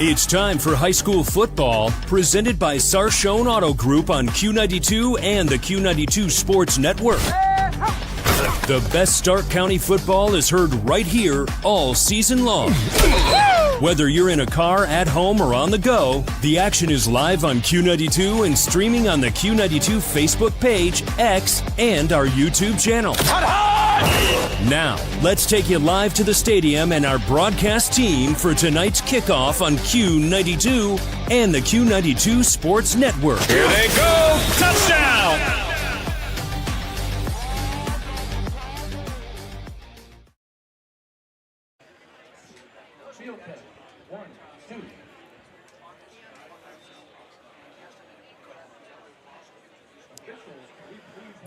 It's time for high school football, presented by Sarshone Auto Group on Q92 and the Q92 Sports Network. The best Stark County football is heard right here all season long. Whether you're in a car, at home, or on the go, the action is live on Q92 and streaming on the Q92 Facebook page, X, and our YouTube channel. Now, let's take you live to the stadium and our broadcast team for tonight's kickoff on Q92 and the Q92 Sports Network. Here they go! Touchdown!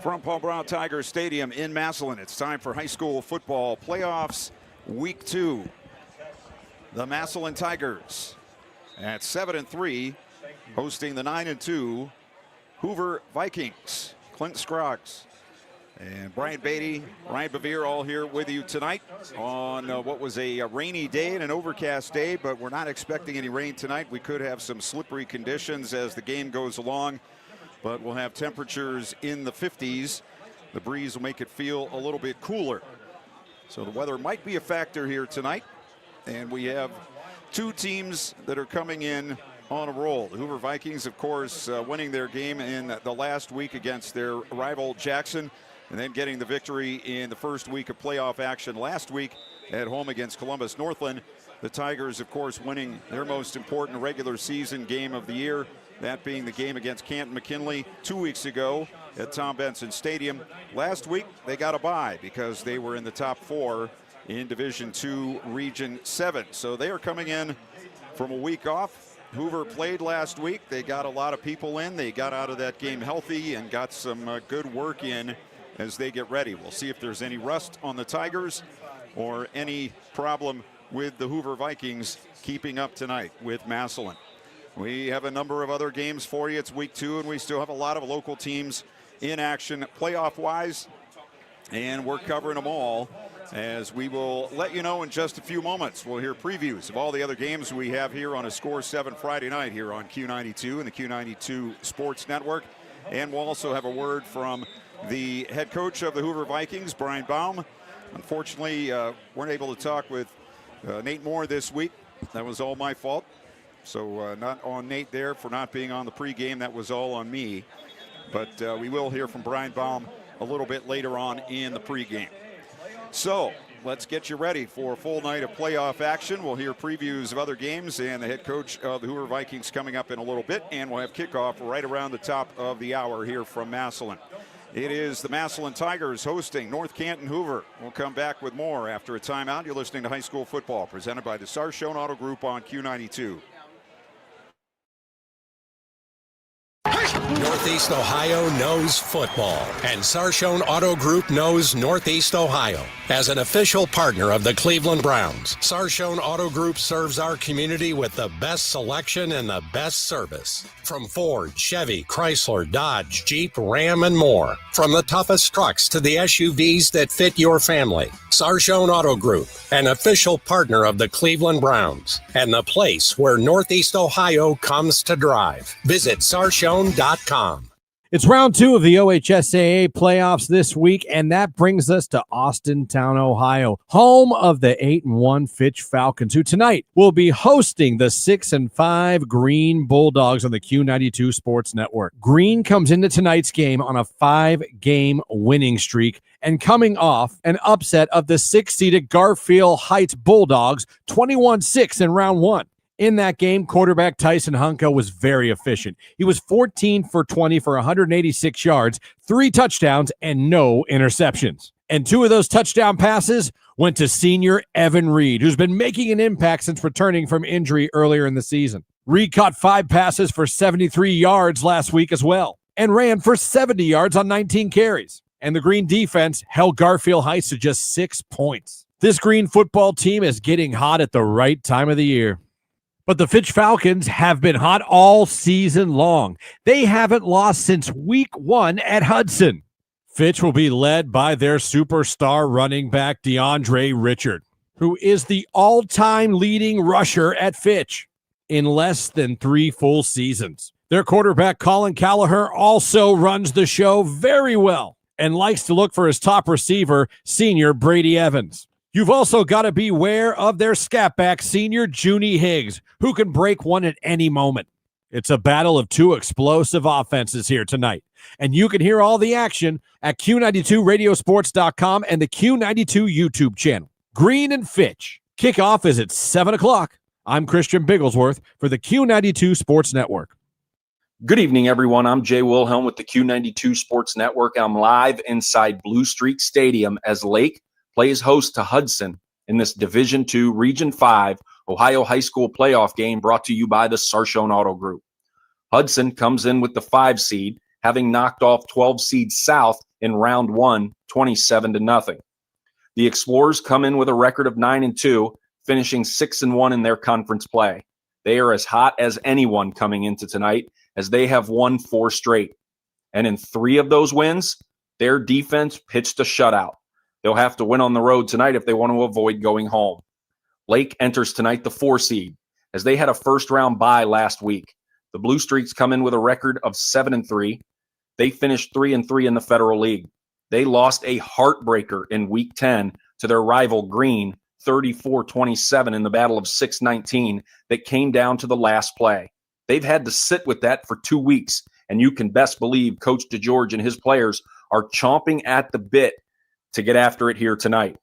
From Paul Brown Tiger Stadium in Massillon, it's time for high school football playoffs week 2. The Massillon Tigers at 7-3, hosting the 9-2 Hoover Vikings. Clint Scroggs and Brian Beatty, Ryan Bevere all here with you tonight on what was a rainy day and an overcast day, but we're not expecting any rain tonight. We could have some slippery conditions as the game goes along, but we'll have temperatures in the 50s. The breeze will make it feel a little bit cooler. So the weather might be a factor here tonight. And we have two teams that are coming in on a roll. The Hoover Vikings, of course, winning their game in the last week against their rival Jackson, and then getting the victory in the first week of playoff action last week at home against Columbus Northland. The Tigers, of course, winning their most important regular season game of the year, that being the game against Canton McKinley 2 weeks ago at Tom Benson Stadium. Last week, they got a bye because they were in the top 4 in Division II, Region 7. So they are coming in from a week off. Hoover played last week. They got a lot of people in. They got out of that game healthy and got some good work in as they get ready. We'll see if there's any rust on the Tigers or any problem with the Hoover Vikings keeping up tonight with Massillon. We have a number of other games for you. It's week 2, and we still have a lot of local teams in action playoff-wise, and we're covering them all as we will let you know in just a few moments. We'll hear previews of all the other games we have here on a Score 7 Friday night here on Q92 and the Q92 Sports Network, and we'll also have a word from the head coach of the Hoover Vikings, Brian Baum. Unfortunately, weren't able to talk with Nate Moore this week. That was all my fault. So not on Nate there for not being on the pregame. That was all on me. But we will hear from Brian Baum a little bit later on in the pregame. So let's get you ready for a full night of playoff action. We'll hear previews of other games and the head coach of the Hoover Vikings coming up in a little bit. And we'll have kickoff right around the top of the hour here from Massillon. It is the Massillon Tigers hosting North Canton Hoover. We'll come back with more after a timeout. You're listening to High School Football, presented by the Sarshone Auto Group on Q92. Northeast Ohio knows football, and Sarshone Auto Group knows Northeast Ohio. As an official partner of the Cleveland Browns, Sarshone Auto Group serves our community with the best selection and the best service. From Ford, Chevy, Chrysler, Dodge, Jeep, Ram, and more. From the toughest trucks to the SUVs that fit your family. Sarshone Auto Group, an official partner of the Cleveland Browns, and the place where Northeast Ohio comes to drive. Visit Sarshone.com. It's round 2 of the OHSAA playoffs this week, and that brings us to Austintown, Ohio, home of the 8-1 Fitch Falcons, who tonight will be hosting the 6-5 Green Bulldogs on the Q92 Sports Network. Green comes into tonight's game on a 5-game winning streak and coming off an upset of the 6-seeded Garfield Heights Bulldogs, 21-6 in round 1. In that game, quarterback Tyson Hunko was very efficient. He was 14 for 20 for 186 yards, 3 touchdowns, and no interceptions. And 2 of those touchdown passes went to senior Evan Reed, who's been making an impact since returning from injury earlier in the season. Reed caught 5 passes for 73 yards last week as well, and ran for 70 yards on 19 carries. And the Green defense held Garfield Heights to just 6 points. This Green football team is getting hot at the right time of the year. But the Fitch Falcons have been hot all season long. They haven't lost since week 1 at Hudson. Fitch will be led by their superstar running back, DeAndre Richard, who is the all-time leading rusher at Fitch. in less than 3 full seasons. Their quarterback, Colin Callagher, also runs the show very well and likes to look for his top receiver, senior Brady Evans. You've also got to be aware of their scat back, senior Junie Higgs, who can break one at any moment. It's a battle of two explosive offenses here tonight, and you can hear all the action at Q92radiosports.com and the Q92 YouTube channel. Green and Fitch. Kickoff is at 7 o'clock. I'm Christian Bigglesworth for the Q92 Sports Network. Good evening, everyone. I'm Jay Wilhelm with the Q92 Sports Network. I'm live inside Blue Streak Stadium as Lake plays host to Hudson in this Division II Region 5 Ohio High School playoff game brought to you by the Sarshone Auto Group. Hudson comes in with the 5 seed, having knocked off 12 seed South in round 1, 27-0. The Explorers come in with a record of 9-2, finishing 6-1 in their conference play. They are as hot as anyone coming into tonight, as they have won 4 straight. And in 3 of those wins, their defense pitched a shutout. They'll have to win on the road tonight if they want to avoid going home. Lake enters tonight the 4 seed, as they had a first-round bye last week. The Blue Streaks come in with a record of 7-3. They finished 3-3 in the Federal League. They lost a heartbreaker in Week 10 to their rival Green, 34-27 in the Battle of 619 that came down to the last play. They've had to sit with that for 2 weeks, and you can best believe Coach DeGeorge and his players are chomping at the bit to get after it here tonight.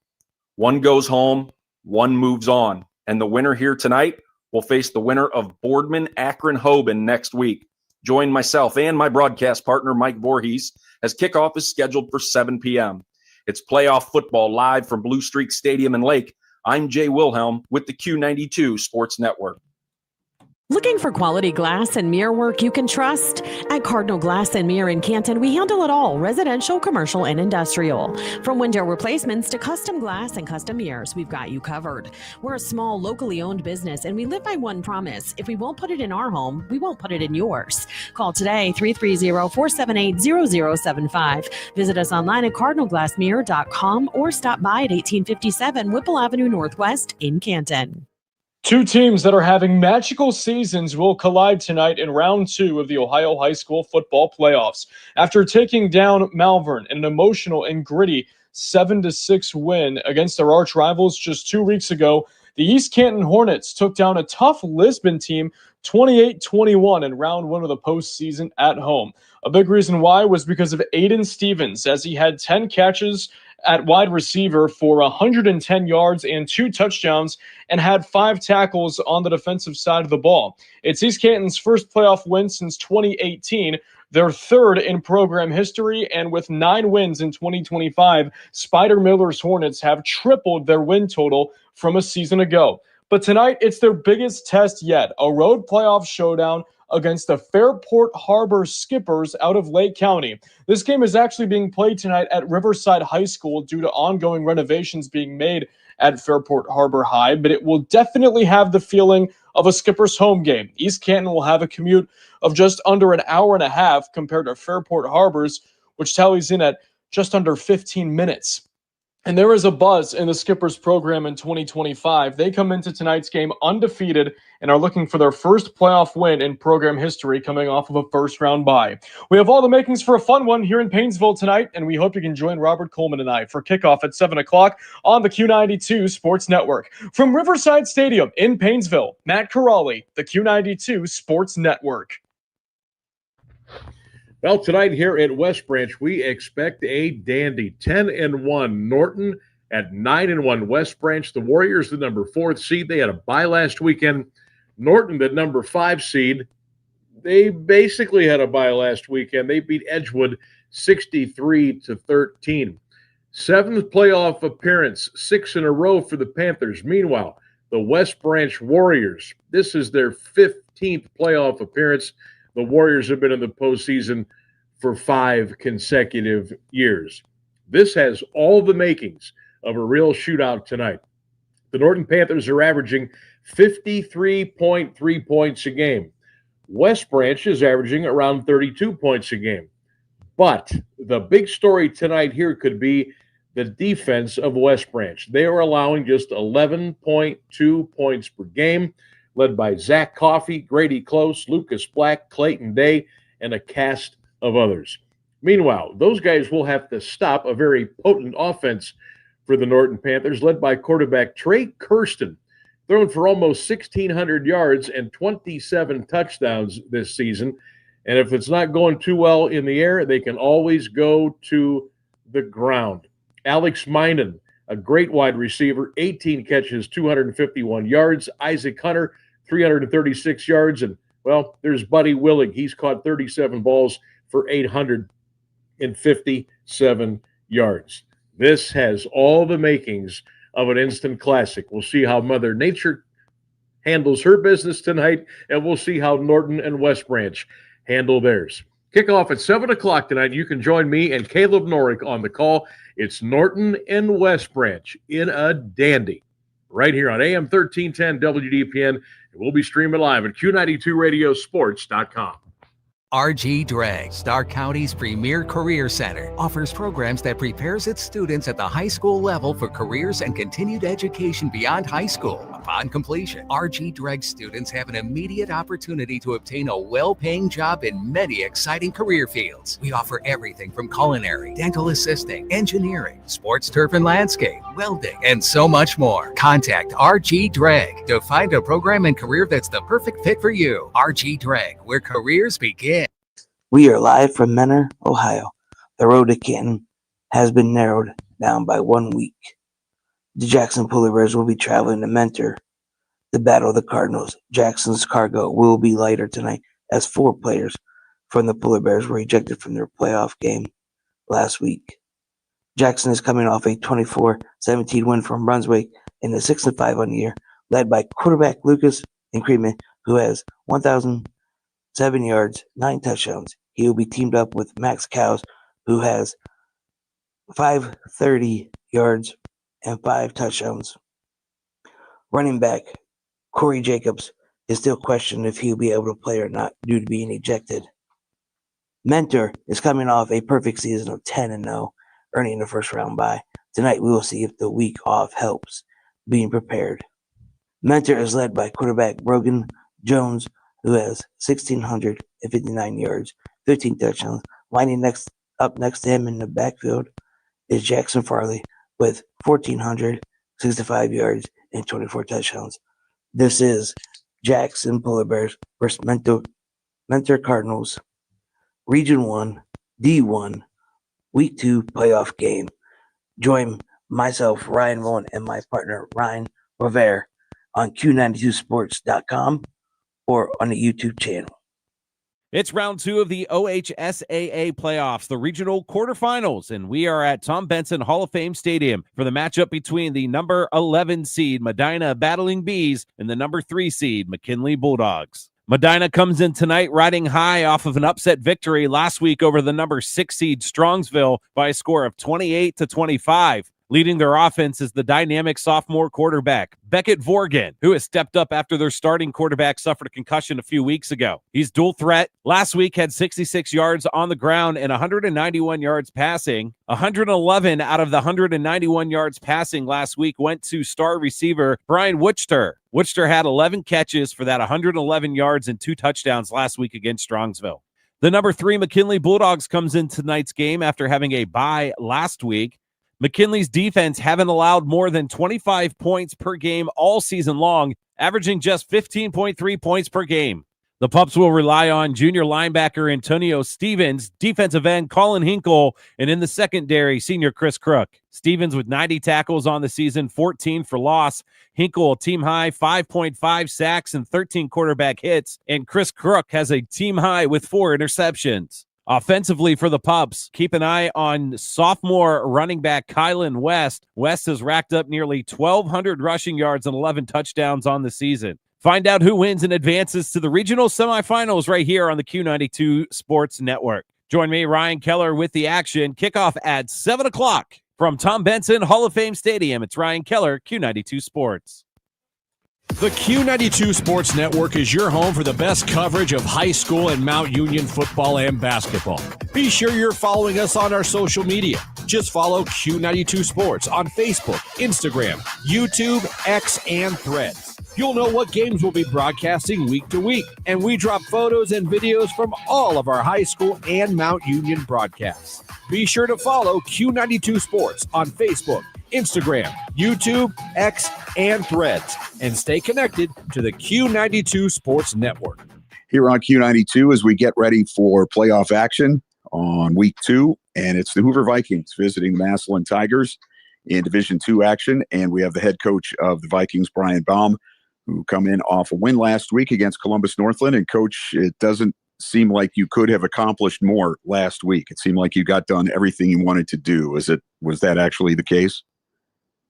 One goes home, one moves on, and the winner here tonight will face the winner of Boardman-Akron-Hoban next week. Join myself and my broadcast partner, Mike Voorhees, as kickoff is scheduled for 7 p.m. It's playoff football live from Blue Streak Stadium in Lake. I'm Jay Wilhelm with the Q92 Sports Network. Looking for quality glass and mirror work you can trust? At Cardinal Glass and Mirror in Canton, we handle it all, residential, commercial, and industrial. From window replacements to custom glass and custom mirrors, we've got you covered. We're a small, locally owned business, and we live by one promise. If we won't put it in our home, we won't put it in yours. Call today, 330-478-0075. Visit us online at cardinalglassmirror.com or stop by at 1857 Whipple Avenue Northwest in Canton. 2 teams that are having magical seasons will collide tonight in round 2 of the Ohio High School football playoffs. After taking down Malvern in an emotional and gritty 7-6 win against their arch rivals just 2 weeks ago, the East Canton Hornets took down a tough Lisbon team 28-21 in round 1 of the postseason at home. A big reason why was because of Aiden Stevens, as he had 10 catches at wide receiver for 110 yards and 2 touchdowns and had 5 tackles on the defensive side of the ball. It's East Canton's first playoff win since 2018, their third in program history, and with 9 wins in 2025, Spider Miller's Hornets have tripled their win total from a season ago. But tonight, it's their biggest test yet, a road playoff showdown against the Fairport Harbor Skippers out of Lake County. This game is actually being played tonight at Riverside High School due to ongoing renovations being made at Fairport Harbor High, but it will definitely have the feeling of a Skippers home game. East Canton will have a commute of just under an hour and a half compared to Fairport Harbor's, which tallies in at just under 15 minutes. And there is a buzz in the Skippers program in 2025. They come into tonight's game undefeated and are looking for their first playoff win in program history coming off of a first-round bye. We have all the makings for a fun one here in Painesville tonight, and we hope you can join Robert Coleman and I for kickoff at 7 o'clock on the Q92 Sports Network. From Riverside Stadium in Painesville, Matt Corrali, the Q92 Sports Network. Well, tonight here at West Branch, we expect a dandy 10-1 Norton at 9-1 West Branch. The Warriors, the number 4 seed, they had a bye last weekend. Norton, the number 5 seed, they basically had a bye last weekend. They beat Edgewood 63-13. 7th playoff appearance, 6 in a row for the Panthers. Meanwhile, the West Branch Warriors, this is their 15th playoff appearance. The Warriors have been in the postseason for 5 consecutive years. This has all the makings of a real shootout tonight. The Norton Panthers are averaging 53.3 points a game. West Branch is averaging around 32 points a game. But the big story tonight here could be the defense of West Branch. They are allowing just 11.2 points per game. led by Zach Coffey, Grady Close, Lucas Black, Clayton Day, and a cast of others. Meanwhile, those guys will have to stop a very potent offense for the Norton Panthers, led by quarterback Trey Kirsten, thrown for almost 1,600 yards and 27 touchdowns this season. And if it's not going too well in the air, they can always go to the ground. Alex Minan, a great wide receiver, 18 catches, 251 yards. Isaac Hunter, 336 yards. And, well, there's Buddy Willig. He's caught 37 balls for 857 yards. This has all the makings of an instant classic. We'll see how Mother Nature handles her business tonight, and we'll see how Norton and West Branch handle theirs. Kickoff at 7 o'clock tonight. You can join me and Caleb Norick on the call. It's Norton and West Branch in a dandy right here on AM 1310 WDPN. We'll be streaming live at Q92radiosports.com. RG Drag, Stark County's premier career center, offers programs that prepares its students at the high school level for careers and continued education beyond high school. Upon completion, RG Drag students have an immediate opportunity to obtain a well-paying job in many exciting career fields. We offer everything from culinary, dental assisting, engineering, sports turf and landscape, welding, and so much more. Contact RG Drag to find a program and career that's the perfect fit for you. RG Drag, where careers begin. We are live from Mentor, Ohio. The road to Canton has been narrowed down by 1 week. The Jackson Polar Bears will be traveling to Mentor to battle the Cardinals. Jackson's cargo will be lighter tonight as 4 players from the Polar Bears were ejected from their playoff game last week. Jackson is coming off a 24-17 win from Brunswick in the 6-5 on the year, led by quarterback Lucas Increment, who has 1,007 yards, 9 touchdowns. He will be teamed up with Max Cows, who has 530 yards and 5 touchdowns. Running back Corey Jacobs is still questioned if he'll be able to play or not due to being ejected. Mentor is coming off a perfect season of 10-0, earning the first round bye. Tonight we will see if the week off helps being prepared. Mentor is led by quarterback Brogan Jones, who has 1,659 yards, 15 touchdowns. Lining up next to him in the backfield is Jackson Farley with 1,465 yards and 24 touchdowns. This is Jackson Polar Bears versus Mentor Cardinals, Region 1, D1, Week 2 playoff game. Join myself, Ryan Rowan, and my partner, Ryan Rivera, on Q92sports.com or on the YouTube channel. It's round 2 of the OHSAA playoffs, the regional quarterfinals, and we are at Tom Benson Hall of Fame Stadium for the matchup between the number 11 seed Medina Battling Bees and the number 3 seed McKinley Bulldogs. Medina comes in tonight riding high off of an upset victory last week over the number 6 seed Strongsville by a score of 28-25. Leading their offense is the dynamic sophomore quarterback, Beckett Vorgan, who has stepped up after their starting quarterback suffered a concussion a few weeks ago. He's dual threat. Last week had 66 yards on the ground and 191 yards passing. 111 out of the 191 yards passing last week went to star receiver Brian Wichter. Wichter had 11 catches for that 111 yards and 2 touchdowns last week against Strongsville. The number 3 McKinley Bulldogs comes in tonight's game after having a bye last week. McKinley's defense haven't allowed more than 25 points per game all season long, averaging just 15.3 points per game. The Pups will rely on junior linebacker Antonio Stevens, defensive end Colin Hinkle, and in the secondary, senior Chris Crook. Stevens with 90 tackles on the season, 14 for loss. Hinkle, team high, 5.5 sacks and 13 quarterback hits, and Chris Crook has a team high with 4 interceptions. Offensively for the Pups, keep an eye on sophomore running back Kylan West. West has racked up nearly 1,200 rushing yards and 11 touchdowns on the season. Find out who wins and advances to the regional semifinals right here on the Q92 Sports Network. Join me, Ryan Keller, with the action. Kickoff at 7 o'clock from Tom Benson Hall of Fame Stadium. It's Ryan Keller, Q92 Sports. The Q92 Sports Network is your home for the best coverage of high school and Mount Union football and basketball. Be sure you're following us on our social media. Just follow Q92 Sports on Facebook, Instagram, YouTube, X, and Threads. You'll know what games we'll be broadcasting week to week, and we drop photos and videos from all of our high school and Mount Union broadcasts. Be sure to follow Q92 Sports on Facebook, Instagram, YouTube, X, and Threads, and stay connected to the Q92 Sports Network. Here on Q92 as we get ready for playoff action on week 2, and it's the Hoover Vikings visiting the Massillon Tigers in Division II action, and we have the head coach of the Vikings, Coach Bal, who come in off a win last week against Columbus Northland. And Coach, it doesn't seem like you could have accomplished more last week. It seemed like you got done everything you wanted to do. Was that actually the case?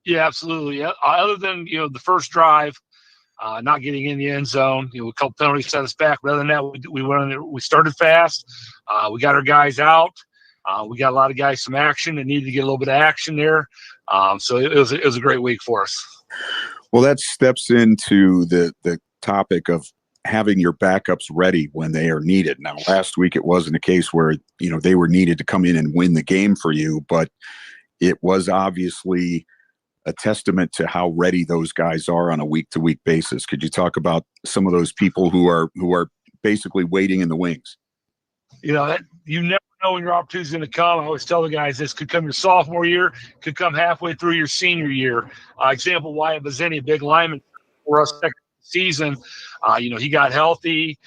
Yeah, absolutely. Other than, the first drive, not getting in the end zone, a couple penalties set us back. Rather than that, we started fast. We got our guys out. We got a lot of guys some action and needed to get a little bit of action there. So it was a great week for us. Well, that steps into the topic of having your backups ready when they are needed. Now, last week it wasn't a case where, they were needed to come in and win the game for you, but it was obviously a testament to how ready those guys are on a week-to-week basis. Could you talk about some of those people who are basically waiting in the wings? You never know when your opportunity is going to come. I always tell the guys this could come your sophomore year, could come halfway through your senior year. Example, Wyatt Bazzini, a big lineman for us second season. He got healthy.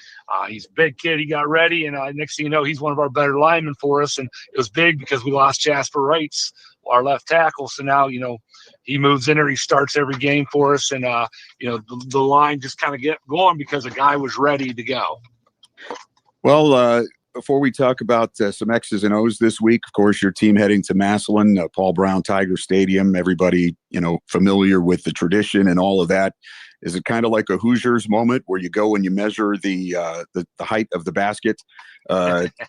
He's a big kid. He got ready, and next thing you know, he's one of our better linemen for us. And it was big because we lost Jasper Wrights, our left tackle. So now, he moves in there. He starts every game for us, and the line just kind of get going because a guy was ready to go. Well, before we talk about some X's and O's this week, of course, your team heading to Massillon, Paul Brown Tiger Stadium. Everybody, familiar with the tradition and all of that. Is it kind of like a Hoosiers moment where you go and you measure the height of the basket,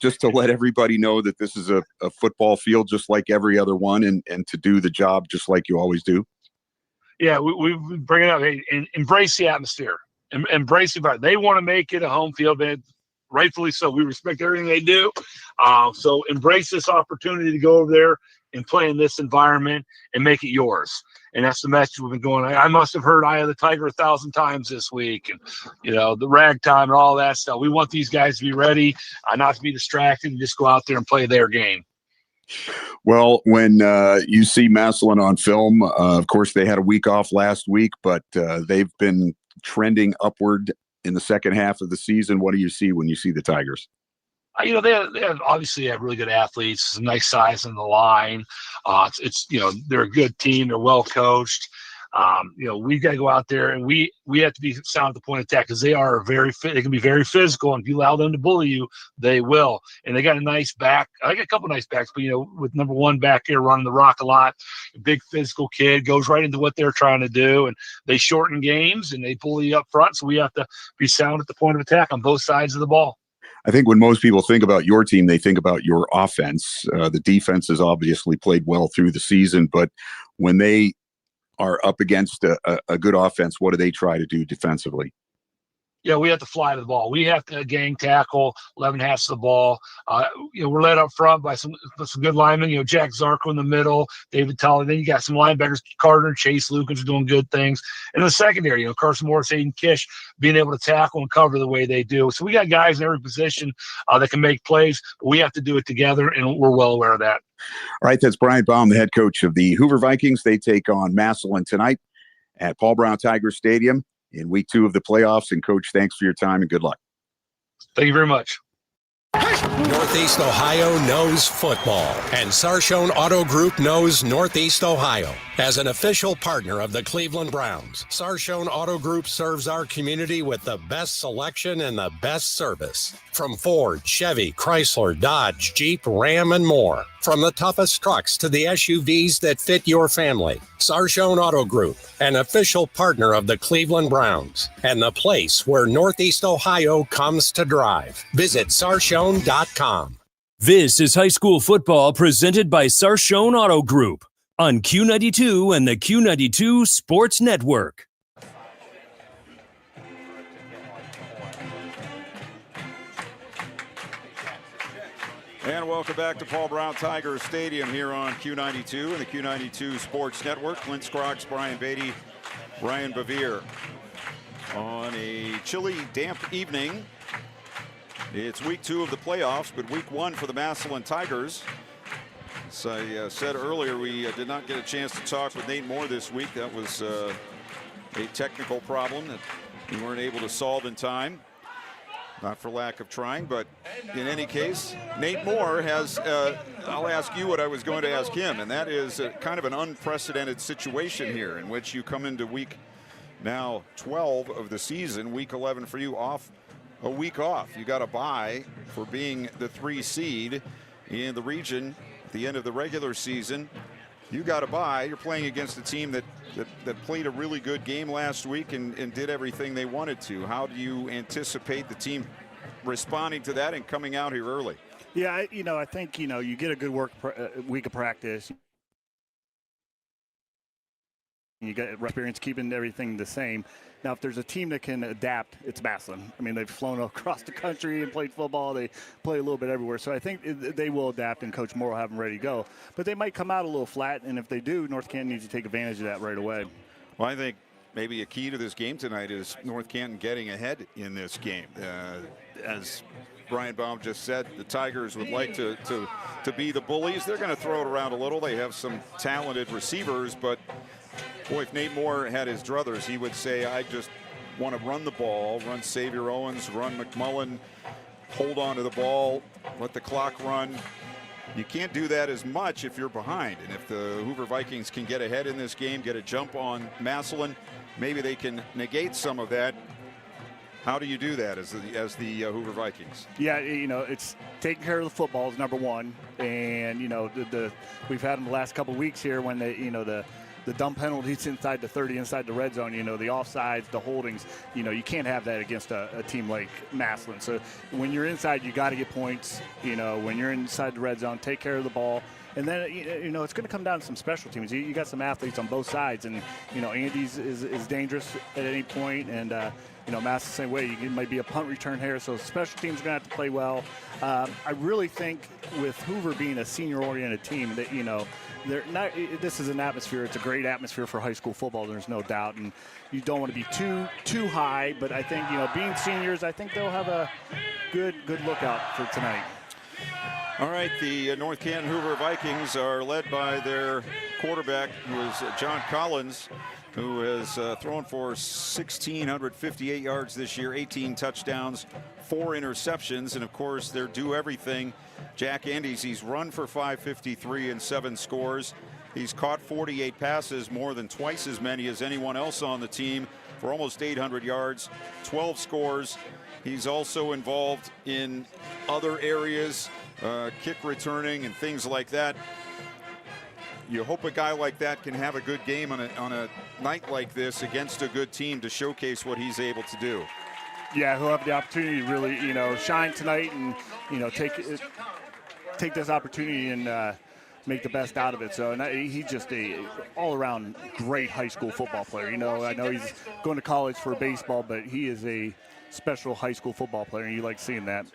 just to let everybody know that this is a football field just like every other one, and to do the job just like you always do? Yeah, we bring it up. Hey, embrace the atmosphere. Embrace the environment. They want to make it a home field, man. Rightfully so. We respect everything they do. So embrace this opportunity to go over there and play in this environment and make it yours. And that's the message we've been going. I must have heard Eye of the Tiger 1,000 times this week, and the ragtime and all that stuff. We want these guys to be ready, not to be distracted, and just go out there and play their game. Well, when you see Massillon on film, of course they had a week off last week, but they've been trending upward in the second half of the season. What do you see when you see the Tigers? They obviously have really good athletes, some nice size in the line. They're a good team. They're well coached. We've got to go out there and we have to be sound at the point of attack because they are they can be very physical, and if you allow them to bully you, they will. And they got a nice back. I got a couple nice backs, but with number one back here running the rock a lot, a big physical kid, goes right into what they're trying to do, and they shorten games and they bully you up front. So we have to be sound at the point of attack on both sides of the ball. I think when most people think about your team, they think about your offense. The defense has obviously played well through the season, but when they are up against a good offense, what do they try to do defensively? Yeah, we have to fly to the ball. We have to gang tackle 11 halves of the ball. We're led up front by some good linemen. Jack Zarko in the middle, David Tully. Then you got some linebackers, Carter and Chase Lukens are doing good things. And in the secondary, Carson Morris, Aiden Kish, being able to tackle and cover the way they do. So we got guys in every position that can make plays, but we have to do it together, and we're well aware of that. All right, that's Coach Bal, the head coach of the Hoover Vikings. They take on Massillon tonight at Paul Brown Tiger Stadium in week 2 of the playoffs. And Coach, thanks for your time and good luck. Thank you very much. Northeast Ohio knows football, and Sarshone Auto Group knows Northeast Ohio. As an official partner of the Cleveland Browns, Sarshone Auto Group serves our community with the best selection and the best service. From Ford, Chevy, Chrysler, Dodge, Jeep, Ram, and more. From the toughest trucks to the SUVs that fit your family. Sarshone Auto Group, an official partner of the Cleveland Browns, and the place where Northeast Ohio comes to drive. Visit sarshone.com. This is high school football presented by Sarshone Auto Group on Q92 and the Q92 Sports Network. And welcome back to Paul Brown Tiger Stadium here on Q92 and the Q92 Sports Network. Clint Scroggs, Brian Beatty, Ryan Bevere. on a chilly, damp evening. It's week 2 of the playoffs, but week 1 for the Massillon Tigers. As I said earlier, we did not get a chance to talk with Nate Moore this week. That was a technical problem that we weren't able to solve in time. Not for lack of trying, but in any case, Nate Moore has, I'll ask you what I was going to ask him, and that is kind of an unprecedented situation here in which you come into week now 12 of the season, week 11 for you, a week off. You got a bye for being the 3 seed in the region at the end of the regular season. You got a bye. You're playing against a team that played a really good game last week and did everything they wanted to. How do you anticipate the team responding to that and coming out here early? Yeah, I think, you get a good week of practice. You get experience keeping everything the same. Now, if there's a team that can adapt, it's Massillon. I mean, they've flown across the country and played football. They play a little bit everywhere. So I think they will adapt, and Coach Moore will have them ready to go. But they might come out a little flat, and if they do, North Canton needs to take advantage of that right away. Well, I think maybe a key to this game tonight is North Canton getting ahead in this game. As Brian Baum just said, the Tigers would like to be the bullies. They're going to throw it around a little. They have some talented receivers, but boy, if Nate Moore had his druthers, he would say, I just want to run the ball, run Xavier Owens, run McMullen, hold on to the ball, let the clock run. You can't do that as much if you're behind. And if the Hoover Vikings can get ahead in this game, get a jump on Massillon, maybe they can negate some of that. How do you do that as the Hoover Vikings? Yeah, it's taking care of the football is number one. And, we've had them the last couple of weeks here when the dumb penalties inside the 30, inside the red zone, the offsides, the holdings, you can't have that against a team like Massillon. So when you're inside, you got to get points. When you're inside the red zone, take care of the ball. And then, it's going to come down to some special teams. You got some athletes on both sides, and, Andy's is dangerous at any point, and, Mass the same way. You might be a punt return here, so special teams are going to have to play well. I really think with Hoover being a senior-oriented team that, they're not. This is an atmosphere. It's a great atmosphere for high school football. There's no doubt, and you don't want to be too high. But I think being seniors, I think they'll have a good lookout for tonight. All right, the North Canton Hoover Vikings are led by their quarterback, who is John Collins, who has thrown for 1,658 yards this year, 18 touchdowns, 4 interceptions, and of course they're due everything. Jack Andes, he's run for 553 and 7 scores. He's caught 48 passes, more than twice as many as anyone else on the team, for almost 800 yards, 12 scores. He's also involved in other areas, kick returning and things like that. You hope a guy like that can have a good game on a night like this against a good team to showcase what he's able to do. Yeah, he'll have the opportunity to really, shine tonight and, take this opportunity and make the best out of it. So he's just a all-around great high school football player. I know he's going to college for baseball, but he is a special high school football player, and you like seeing that.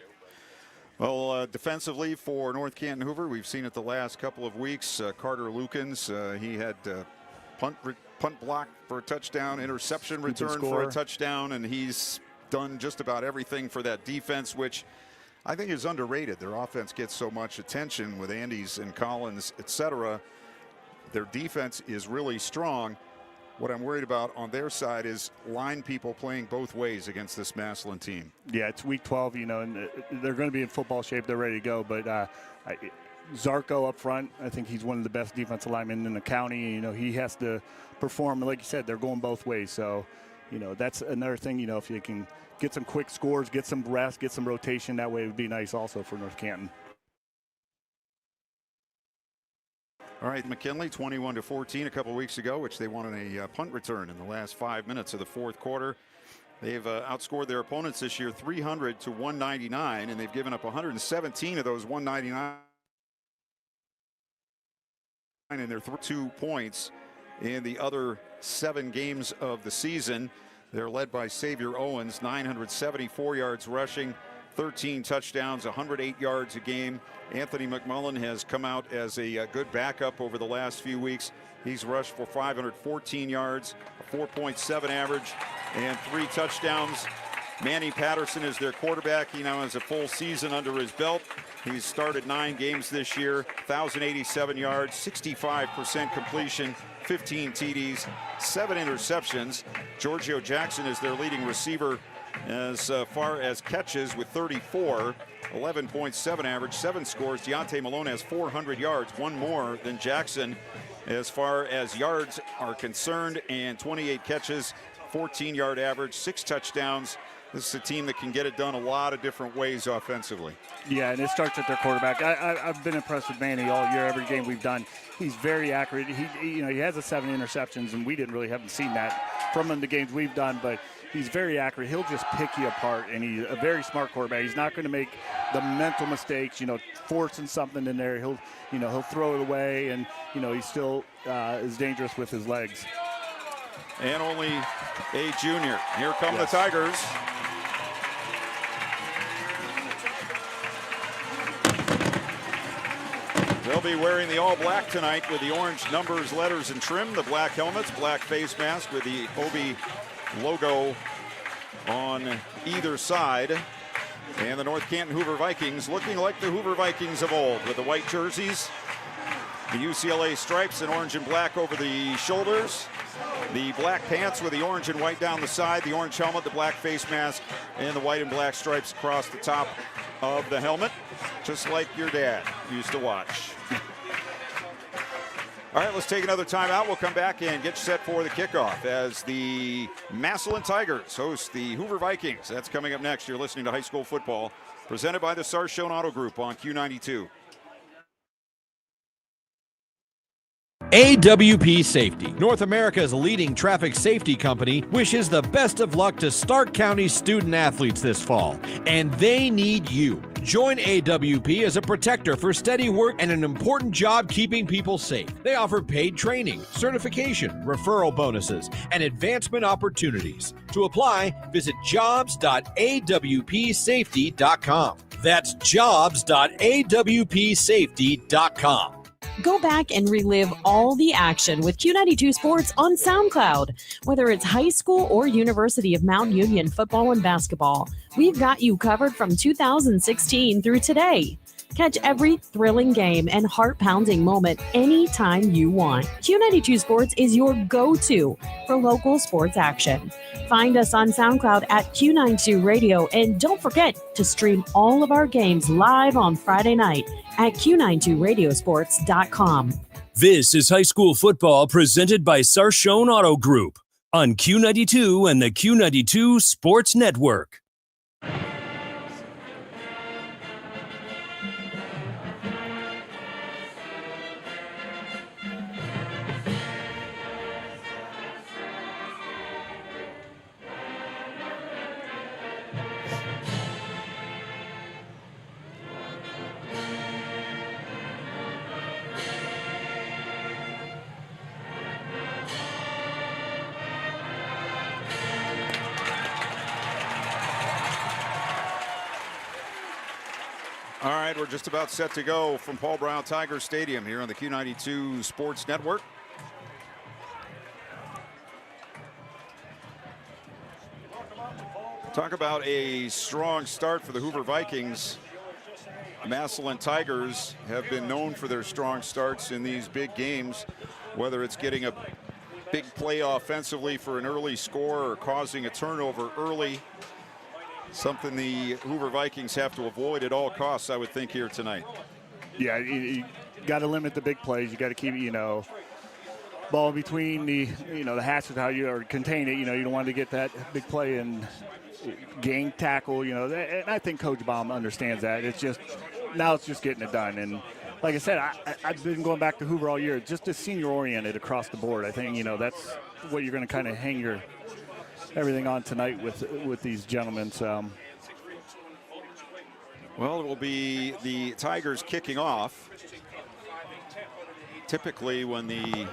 Well, defensively for North Canton Hoover, we've seen it the last couple of weeks. Carter Lukens, he had punt block for a touchdown, interception return for a touchdown, and he's done just about everything for that defense, which I think is underrated. Their offense gets so much attention with Andes and Collins, etc. Their defense is really strong. What I'm worried about on their side is line people playing both ways against this Massillon team. Yeah, it's week 12, and they're going to be in football shape. They're ready to go. But Zarko up front, I think he's one of the best defensive linemen in the county. He has to perform. Like you said, they're going both ways. So, that's another thing, if you can get some quick scores, get some rest, get some rotation, that way it would be nice also for North Canton. All right, McKinley 21-14 a couple of weeks ago, which they won on a punt return in the last 5 minutes of the fourth quarter. They've outscored their opponents this year 300 to 199, and they've given up 117 of those 199, and they're 2 points in the other 7 games of the season. They're led by Xavier Owens, 974 yards rushing, 13 touchdowns, 108 yards a game. Anthony McMullen has come out as a good backup over the last few weeks. He's rushed for 514 yards, a 4.7 average, and 3 touchdowns. Manny Patterson is their quarterback. He now has a full season under his belt. He's started 9 games this year, 1,087 yards, 65% completion, 15 TDs, 7 interceptions. Giorgio Jackson is their leading receiver as far as catches with 34, 11.7 average, 7 scores. Deontay Malone has 400 yards, 1 more than Jackson as far as yards are concerned, and 28 catches, 14-yard average, 6 touchdowns. This is a team that can get it done a lot of different ways offensively. Yeah, and it starts at their quarterback. I've been impressed with Manny all year. Every game we've done, he's very accurate. He has 7 interceptions, and we haven't seen that from him in the games we've done. But he's very accurate. He'll just pick you apart, and he's a very smart quarterback. He's not going to make the mental mistakes, forcing something in there. He'll throw it away, and he still is dangerous with his legs. And only a junior. Here come the Tigers. They'll be wearing the all-black tonight with the orange numbers, letters, and trim. The black helmets, black face mask with the Obi logo on either side. And the North Canton Hoover Vikings looking like the Hoover Vikings of old with the white jerseys, the UCLA stripes and orange and black over the shoulders, the black pants with the orange and white down the side, the orange helmet, the black face mask, and the white and black stripes across the top of the helmet, just like your dad used to watch. All right, let's take another timeout. We'll come back and get you set for the kickoff as the Massillon Tigers host the Hoover Vikings. That's coming up next. You're listening to High School Football, presented by the Sarshone Auto Group on Q92. AWP Safety, North America's leading traffic safety company, wishes the best of luck to Stark County student athletes this fall, and they need you. Join AWP as a protector for steady work and an important job keeping people safe. They offer paid training, certification, referral bonuses, and advancement opportunities. To apply, visit jobs.awpsafety.com. That's jobs.awpsafety.com. Go back and relive all the action with Q92 Sports on SoundCloud. Whether it's high school or University of Mount Union football and basketball, we've got you covered from 2016 through today. Catch every thrilling game and heart-pounding moment anytime you want. Q92 Sports is your go-to for local sports action. Find us on SoundCloud at Q92 Radio, and don't forget to stream all of our games live on Friday night at Q92Radiosports.com. This is high school football presented by Sarshone Auto Group on Q92 and the Q92 Sports Network. All right, we're just about set to go from Paul Brown Tiger Stadium here on the Q92 Sports Network. Talk about a strong start for the Hoover Vikings. Massillon Tigers have been known for their strong starts in these big games, whether it's getting a big play offensively for an early score or causing a turnover early. Something the Hoover Vikings have to avoid at all costs, I would think, here tonight. Yeah, you got to limit the big plays. You got to keep, ball between the, the hashes, how you or contain it. You don't want to get that big play and gang tackle. And I think Coach Bal understands that. It's just getting it done. And like I said, I've been going back to Hoover all year, just as senior oriented across the board. I think that's what you're going to kind of hang your everything on tonight with these gentlemen. So. Well, it will be the Tigers kicking off. Typically, when the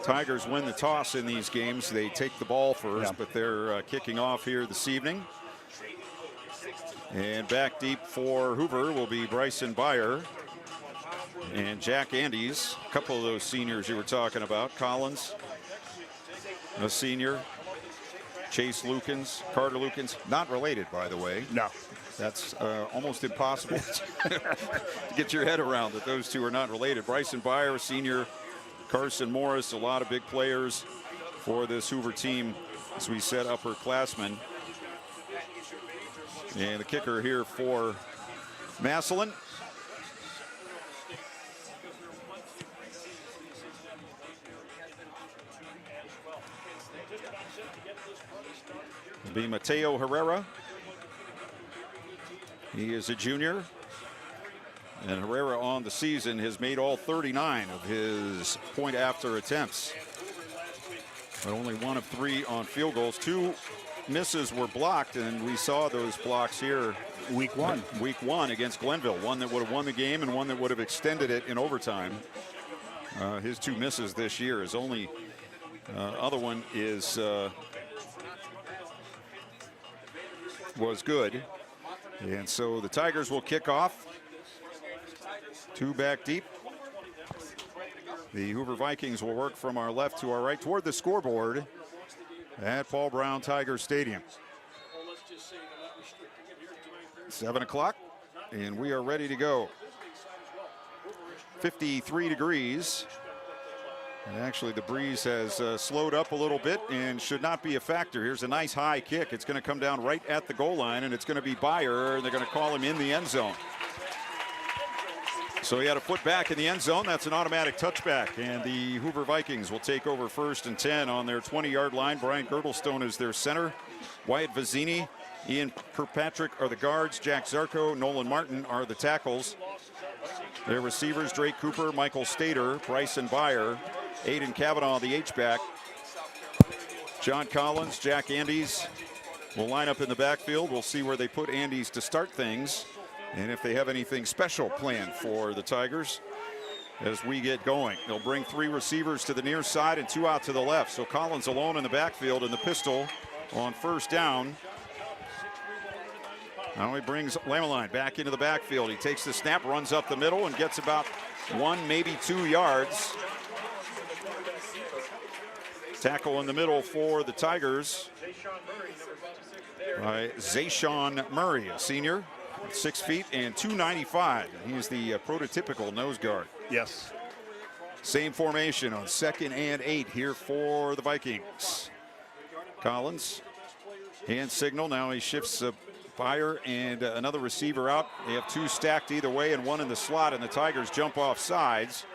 Tigers win the toss in these games, they take the ball first, but they're kicking off here this evening. And back deep for Hoover will be Bryson Byer and Jack Andes, a couple of those seniors you were talking about. Collins, a senior, Chase Lukens, Carter Lukens, not related, by the way. No. That's almost impossible to get your head around that those two are not related. Bryson Byer, senior, Carson Morris, a lot of big players for this Hoover team as we said upperclassmen. And the kicker here for Massillon. It'll be Mateo Herrera. He is a junior. And Herrera on the season has made all 39 of his point after attempts. But only 1 of 3 on field goals. 2 misses were blocked, and we saw those blocks here week one against Glenville. One that would have won the game and one that would have extended it in overtime. His 2 misses this year. His only other one is was good. And so the Tigers will kick off. 2 back deep. The Hoover Vikings will work from our left to our right toward the scoreboard at Paul Brown Tiger Stadium. 7 o'clock, and we are ready to go. 53 degrees. And actually, the breeze has slowed up a little bit and should not be a factor. Here's a nice high kick. It's going to come down right at the goal line, and it's going to be Byer, and they're going to call him in the end zone. So he had a foot back in the end zone. That's an automatic touchback, and the Hoover Vikings will take over 1st and 10 on their 20-yard line. Brian Girdlestone is their center. Wyatt Vizzini, Ian Kirkpatrick are the guards. Jack Zarko, Nolan Martin are the tackles. Their receivers, Drake Cooper, Michael Stater, Bryson Byer, Aiden Kavanaugh, the H-back. John Collins, Jack Andes will line up in the backfield. We'll see where they put Andes to start things, and if they have anything special planned for the Tigers as we get going. They'll bring 3 receivers to the near side and 2 out to the left. So Collins alone in the backfield in the pistol on 1st down. Now he brings Lameline back into the backfield. He takes the snap, runs up the middle, and gets about 1, maybe 2 yards. Tackle in the middle for the Tigers by Zayshawn Murray, a senior, 6 feet and 295. He is the prototypical nose guard. Yes. Same formation on 2nd and 8 here for the Vikings. Collins, hand signal. Now he shifts Byer and another receiver out. They have 2 stacked either way and 1 in the slot, and the Tigers jump off sides.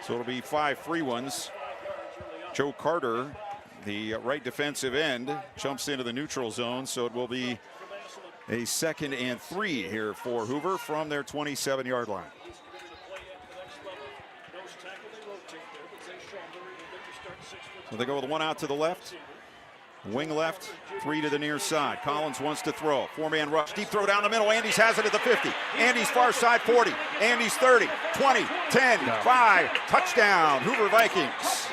So it'll be 5 free ones. Joe Carter, the right defensive end, jumps into the neutral zone, so it will be a 2nd and 3 here for Hoover from their 27-yard line. So they go with 1 out to the left, wing left, 3 to the near side. Collins wants to throw. 4-man rush, deep throw down the middle. Andes has it at the 50. Andes far side 40. Andes 30, 20, 10, 5. Touchdown, Hoover Vikings.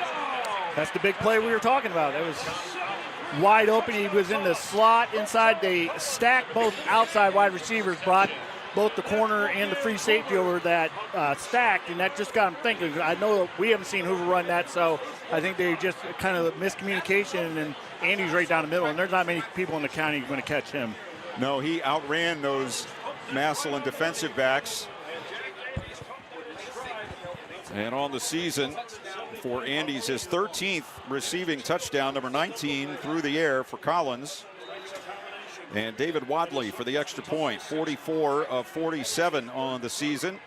That's the big play we were talking about. That was wide open. He was in the slot inside. They stacked both outside wide receivers, brought both the corner and the free safety over that stacked, and that just got him thinking. I know we haven't seen Hoover run that, so I think they just kind of miscommunication, and Andy's right down the middle, and there's not many people in the county going to catch him. No, he outran those Massillon defensive backs. And on the season for Andes, his 13th receiving touchdown, number 19 through the air for Collins. And David Wadley for the extra point, 44 of 47 on the season.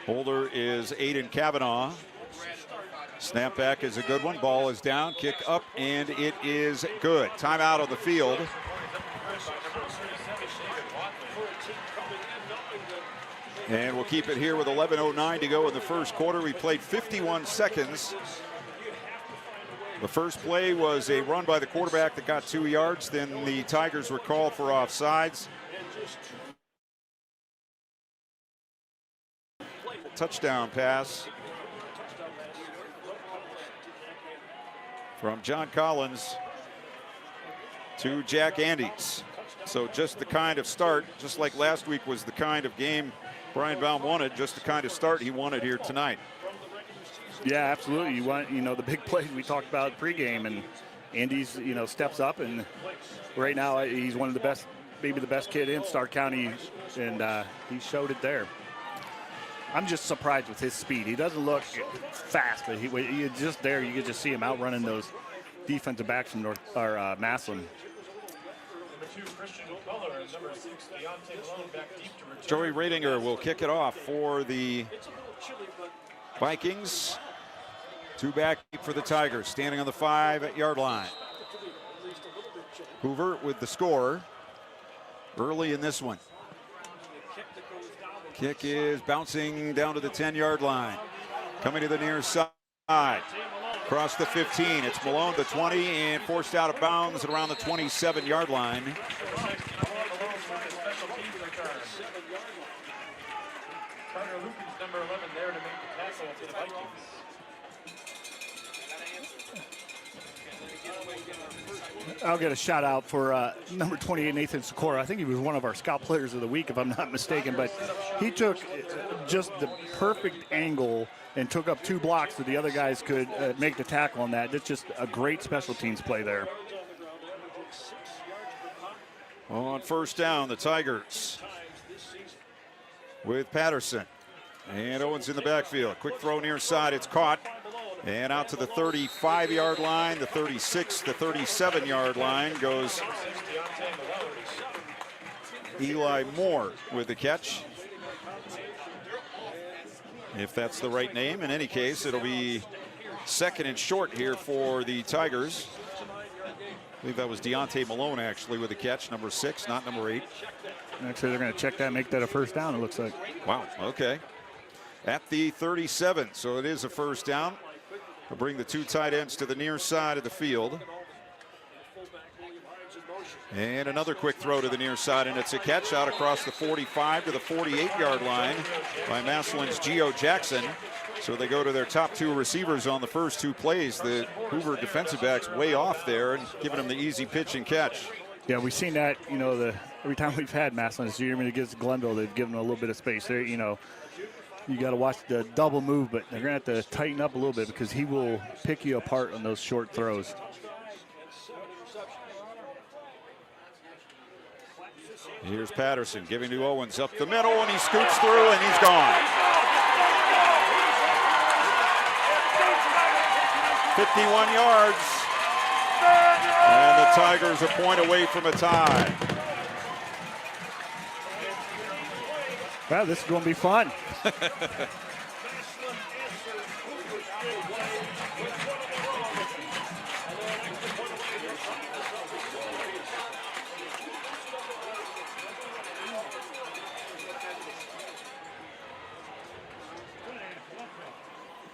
Holder is Aiden Kavanaugh. Snapback is a good one. Ball is down, kick up, and it is good. Timeout on the field. And we'll keep it here with 11:09 to go in the first quarter. We played 51 seconds. The first play was a run by the quarterback that got 2 yards. Then the Tigers were called for offsides. Touchdown pass from John Collins to Jack Andes. So just the kind of start, just like last week was the kind of game Brian Baum wanted, just the kind of start he wanted here tonight. Yeah, absolutely. You want, the big plays we talked about pregame, and Andy's, steps up, and right now he's one of the best, maybe the best kid in Stark County, and he showed it there. I'm just surprised with his speed. He doesn't look fast, but he just there. You could just see him outrunning those defensive backs from Massillon. Joey Radinger will kick it off for the Vikings. Two back for the Tigers, standing on the 5-yard line. Hoover with the score early in this one. Kick is bouncing down to the 10-yard line. Coming to the near side. Across the 15. It's Malone, the 20, and forced out of bounds at around the 27-yard line. I'll get a shout out for number 28, Nathan Sikora. I think he was one of our scout players of the week, if I'm not mistaken, but he took just the perfect angle and took up 2 blocks so the other guys could make the tackle on that. That's just a great special teams play there. On first down, the Tigers with Patterson. And Owens in the backfield. Quick throw near side. It's caught. And out to the 35-yard line, the 36, the 37-yard line goes Eli Moore with the catch. If that's the right name. In any case, it'll be second and short here for the Tigers. I believe that was Deontay Malone actually with the catch, number 6, not number 8. Actually, they're going to check that, make that a first down, it looks like. Wow, okay. At the 37, so it is a first down. We'll bring the 2 tight ends to the near side of the field. And another quick throw to the near side, and it's a catch out across the 45 to the 48-yard line by Massillon's Gio Jackson. So they go to their top 2 receivers on the first 2 plays. The Hoover defensive backs way off there and giving them the easy pitch and catch. Yeah, we've seen that, every time we've had Massillon this year, against Glenville, they've given them a little bit of space there, You got to watch the double move, but they're going to have to tighten up a little bit because he will pick you apart on those short throws. Here's Patterson giving to Owens up the middle, and he scoots through, and he's gone. 51 yards, and the Tigers a point away from a tie. Well, this is going to be fun.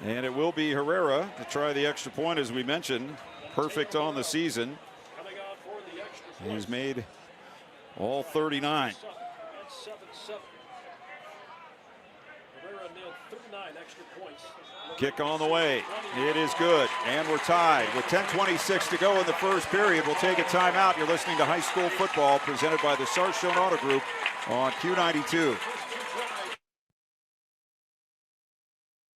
And it will be Herrera to try the extra point, as we mentioned. Perfect on the season. He's made all 39. Kick on the way. It is good. And we're tied with 10:26 to go in the first period. We'll take a timeout. You're listening to High School Football presented by the Sarshone Auto Group on Q92.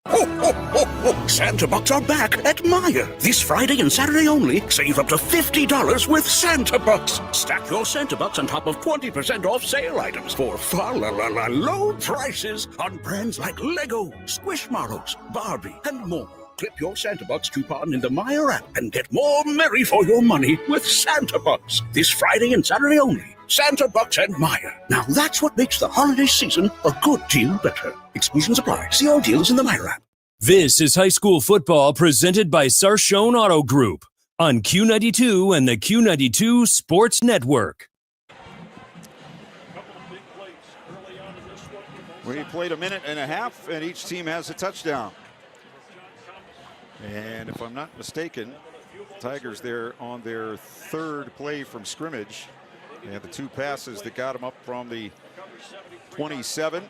Ho, ho, ho, ho. Santa Bucks are back at Meijer. This Friday and Saturday only, save up to $50 with Santa Bucks. Stack your Santa Bucks on top of 20% off sale items for low prices on brands like Lego, Squishmallows, Barbie, and more. Clip your Santa Bucks coupon in the Meijer app and get more merry for your money with Santa Bucks. This Friday and Saturday only. Santa Bucks and Meijer. Now that's what makes the holiday season a good deal better. Exclusions apply. See all deals in the Meijer app. This is High School Football presented by Sarshone Auto Group on Q92 and the Q92 Sports Network. We played a minute and a half, and each team has a touchdown. And if I'm not mistaken, Tigers there on their 3rd play from scrimmage. They had the 2 passes that got them up from the 27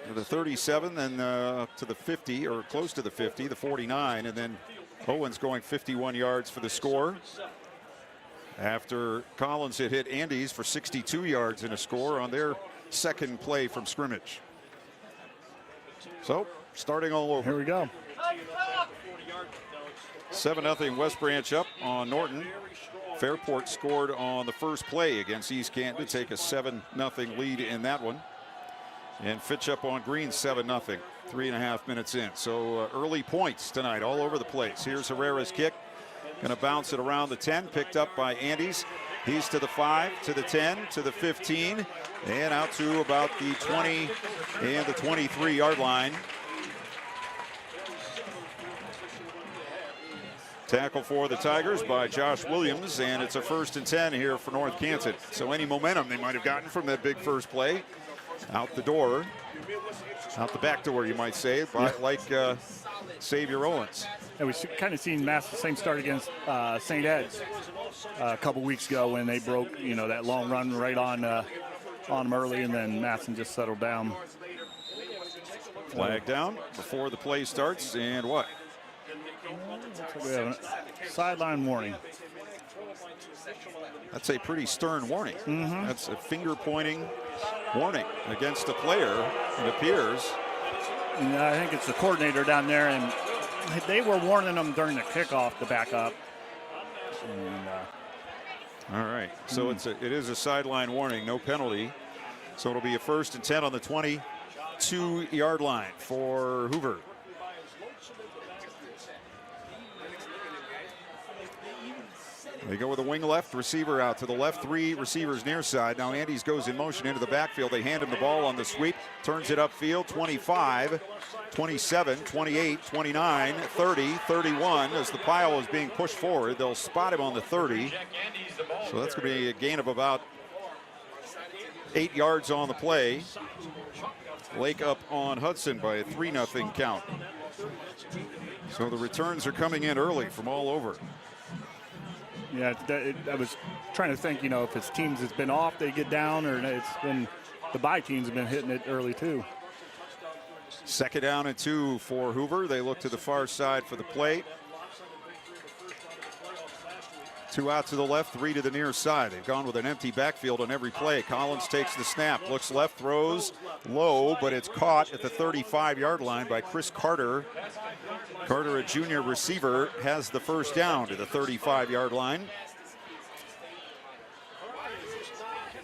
to the 37, then up to the 50, or close to the 50, the 49, and then Owens going 51 yards for the score. After Collins had hit Andes for 62 yards in a score on their 2nd play from scrimmage. So, starting all over. Here we go. 7-0 West Branch up on Norton. Fairport scored on the first play against East Canton to take a 7-0 lead in that one. And Fitch up on Green 7-0, 3.5 minutes in. So early points tonight all over the place. Here's Herrera's kick. Going to bounce it around the 10, picked up by Andes. He's to the 5, to the 10, to the 15, and out to about the 20 and the 23-yard line. Tackle for the Tigers by Josh Williams, and it's a 1st and 10 here for North Canton. So any momentum they might have gotten from that big first play, out the door, out the back door, you might say, like Xavier Owens. And we've kind of seen Mass the same start against St. Ed's a couple weeks ago when they broke, that long run right on them early, and then Masson just settled down. Flag down before the play starts, and what? We have a sideline warning. That's a pretty stern warning. Mm-hmm. That's a finger-pointing warning against a player, it appears. And I think it's the coordinator down there, and they were warning them during the kickoff to back up. And, all right, so it is a sideline warning, no penalty. So it'll be a 1st and 10 on the 22-yard line for Hoover. They go with a wing left, receiver out to the left, 3 receivers near side. Now Andes goes in motion into the backfield. They hand him the ball on the sweep, turns it upfield, 25, 27, 28, 29, 30, 31. As the pile is being pushed forward, they'll spot him on the 30. So that's going to be a gain of about 8 yards on the play. Lake up on Hudson by a 3-0 count. So the returns are coming in early from all over. Yeah, I was trying to think, if it's teams that's been off, they get down, or it's been the bye teams have been hitting it early too. 2nd down and 2 for Hoover. They look to the far side for the play. 2 out to the left, 3 to the near side. They've gone with an empty backfield on every play. Collins takes the snap, looks left, throws low, but it's caught at the 35-yard line by Chris Carter. Carter, a junior receiver, has the 1st down to the 35-yard line.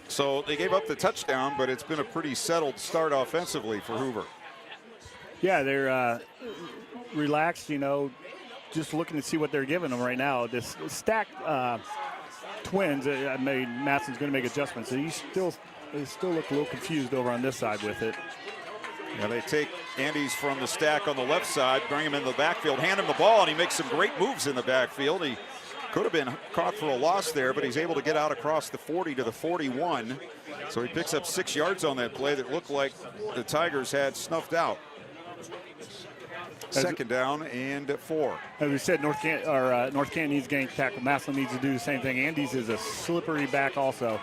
So they gave up the touchdown, but it's been a pretty settled start offensively for Hoover. Yeah, they're relaxed, just looking to see what they're giving them right now. This stacked twins, Masson's going to make adjustments. So they still look a little confused over on this side with it. Yeah, they take Andes from the stack on the left side, bring him in the backfield, hand him the ball, and he makes some great moves in the backfield. He could have been caught for a loss there, but he's able to get out across the 40 to the 41. So he picks up 6 yards on that play that looked like the Tigers had snuffed out. 2nd down and 4. As we said, North Canton needs to gain tackle. Massillon needs to do the same thing. Andes is a slippery back also.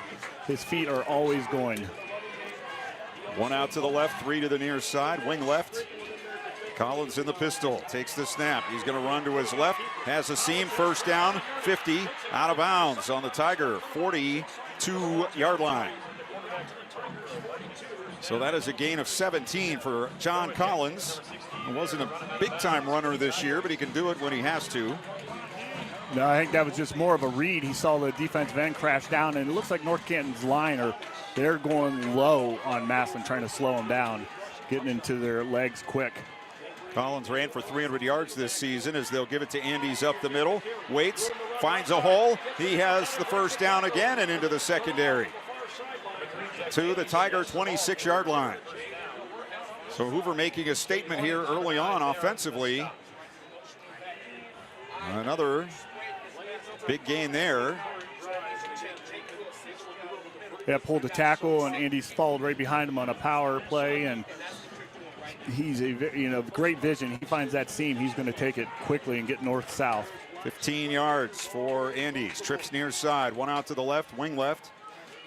His feet are always going. 1 out to the left, 3 to the near side, wing left. Collins in the pistol, takes the snap. He's going to run to his left, has a seam, 1st down, 50, out of bounds on the Tiger 42-yard line. So that is a gain of 17 for John Collins. He wasn't a big-time runner this year, but he can do it when he has to. No, I think that was just more of a read. He saw the defensive end crash down, and it looks like North Canton's line they're going low on Massillon, trying to slow him down, getting into their legs quick. Collins ran for 300 yards this season as they'll give it to Andes up the middle. Waits, finds a hole. He has the 1st down again and into the secondary. To the Tiger 26-yard line. So Hoover making a statement here early on offensively. Another big gain there. Yeah, pulled the tackle, and Andy's followed right behind him on a power play, and he's great vision. He finds that seam. He's going to take it quickly and get north-south. 15 yards for Andes. Trips near side. 1 out to the left, wing left.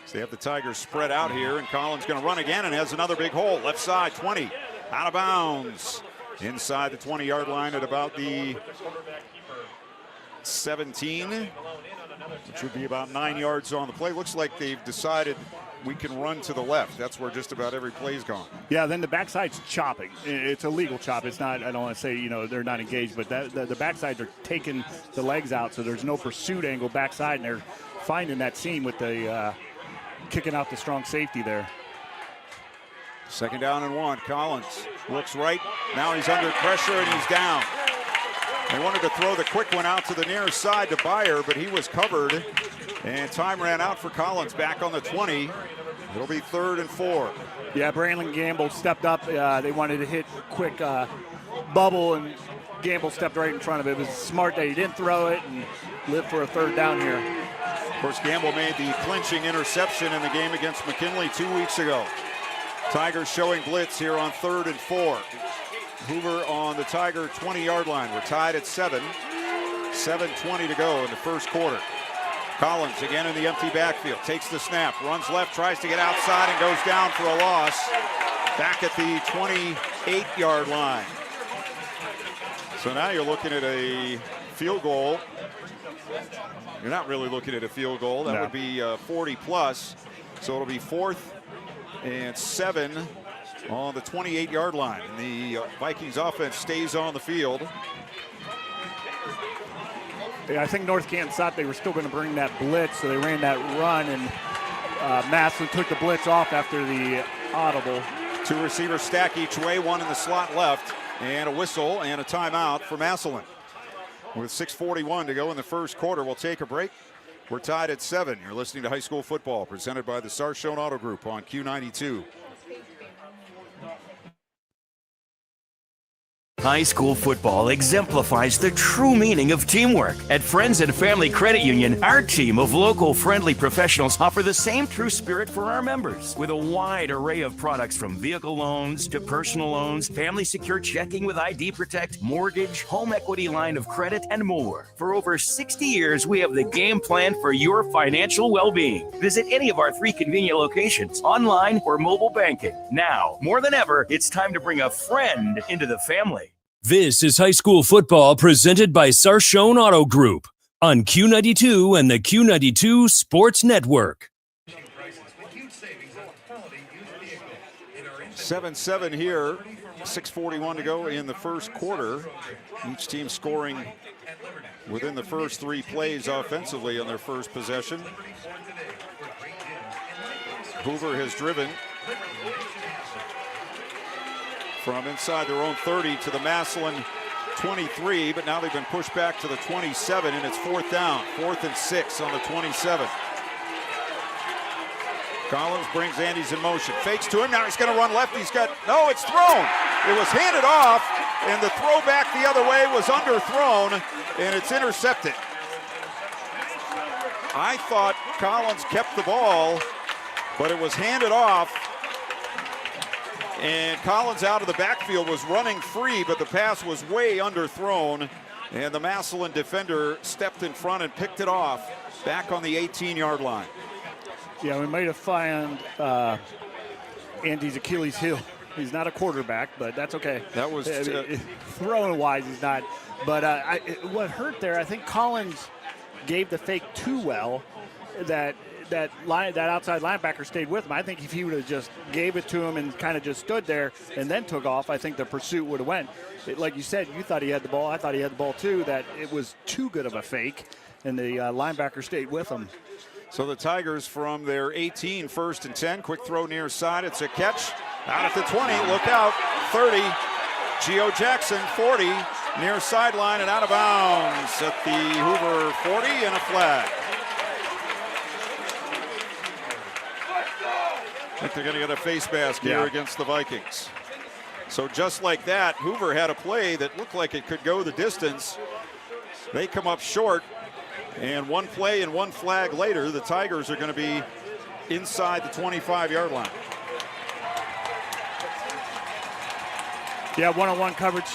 So they have the Tigers spread out here, and Collins going to run again and has another big hole. Left side, 20, out of bounds. Inside the 20-yard line at about the 17, which would be about 9 yards on the play. Looks like they've decided we can run to the left. That's where just about every play's gone. Yeah, then the backside's chopping. It's a legal chop. It's not, I don't want to say, they're not engaged, but the backsides are taking the legs out, so there's no pursuit angle backside, and they're finding that seam with the kicking out the strong safety there. 2nd down and 1. Collins looks right. Now he's under pressure, and he's down. They wanted to throw the quick one out to the near side to Byer, but he was covered, and time ran out for Collins back on the 20. It'll be 3rd and 4. Yeah, Braylon Gamble stepped up. They wanted to hit quick bubble, and Gamble stepped right in front of it. It was smart that he didn't throw it and lived for a 3rd down here. Of course, Gamble made the clinching interception in the game against McKinley 2 weeks ago. Tigers showing blitz here on 3rd and 4. Hoover on the Tiger 20-yard line. We're tied at 7. 7:20 to go in the first quarter. Collins again in the empty backfield. Takes the snap, runs left, tries to get outside, and goes down for a loss. Back at the 28-yard line. So now you're looking at a field goal. You're not really looking at a field goal. That would be 40-plus. So it'll be 4th and 7 on the 28-yard line. And the Vikings offense stays on the field. Yeah, I think North Canton thought they were still going to bring that blitz, so they ran that run, and Massillon took the blitz off after the audible. 2 receivers stack each way, 1 in the slot left, and a whistle and a timeout for Massillon. With 6:41 to go in the first quarter, we'll take a break. We're tied at 7. You're listening to High School Football, presented by the Sarshone Auto Group on Q92. High school football exemplifies the true meaning of teamwork. At Friends and Family Credit Union, our team of local friendly professionals offer the same true spirit for our members with a wide array of products from vehicle loans to personal loans, family secure checking with ID Protect, mortgage, home equity line of credit, and more. For over 60 years, we have the game plan for your financial well-being. Visit any of our 3 convenient locations, online or mobile banking. Now, more than ever, it's time to bring a friend into the family. This is high school football presented by Sarshone Auto Group on Q92 and the Q92 Sports Network. 7-7 here, 6:41 to go in the first quarter. Each team scoring within the first 3 plays offensively on their first possession. Hoover has driven from inside their own 30 to the Massillon 23, but now they've been pushed back to the 27, and it's 4th down, 4th and 6 on the 27. Collins brings Andes in motion, fakes to him, now he's gonna run left, it's thrown. It was handed off, and the throw back the other way was underthrown, and it's intercepted. I thought Collins kept the ball, but it was handed off. And Collins out of the backfield was running free, but the pass was way underthrown. And the Massillon defender stepped in front and picked it off back on the 18-yard line. Yeah, we might have found Andy's Achilles heel. He's not a quarterback, but that's okay. That was throwing-wise, he's not. But what hurt there, I think Collins gave the fake too well. That outside linebacker stayed with him. I think if he would have just gave it to him and kind of just stood there and then took off, I think the pursuit would have went. Like you said, you thought he had the ball. I thought he had the ball too. That it was too good of a fake, and the linebacker stayed with him. So the Tigers from their 18, 1st and 10. Quick throw near side. It's a catch out at the 20. Look out. 30. Gio Jackson, 40. Near sideline and out of bounds at the Hoover 40 and a flag. I think they're going to get a face mask here against the Vikings. So just like that, Hoover had a play that looked like it could go the distance. They come up short, and 1 play and 1 flag later, the Tigers are going to be inside the 25-yard line. Yeah, one-on-one coverage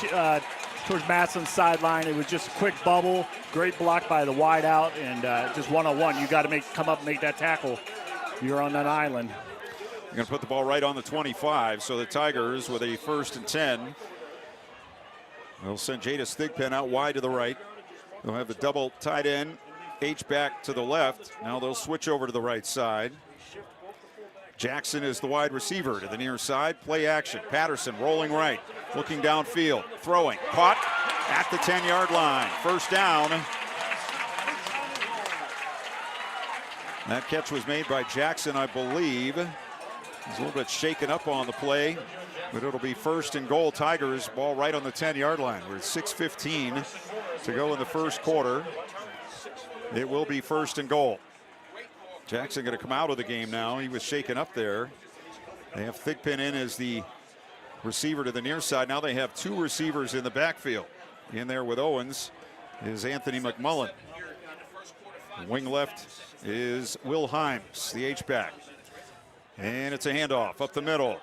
towards Massillon's sideline. It was just a quick bubble, great block by the wide out, and just one-on-one. You got to come up and make that tackle. You're on that island. You're going to put the ball right on the 25, so the Tigers with a 1st and 10. They'll send Jada Thigpen out wide to the right. They'll have the double tight end, H-back to the left. Now they'll switch over to the right side. Jackson is the wide receiver to the near side. Play action. Patterson rolling right, looking downfield, throwing, caught at the 10-yard line. First down. That catch was made by Jackson, I believe. He's a little bit shaken up on the play, but it'll be first and goal. Tigers, ball right on the 10-yard line. We're at 6:15 to go in the first quarter. It will be first and goal. Jackson going to come out of the game now. He was shaken up there. They have Thigpen in as the receiver to the near side. Now they have two receivers in the backfield. In there with Owens is Anthony McMullen. Wing left is Will Himes, the H-back. And it's a handoff up the middle.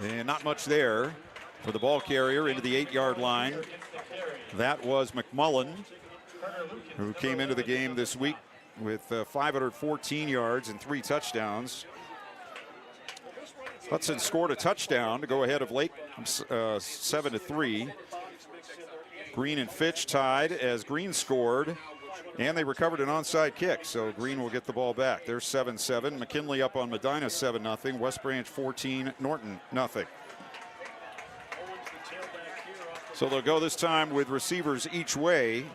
And not much there for the ball carrier into the 8-yard line. That was McMullen, who came into the game this week with 514 yards and 3 touchdowns. Hudson scored a touchdown to go ahead of Lake 7-3. Green and Fitch tied as Green scored, and they recovered an onside kick, so Green will get the ball back. They're 7-7. McKinley up on Medina 7-0. West Branch 14, Norton 0. So they'll go this time with receivers each way.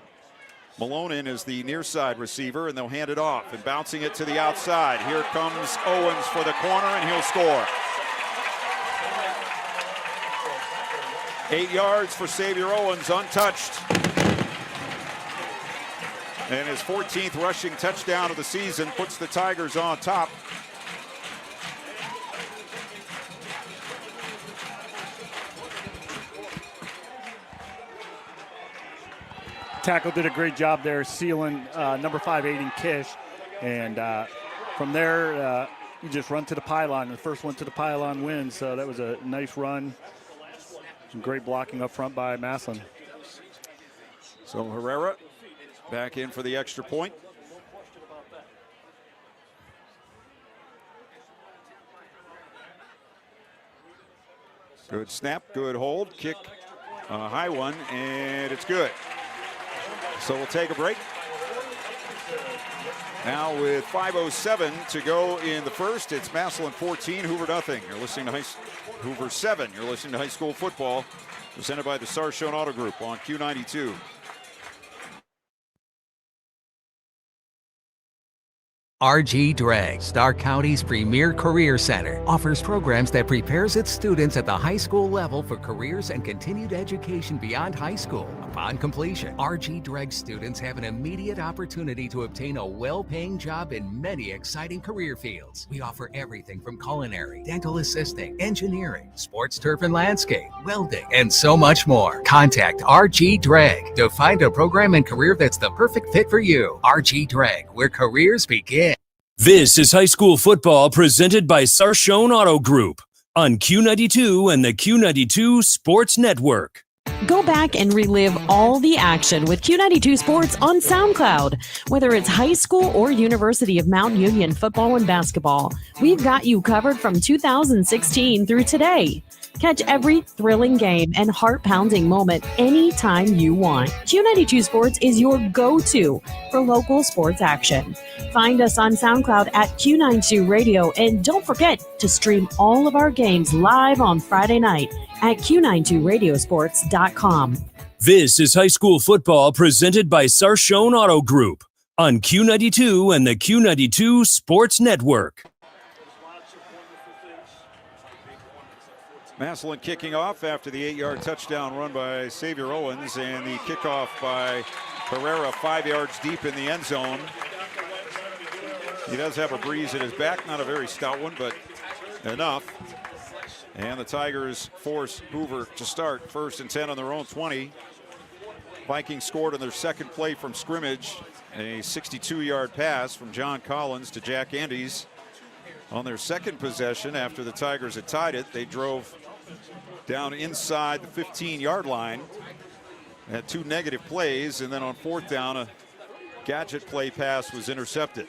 Malonin is the near side receiver, and they'll hand it off and bouncing it to the outside. Here comes Owens for the corner, and he'll score. 8 yards for Xavier Owens, untouched. And his 14th rushing touchdown of the season puts the Tigers on top. Tackle did a great job there, sealing number 5 Aiden Kish. And from there, you just run to the pylon. The first one to the pylon wins. So that was a nice run. Some great blocking up front by Massillon. So Herrera back in for the extra point. Good snap, good hold, kick, a high one, and it's good. So we'll take a break. Now with 5:07 to go in the first, it's Massillon 14, Hoover nothing. You're listening to Hoover 7. You're listening to high school football, presented by the Sarshone Auto Group on Q92. RG Drag, Star County's premier career center, offers programs that prepares its students at the high school level for careers and continued education beyond high school. Upon completion, RG Drag students have an immediate opportunity to obtain a well-paying job in many exciting career fields. We offer everything from culinary, dental assisting, engineering, sports turf and landscape, welding, and so much more. Contact RG Drag to find a program and career that's the perfect fit for you. RG Drag, where careers begin. This is high school football presented by Sarshone Auto Group on Q92 and the Q92 Sports Network. Go back and relive all the action with Q92 Sports on SoundCloud. Whether it's high school or University of Mount Union football and basketball, we've got you covered from 2016 through today. Catch every thrilling game and heart-pounding moment anytime you want. Q92 Sports is your go-to for local sports action. Find us on SoundCloud at Q92 Radio, and don't forget to stream all of our games live on Friday night at Q92radiosports.com. This is high school football presented by Sarshone Auto Group on Q92 and the Q92 Sports Network. Massillon kicking off after the 8-yard touchdown run by Xavier Owens, and the kickoff by Herrera 5 yards deep in the end zone. He does have a breeze at his back, not a very stout one, but enough. And the Tigers force Hoover to start 1st and 10 on their own 20. Vikings scored on their second play from scrimmage, a 62-yard pass from John Collins to Jack Andes. On their second possession, after the Tigers had tied it, they drove down inside the 15-yard line, had 2 negative plays, and then on 4th down, a gadget play pass was intercepted.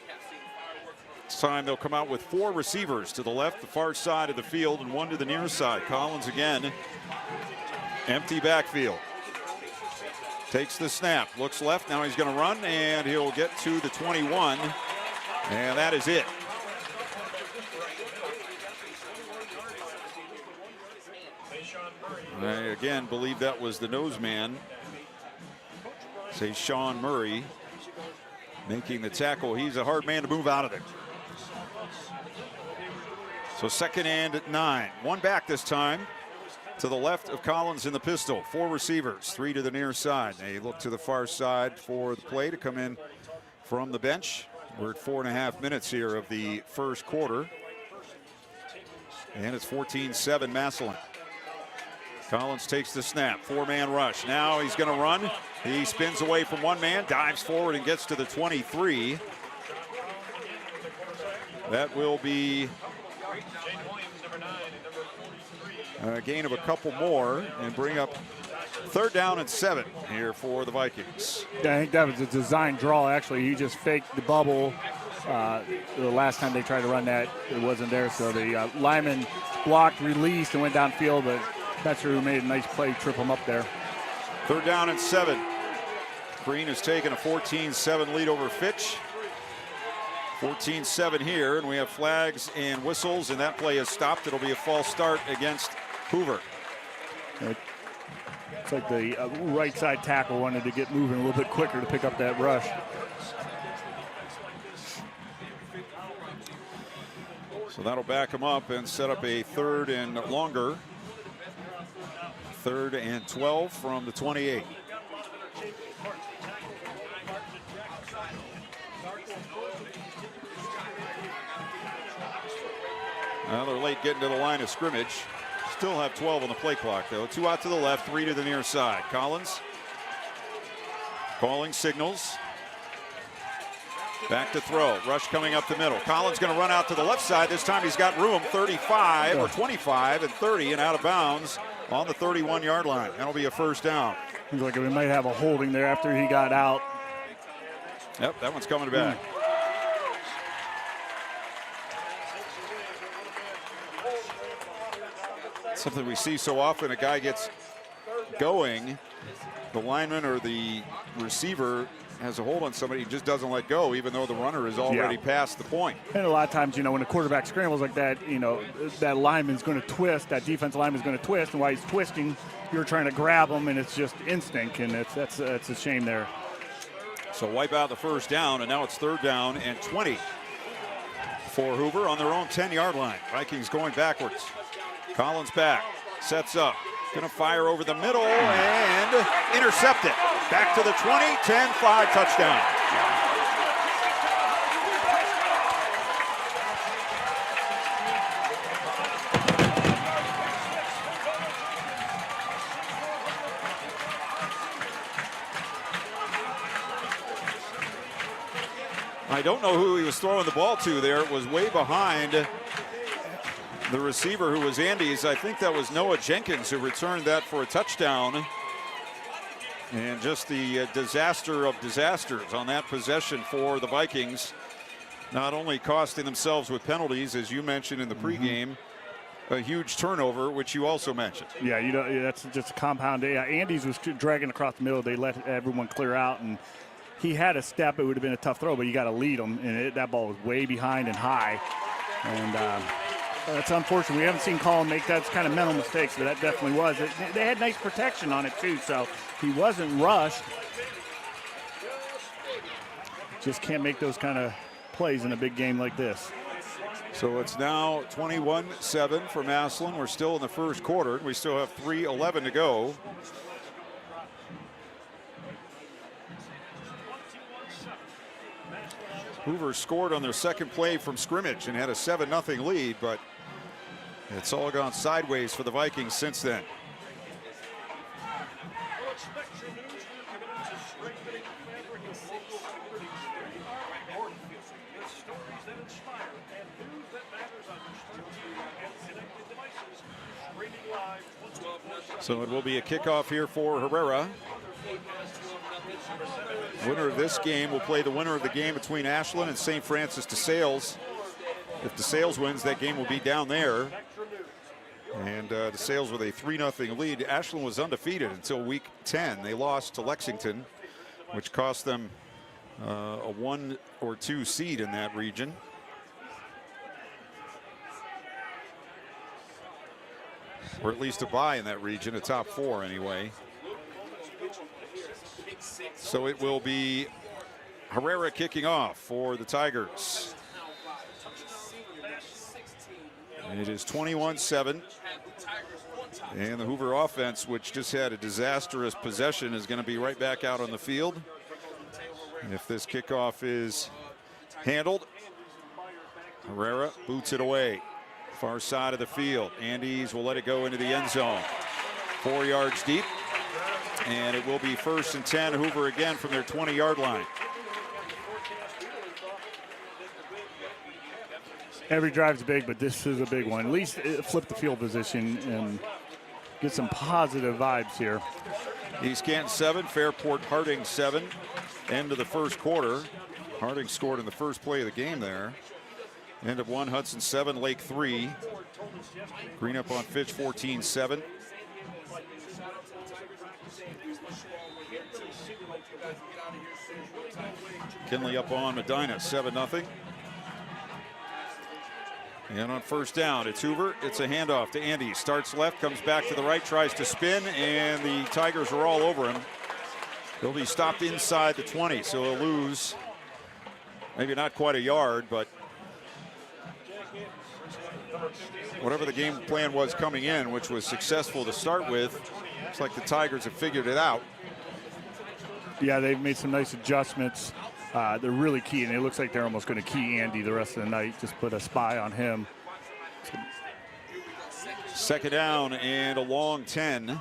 This time they'll come out with 4 receivers to the left, the far side of the field, and 1 to the near side. Collins again, empty backfield. Takes the snap, looks left, now he's going to run, and he'll get to the 21, and that is it. I again believe that was the nose man. Say Sean Murray making the tackle. He's a hard man to move out of there. So 2nd and 9. One back this time. To the left of Collins in the pistol. 4 receivers, 3 to the near side. They look to the far side for the play to come in from the bench. We're at 4.5 minutes here of the first quarter. And it's 14-7 Massillon. Collins takes the snap, 4-man rush. Now he's going to run. He spins away from one man, dives forward and gets to the 23. That will be a gain of a couple more and bring up 3rd down and 7 here for the Vikings. Yeah, I think that was a design draw, actually. He just faked the bubble. The last time they tried to run that, it wasn't there. So the lineman blocked, released, and went downfield, but Betcher, who made a nice play, trip him up there. 3rd down and 7. Green has taken a 14-7 lead over Fitch. 14-7 here, and we have flags and whistles, and that play is stopped. It'll be a false start against Hoover. It's like the right side tackle wanted to get moving a little bit quicker to pick up that rush. So that'll back him up and set up a 3rd and longer. 3rd and 12 from the 28. Well, they're late getting to the line of scrimmage. Still have 12 on the play clock, though. 2 out to the left, 3 to the near side. Collins calling signals. Back to throw. Rush coming up the middle. Collins going to run out to the left side. This time he's got room. 35 or 25 and 30 and out of bounds on the 31-yard line. That'll be a 1st down. Looks like we might have a holding there after he got out. Yep, that one's coming back. Something we see so often, a guy gets going, the lineman or the receiver has a hold on somebody, he just doesn't let go, even though the runner is already past the point. And a lot of times, when a quarterback scrambles like that, that lineman's going to twist, that defensive lineman's going to twist, and while he's twisting, you're trying to grab him, and it's just instinct, and that's a shame there. So wipe out the 1st down, and now it's 3rd down and 20 for Hoover on their own 10-yard line. Vikings going backwards. Collins back, sets up, gonna fire over the middle and intercept it. Back to the 20, 10-5 touchdown. I don't know who he was throwing the ball to there. It was way behind the receiver, who was Andy's. I think that was Noah Jenkins who returned that for a touchdown. And just the disaster of disasters on that possession for the Vikings. Not only costing themselves with penalties, as you mentioned in the pregame, a huge turnover, which you also mentioned. Yeah, that's just a compound. Yeah, Andy's was dragging across the middle. They let everyone clear out, and he had a step. It would have been a tough throw, but you got to lead him, and that ball was way behind and high. And that's unfortunate. We haven't seen Colin make that kind of mental mistakes, but that definitely was. They had nice protection on it, too, so he wasn't rushed. Just can't make those kind of plays in a big game like this. So it's now 21-7 for Massillon. We're still in the first quarter. We still have 3:11 to go. Hoover scored on their second play from scrimmage and had a 7-0 lead, but it's all gone sideways for the Vikings since then. So it will be a kickoff here for Herrera. Winner of this game will play the winner of the game between Ashland and St. Francis de Sales. If de Sales wins, that game will be down there. And the Sales with a 3-0 lead. Ashland was undefeated until week 10. They lost to Lexington, which cost them a 1 or 2 seed in that region. Or at least a bye in that region, a top 4 anyway. So it will be Herrera kicking off for the Tigers. And it is 21-7. And the Hoover offense, which just had a disastrous possession, is going to be right back out on the field. And if this kickoff is handled, Herrera boots it away. Far side of the field. Andes will let it go into the end zone. 4 yards deep. And it will be 1st and 10. Hoover again from their 20-yard line. Every drive's big, but this is a big one. At least flip the field position and get some positive vibes here. East Canton 7, Fairport Harding 7. End of the first quarter. Harding scored in the first play of the game there. End of 1, Hudson 7, Lake 3. Green up on Fitch 14-7. McKinley up on Medina 7-0. And on 1st down, it's Hoover. It's a handoff to Andy. Starts left, comes back to the right, tries to spin, and the Tigers are all over him. He'll be stopped inside the 20, so he'll lose maybe not quite a yard, but whatever the game plan was coming in, which was successful to start with, looks like the Tigers have figured it out. Yeah, they've made some nice adjustments. They're really key, and it looks like they're almost going to key Andy the rest of the night. Just put a spy on him. 2nd down and a long 10.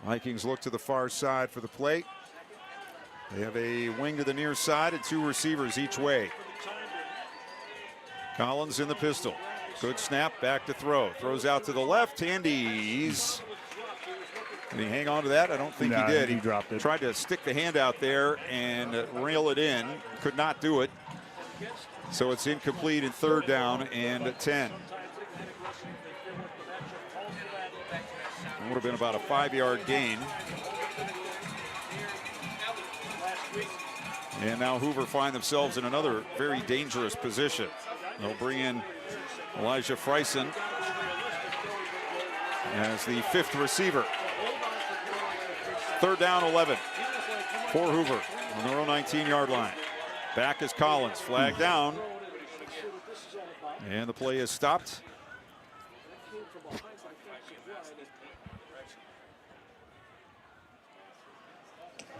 Vikings look to the far side for the play. They have a wing to the near side and 2 receivers each way. Collins in the pistol. Good snap, back to throw. Throws out to the left. Andes. Did he hang on to that? I don't think he did. He dropped it. Tried to stick the hand out there and reel it in. Could not do it. So it's incomplete in 3rd down and 10. It would have been about a 5-yard gain. And now Hoover find themselves in another very dangerous position. They'll bring in Elijah Freisen as the 5th receiver. 3rd down, 11 for Hoover on their own 19-yard line. Back is Collins, flag down. And the play is stopped.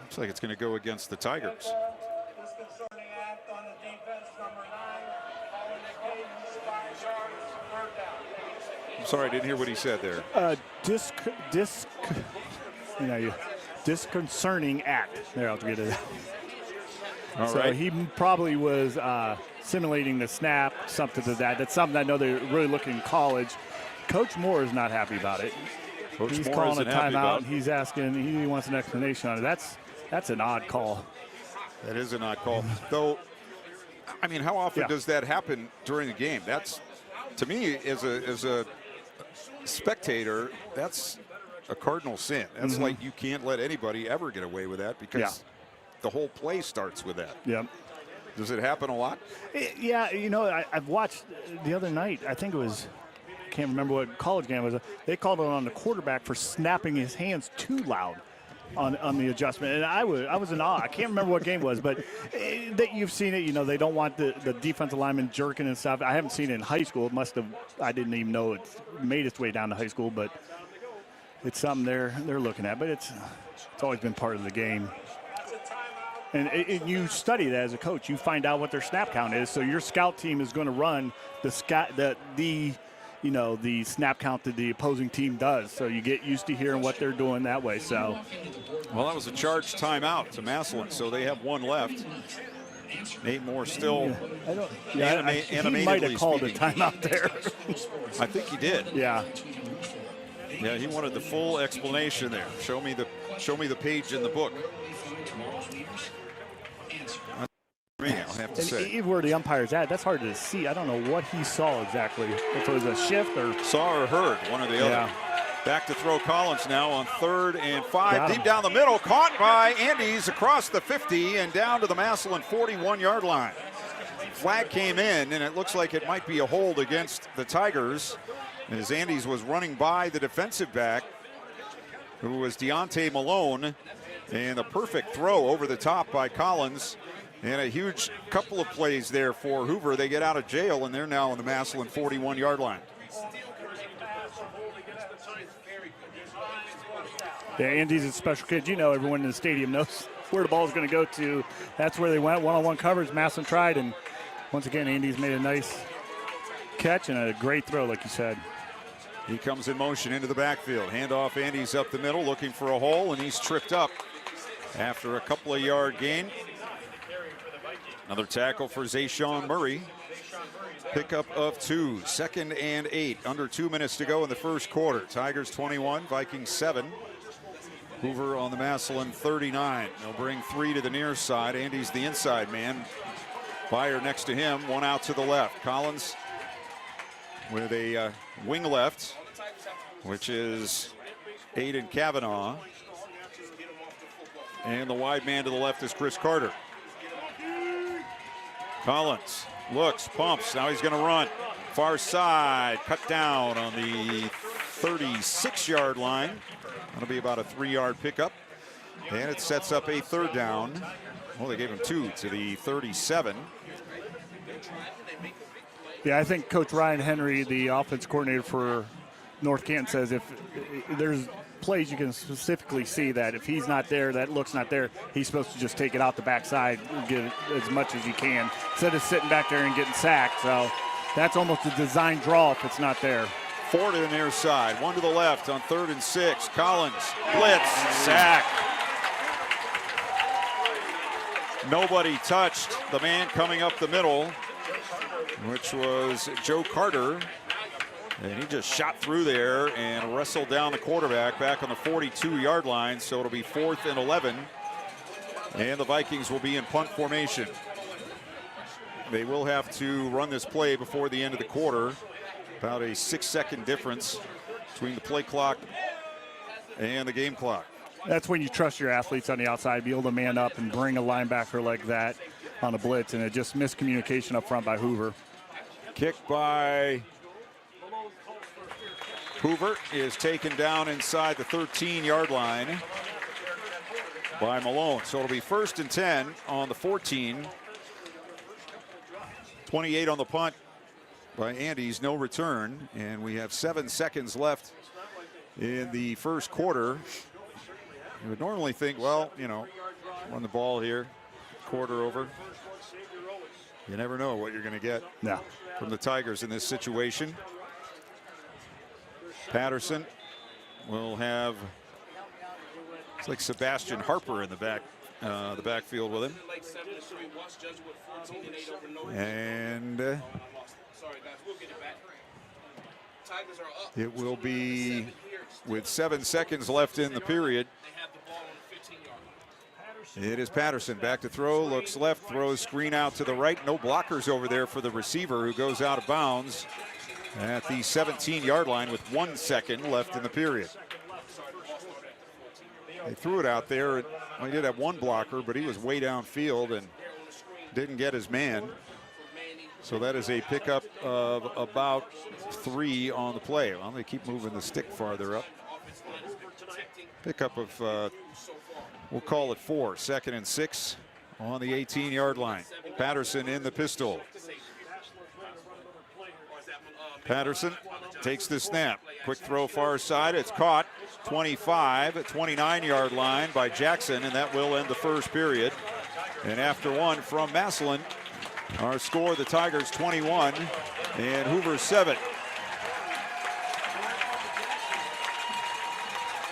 Looks like it's going to go against the Tigers. I'm sorry, I didn't hear what he said there. Disconcerting act. There, I'll get it. All so right. He probably was simulating the snap, something to that. That's something I know they're really looking in college. Coach Moore is not happy about it. He's calling a timeout. He's asking. He wants an explanation on it. That's an odd call. That is an odd call. Though, I mean, how often does that happen during the game? That's, to me, as a spectator, that's a cardinal sin. That's like you can't let anybody ever get away with that because the whole play starts with that. Yeah. Does it happen a lot? Yeah, you know, I've watched the other night. I think it was, I can't remember what college game it was. They called it on the quarterback for snapping his hands too loud on the adjustment, and I was in awe. I can't remember what game it was, but that you've seen it. You know, they don't want the defensive lineman jerking and stuff. I haven't seen it in high school. It must have. I didn't even know it made its way down to high school, but it's something they're looking at. But it's always been part of the game. And you study that as a coach. You find out what their snap count is. So your scout team is going to run the snap count that the opposing team does. So you get used to hearing what they're doing that way. So, well, that was a charged timeout to Massillon. So they have 1 left. Nate Moore still he might have called a timeout there. I think he did. Yeah. Yeah, he wanted the full explanation there. Show me the page in the book. me, I'll have to say. Even where the umpire's at, that's hard to see. I don't know what he saw exactly. If it was a shift or saw or heard, one or the other. Back to throw Collins now on 3rd and 5. Deep down the middle, caught by Andes across the 50 and down to the Massillon 41-yard line. Flag came in, and it looks like it might be a hold against the Tigers as Andes was running by the defensive back, who was Deontay Malone, and a perfect throw over the top by Collins. And a huge couple of plays there for Hoover. They get out of jail, and they're now on the Massillon 41-yard line. Yeah, Andy's a special kid. You know, everyone in the stadium knows where the ball is going to go to. That's where they went. One-on-one coverage. Massillon tried, and once again, Andy's made a nice catch and a great throw, like you said. He comes in motion into the backfield. Handoff, Andy's up the middle, looking for a hole, and he's tripped up after a couple of yard gain. Another tackle for Zayshawn Murray. Pickup of 2, 2nd and 8. Under 2 minutes to go in the first quarter. Tigers 21, Vikings 7. Hoover on the Massillon 39. They'll bring 3 to the near side. Andy's the inside man. Byer next to him, 1 out to the left. Collins with a wing left, which is Aiden Kavanaugh. And the wide man to the left is Chris Carter. Collins looks, pumps, now he's going to run. Far side, cut down on the 36-yard line. That'll be about a 3-yard pickup. And it sets up a 3rd down. Well, they gave him 2 to the 37. Yeah, I think Coach Ryan Henry, the offense coordinator for North Canton, says if there's plays you can specifically see that if he's not there, that look's not there, he's supposed to just take it out the backside and get it as much as you can instead of sitting back there and getting sacked. So that's almost a design draw if it's not there. 4 to the near side, 1 to the left on 3rd and 6. Collins, blitz, sack. Nobody touched the man coming up the middle, which was Joe Carter. And he just shot through there and wrestled down the quarterback back on the 42-yard line. So it'll be 4th and 11. And the Vikings will be in punt formation. They will have to run this play before the end of the quarter. About a 6-second difference between the play clock and the game clock. That's when you trust your athletes on the outside, be able to man up and bring a linebacker like that on a blitz. And it just miscommunication up front by Hoover. Kick by Hoover is taken down inside the 13-yard line by Malone. So it'll be 1st and 10 on the 14. 28 on the punt by Andes, no return. And we have 7 seconds left in the first quarter. You would normally think, well, you know, run the ball here, quarter over. You never know what you're going to get from the Tigers in this situation. Patterson will have, it's like Sebastian Harper in the backfield with him. And it will be with 7 seconds left in the period. It is Patterson back to throw, looks left, throws screen out to the right. No blockers over there for the receiver who goes out of bounds at the 17-yard line with 1 second left in the period. They threw it out there. Well, he did have one blocker, but he was way downfield and didn't get his man. So that is a pickup of about 3 on the play. Well, they keep moving the stick farther up. Pickup of, we'll call it 4. 2nd and 6 on the 18-yard line. Patterson in the pistol. Patterson takes the snap. Quick throw far side. It's caught. 25, 29-yard line by Jackson, and that will end the first period. And after one from Massillon, our score, the Tigers 21 and Hoover 7.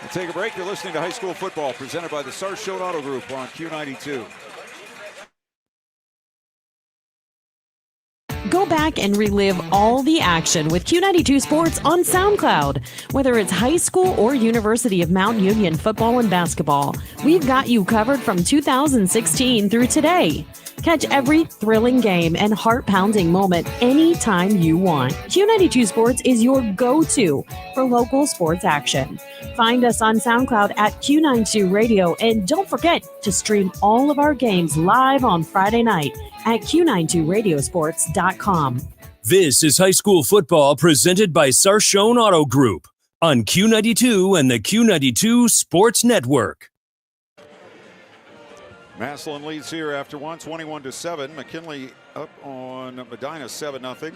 We'll take a break. You're listening to High School Football presented by the Sarshone Auto Group on Q92. Go back and relive all the action with Q92 Sports on SoundCloud. Whether it's high school or University of Mount Union football and basketball, we've got you covered from 2016 through today. Catch every thrilling game and heart-pounding moment anytime you want. Q92 Sports is your go-to for local sports action. Find us on SoundCloud at Q92 Radio, and don't forget to stream all of our games live on Friday night at Q92Radiosports.com. This is high school football presented by Sarshone Auto Group on Q92 and the Q92 Sports Network. Massillon leads here after one, 21-7. McKinley up on Medina, 7-0.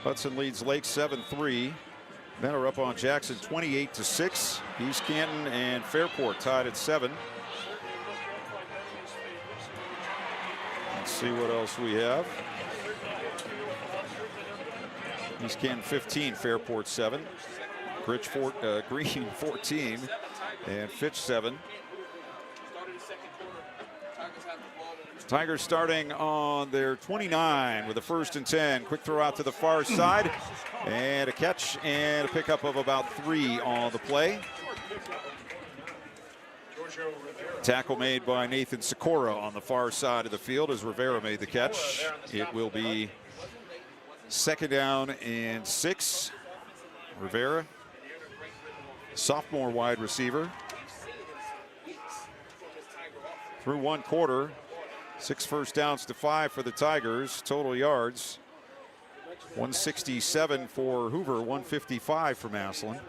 Hudson leads Lake 7-3. Men are up on Jackson, 28-6. East Canton and Fairport tied at 7. Let's see what else we have. East Canton 15, Fairport 7. Green 14, and Fitch 7. Tigers starting on their 29 with a 1st and 10. Quick throw out to the far side, and a catch and a pickup of about 3 on the play. Tackle made by Nathan Sikora on the far side of the field as Rivera made the catch. It will be 2nd down and 6. Rivera, sophomore wide receiver. Through 1 quarter, 6 first downs to 5 for the Tigers. Total yards, 167 for Hoover, 155 for Massillon.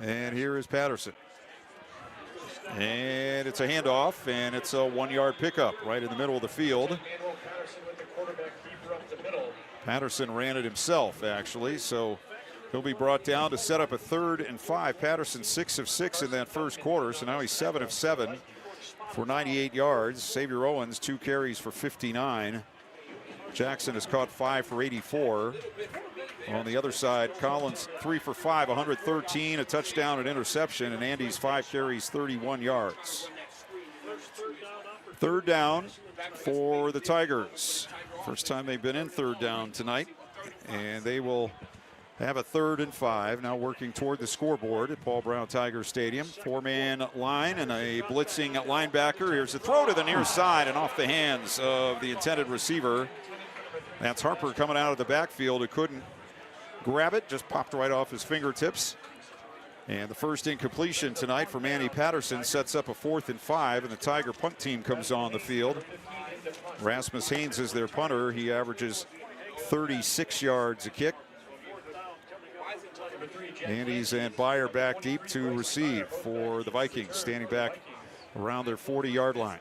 And here is Patterson. And it's a handoff, and it's a 1-yard pickup right in the middle of the field. Patterson ran it himself, actually, so he'll be brought down to set up a 3rd and 5. Patterson 6 of 6 in that 1st quarter, so now he's 7 of 7 for 98 yards. Xavier Owens, 2 carries for 59. Jackson has caught 5 for 84. On the other side, Collins 3 for 5, 113, a touchdown, an interception, and Andy's 5 carries, 31 yards. 3rd down for the Tigers. First time they've been in 3rd down tonight, and they will have a 3rd and 5, now working toward the scoreboard at Paul Brown Tiger Stadium. 4-man line and a blitzing linebacker. Here's a throw to the near side and off the hands of the intended receiver. That's Harper coming out of the backfield, who couldn't grab it, just popped right off his fingertips. And the first incompletion tonight for Manny Patterson sets up a 4th and 5, and the Tiger punt team comes on the field. Rasmus Haynes is their punter. He averages 36 yards a kick. Andes and Byer back deep to receive for the Vikings, standing back around their 40-yard line.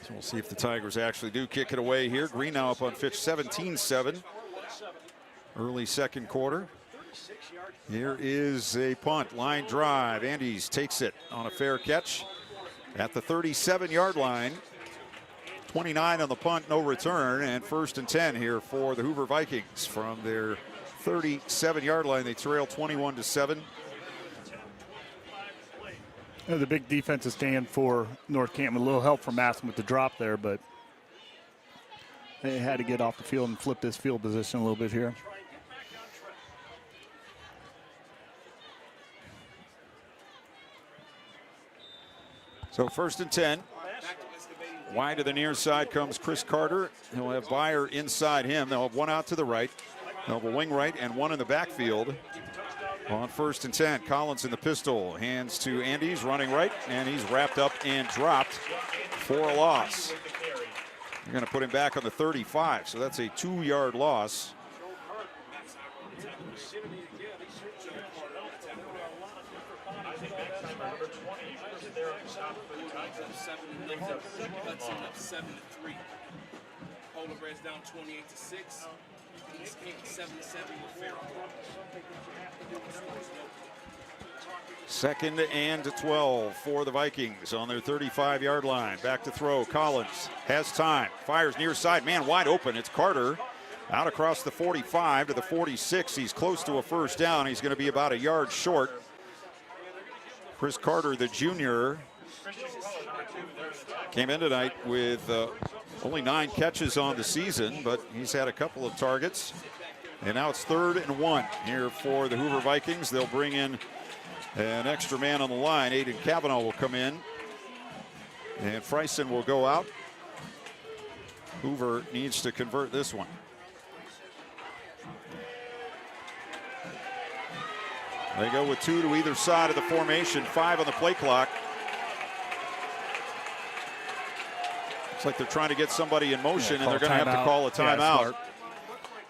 So we'll see if the Tigers actually do kick it away here. Green now up on Fitch, 17-7. Early 2nd quarter. Here is a punt, line drive. Andes takes it on a fair catch at the 37-yard line. 29 on the punt, no return, and 1st and 10 here for the Hoover Vikings from their 37-yard line. They trail 21-7. The big defensive stand for North Canton. A little help from Massillon with the drop there, but they had to get off the field and flip this field position a little bit here. So 1st and 10. Wide to the near side comes Chris Carter. He'll have Byer inside him. They'll have 1 out to the right. They'll have a wing right and 1 in the backfield. On 1st and 10, Collins in the pistol. Hands to Andes, running right, and he's wrapped up and dropped for a loss. You're going to put him back on the 35, so that's a 2-yard loss. Hudson up 7-3. Polar Bears down 28-6. East Canton 7-7 with Fairport. 2nd and 12 for the Vikings on their 35-yard line. Back to throw. Collins has time. Fires near side. Man wide open. It's Carter. Out across the 45 to the 46. He's close to a 1st down. He's going to be about a yard short. Chris Carter, the junior, came in tonight with only 9 catches on the season, but he's had a couple of targets. And now it's 3rd and 1 here for the Hoover Vikings. They'll bring in an extra man on the line. Aiden Cavanaugh will come in And Friesen will go out. Hoover needs to convert this one. They go with 2 to either side of the formation, 5 on the play clock. Looks like they're trying to get somebody in motion, and they're going to have to call a timeout.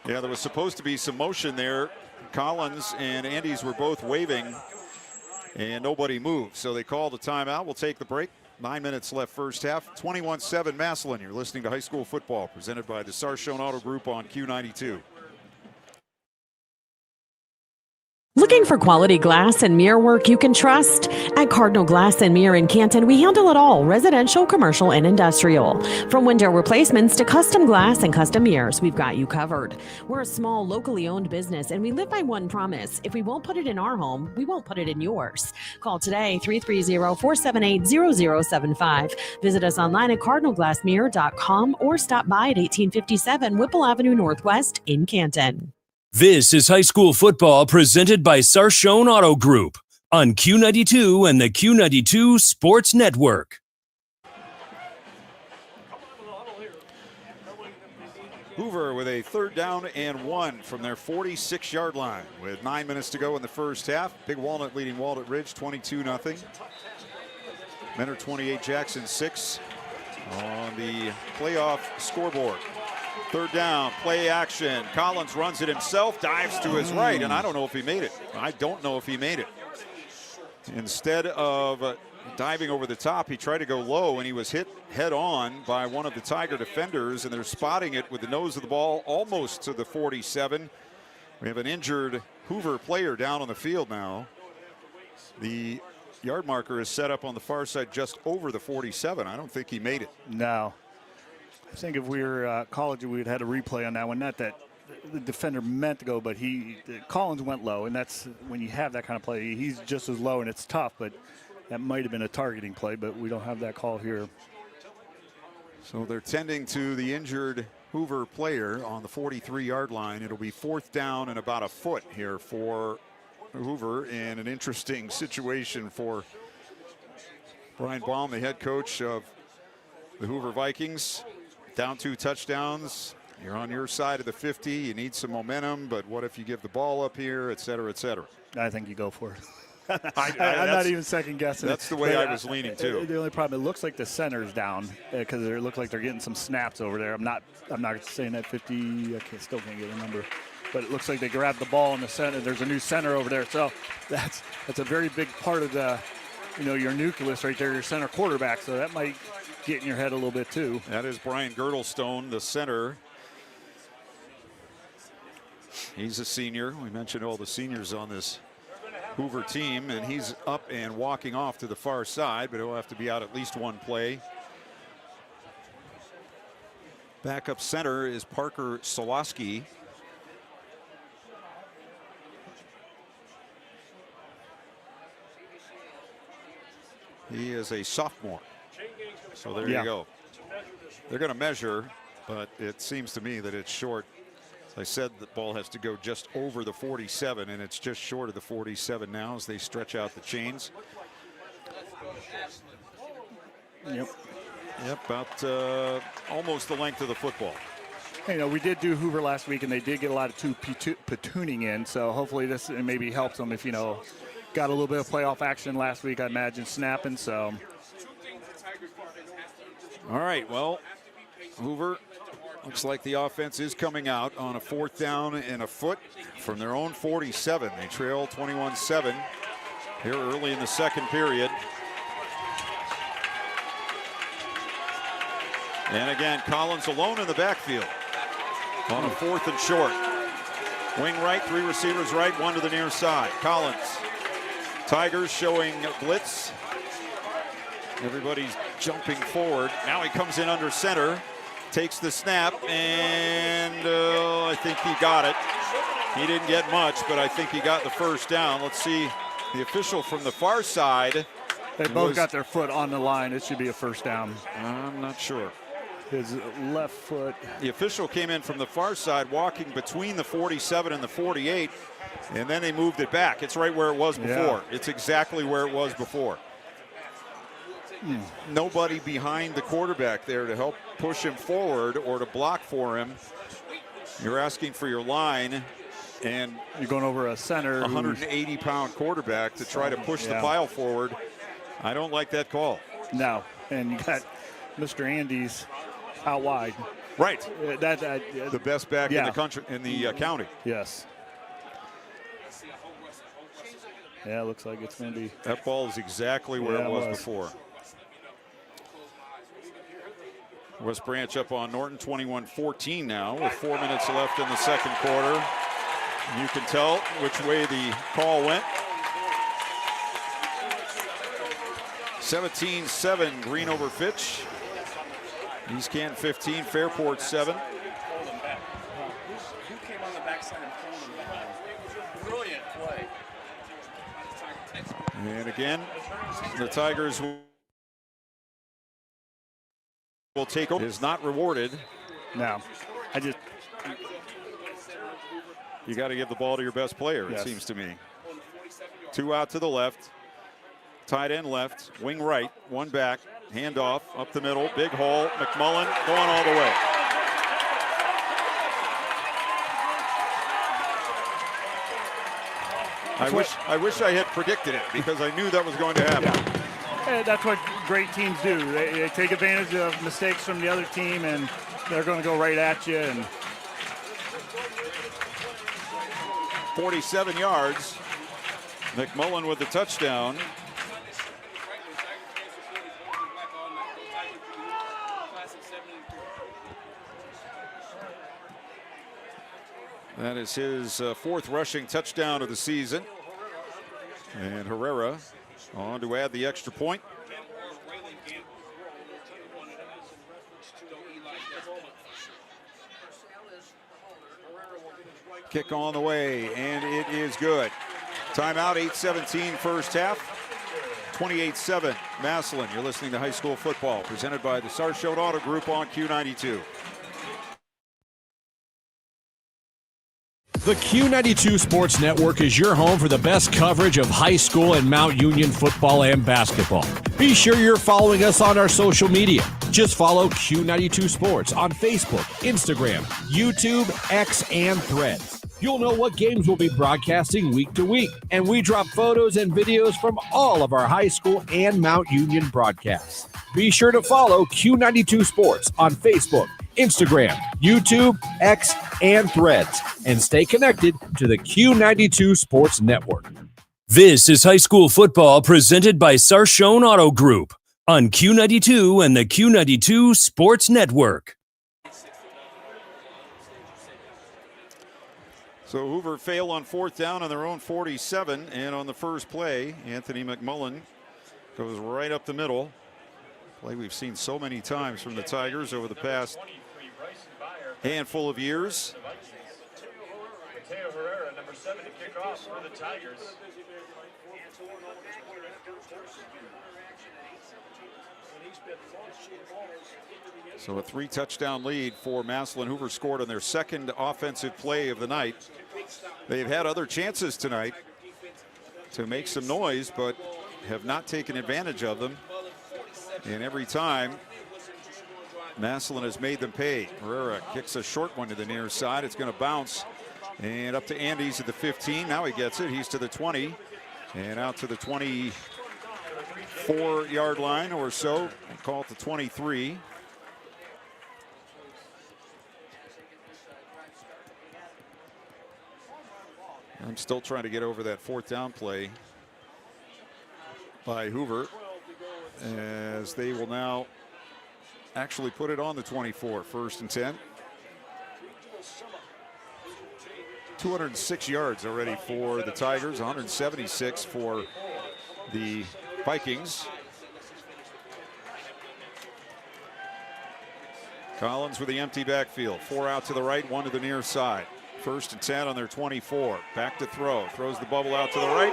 Yeah, there was supposed to be some motion there. Collins and Andes were both waving, and nobody moved. So they called a timeout. We'll take the break. 9 minutes left first half. 21-7 Massillon. You're listening to high school football presented by the Sarshone Auto Group on Q92. Looking for quality glass and mirror work you can trust? At Cardinal Glass and Mirror in Canton, we handle it all, residential, commercial, and industrial. From window replacements to custom glass and custom mirrors, we've got you covered. We're a small, locally owned business, and we live by one promise. If we won't put it in our home, we won't put it in yours. Call today, 330-478-0075. Visit us online at cardinalglassmirror.com or stop by at 1857 Whipple Avenue Northwest in Canton. This is high school football presented by Sarshone Auto Group on Q92 and the Q92 Sports Network. Hoover with a 3rd down and 1 from their 46-yard line with 9 minutes to go in the first half. Big Walnut leading Walnut Ridge 22-0. Mentor 28, Jackson 6 on the playoff scoreboard. 3rd down, play action. Collins runs it himself, dives to his right, and I don't know if he made it. Instead of diving over the top, he tried to go low, and he was hit head on by one of the Tiger defenders, and they're spotting it with the nose of the ball almost to the 47. We have an injured Hoover player down on the field now. The yard marker is set up on the far side just over the 47. I don't think he made it. No. I think if we were college, we'd had a replay on that one. Not that the defender meant to go, but Collins went low, and that's when you have that kind of play. He's just as low, and it's tough, but that might have been a targeting play, but we don't have that call here. So they're tending to the injured Hoover player on the 43-yard line. It'll be 4th down and about a foot here for Hoover, and an interesting situation for Brian Baum, the head coach of the Hoover Vikings. Down 2 touchdowns. You're on your side of the 50. You need some momentum, but what if you give the ball up here, et cetera, et cetera? I think you go for it. I'm not even second guessing. That's the way I was leaning too. The only problem, it looks like the center's down because it looks like they're getting some snaps over there. I'm not saying that 50. Still can't get a number, but it looks like they grabbed the ball in the center. There's a new center over there, so that's a very big part of the, your nucleus right there, your center quarterback. So that might get in your head a little bit too. That is Brian Girdlestone, the center. He's a senior. We mentioned all the seniors on this Hoover team, and he's up and walking off to the far side, but he'll have to be out at least one play. Backup center is Parker Solosky. He is a sophomore. So there you go. They're going to measure, but it seems to me that it's short. As I said, the ball has to go just over the 47, and it's just short of the 47 now as they stretch out the chains. Yep, about almost the length of the football. We did do Hoover last week, and they did get a lot of platooning in, so hopefully this maybe helps them if, got a little bit of playoff action last week, I imagine, snapping, so. All right, well, Hoover, looks like the offense is coming out on a 4th down and a foot from their own 47. They trail 21-7 here early in the second period. And again, Collins alone in the backfield on a 4th and short. Wing right, 3 receivers right, 1 to the near side. Collins. Tigers showing blitz. Everybody's jumping forward. Now he comes in under center, takes the snap, and I think he got it. He didn't get much, but I think he got the first down. Let's see the official from the far side. They both got their foot on the line. It should be a first down. I'm not sure. His left foot. The official came in from the far side, walking between the 47 and the 48, and then they moved it back. It's right where it was before. It's exactly where it was before. nobody behind the quarterback there to help push him forward or to block for him. You're asking for your line, and you're going over a center, 180-pound quarterback to try to push the pile forward. I don't like that call. No, and you got Mr. Andes out wide. Right. The best back in the country, in the county. Yes. Yeah, it looks like it's going to be. That ball is exactly where it was before. West Branch up on Norton, 21-14 now, with 4 minutes left in the second quarter. You can tell which way the call went. 17-7, Green over Fitch. East Canton 15, Fairport 7. Who came on the backside and thrown him? Brilliant play. And again, the Tigers will take over. Is not rewarded. No, you got to give the ball to your best player, it seems to me. 2 out to the left. Tight end left, wing right, 1 back, handoff up the middle, big hole. McMullen going all the way. I wish I had predicted it, because I knew that was going to happen. Yeah, that's what great teams do. They take advantage of mistakes from the other team, and they're going to go right at you. And 47 yards. McMullen with the touchdown. That is his 4th rushing touchdown of the season. And Herrera on to add the extra point. Kick on the way, and it is good. Timeout, 8:17 first half. 28-7, Massillon. You're listening to High School Football, presented by the Sarshone Auto Group on Q92. The Q92 Sports Network is your home for the best coverage of high school and Mount Union football and basketball. Be sure you're following us on our social media. Just follow Q92 Sports on Facebook, Instagram, YouTube, X, and Threads. You'll know what games we'll be broadcasting week to week, and we drop photos and videos from all of our high school and Mount Union broadcasts. Be sure to follow Q92 Sports on Facebook, Instagram, YouTube, X, and Threads, and stay connected to the Q92 Sports Network. This is high school football presented by Sarshone Auto Group on Q92 and the Q92 Sports Network. So Hoover failed on 4th down on their own 47, and on the first play, Anthony McMullen goes right up the middle. Play we've seen so many times from the Tigers over the past handful of years. Herrera, number 7, to kick off for the Tigers. So a 3-touchdown lead for Massillon. Hoover scored on their 2nd offensive play of the night. They've had other chances tonight to make some noise, but have not taken advantage of them. And every time, Massillon has made them pay. Herrera kicks a short one to the near side. It's going to bounce and up to Andes at the 15. Now he gets it. He's to the 20 and out to the 24-yard line or so. We'll call it the 23. I'm still trying to get over that 4th down play by Hoover, as they will now actually put it on the 24, 1st and 10. 206 yards already for the Tigers, 176 for the Vikings. Collins with the empty backfield, 4 out to the right, 1 to the near side. 1st and 10 on their 24. Back to throw. Throws the bubble out to the right.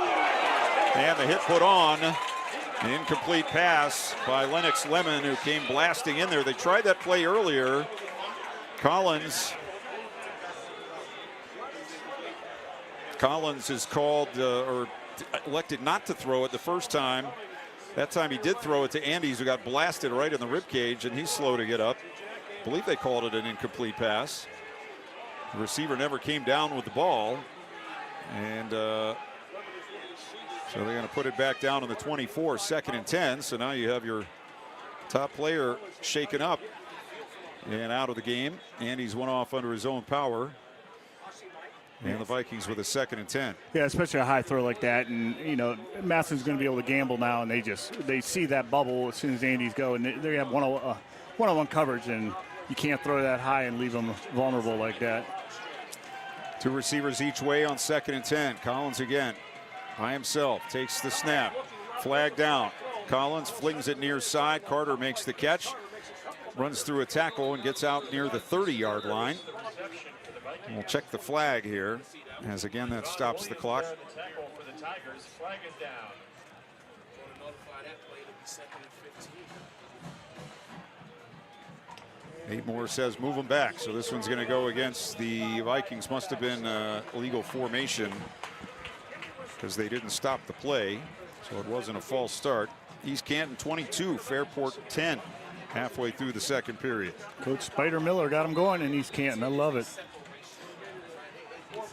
And the hit put on. An incomplete pass by Lennox Lemon, who came blasting in there. They tried that play earlier. Collins is called or elected not to throw it the first time. That time he did throw it to Andes, who got blasted right in the rib cage, and he's slow to get up. I believe they called it an incomplete pass. The receiver never came down with the ball. And so they're going to put it back down on the 24, 2nd and 10. So now you have your top player shaken up and out of the game. Andes went off under his own power. And the Vikings with a 2nd and 10. Yeah, especially a high throw like that. And, you know, Massillon's going to be able to gamble now, and they see that bubble as soon as Andes go, and they have one-on-one coverage, and you can't throw that high and leave them vulnerable like that. 2 receivers each way on 2nd and 10. Collins again by himself, takes the snap, flag down. Collins flings it near side. Carter makes the catch, runs through a tackle and gets out near the 30-yard line. We'll check the flag here, as again that stops the clock. 8 more says move them back, so this one's going to go against the Vikings. Must have been illegal formation because they didn't stop the play, so it wasn't a false start. East Canton 22, Fairport 10, halfway through the 2nd period. Coach Spider Miller got them going in East Canton. I love it.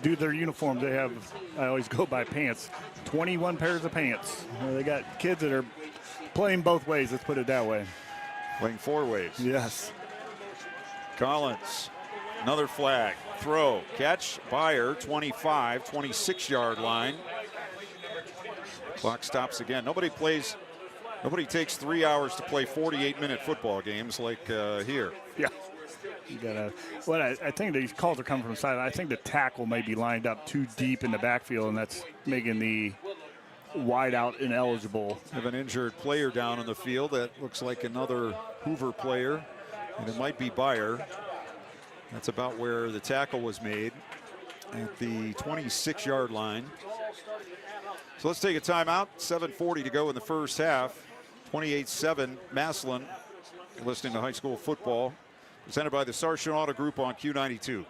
Dude, their uniforms, they have, I always go by pants, 21 pairs of pants. They got kids that are playing both ways, let's put it that way. Playing 4 ways. Yes. Collins, another flag, throw, catch, Byer, 25, 26-yard line. Clock stops again. Nobody takes 3 hours to play 48-minute football games like here. Yeah. You gotta. Well, I think these calls are coming from the side. I think the tackle may be lined up too deep in the backfield, and that's making the wide out ineligible. Have an injured player down on the field. That looks like another Hoover player, and it might be Byer. That's about where the tackle was made, at the 26-yard line. So let's take a timeout. 7:40 to go in the first half. 28-7 Massillon. You're listening to high school football, presented by the Sarshan Auto Group on Q92.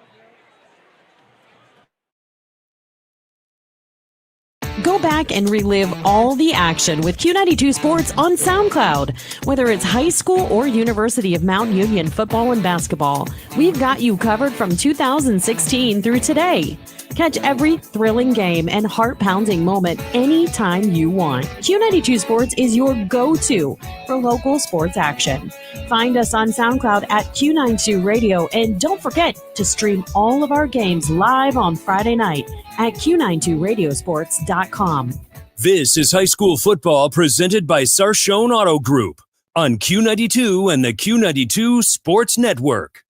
Go back and relive all the action with Q92 Sports on SoundCloud. Whether it's high school or University of Mount Union football and basketball, we've got you covered from 2016 through today. Catch every thrilling game and heart-pounding moment anytime you want. Q92 Sports is your go-to for local sports action. Find us on SoundCloud at Q92 Radio, and don't forget to stream all of our games live on Friday night at Q92Radiosports.com. This is high school football presented by Sarshan Auto Group on Q92 and the Q92 Sports Network.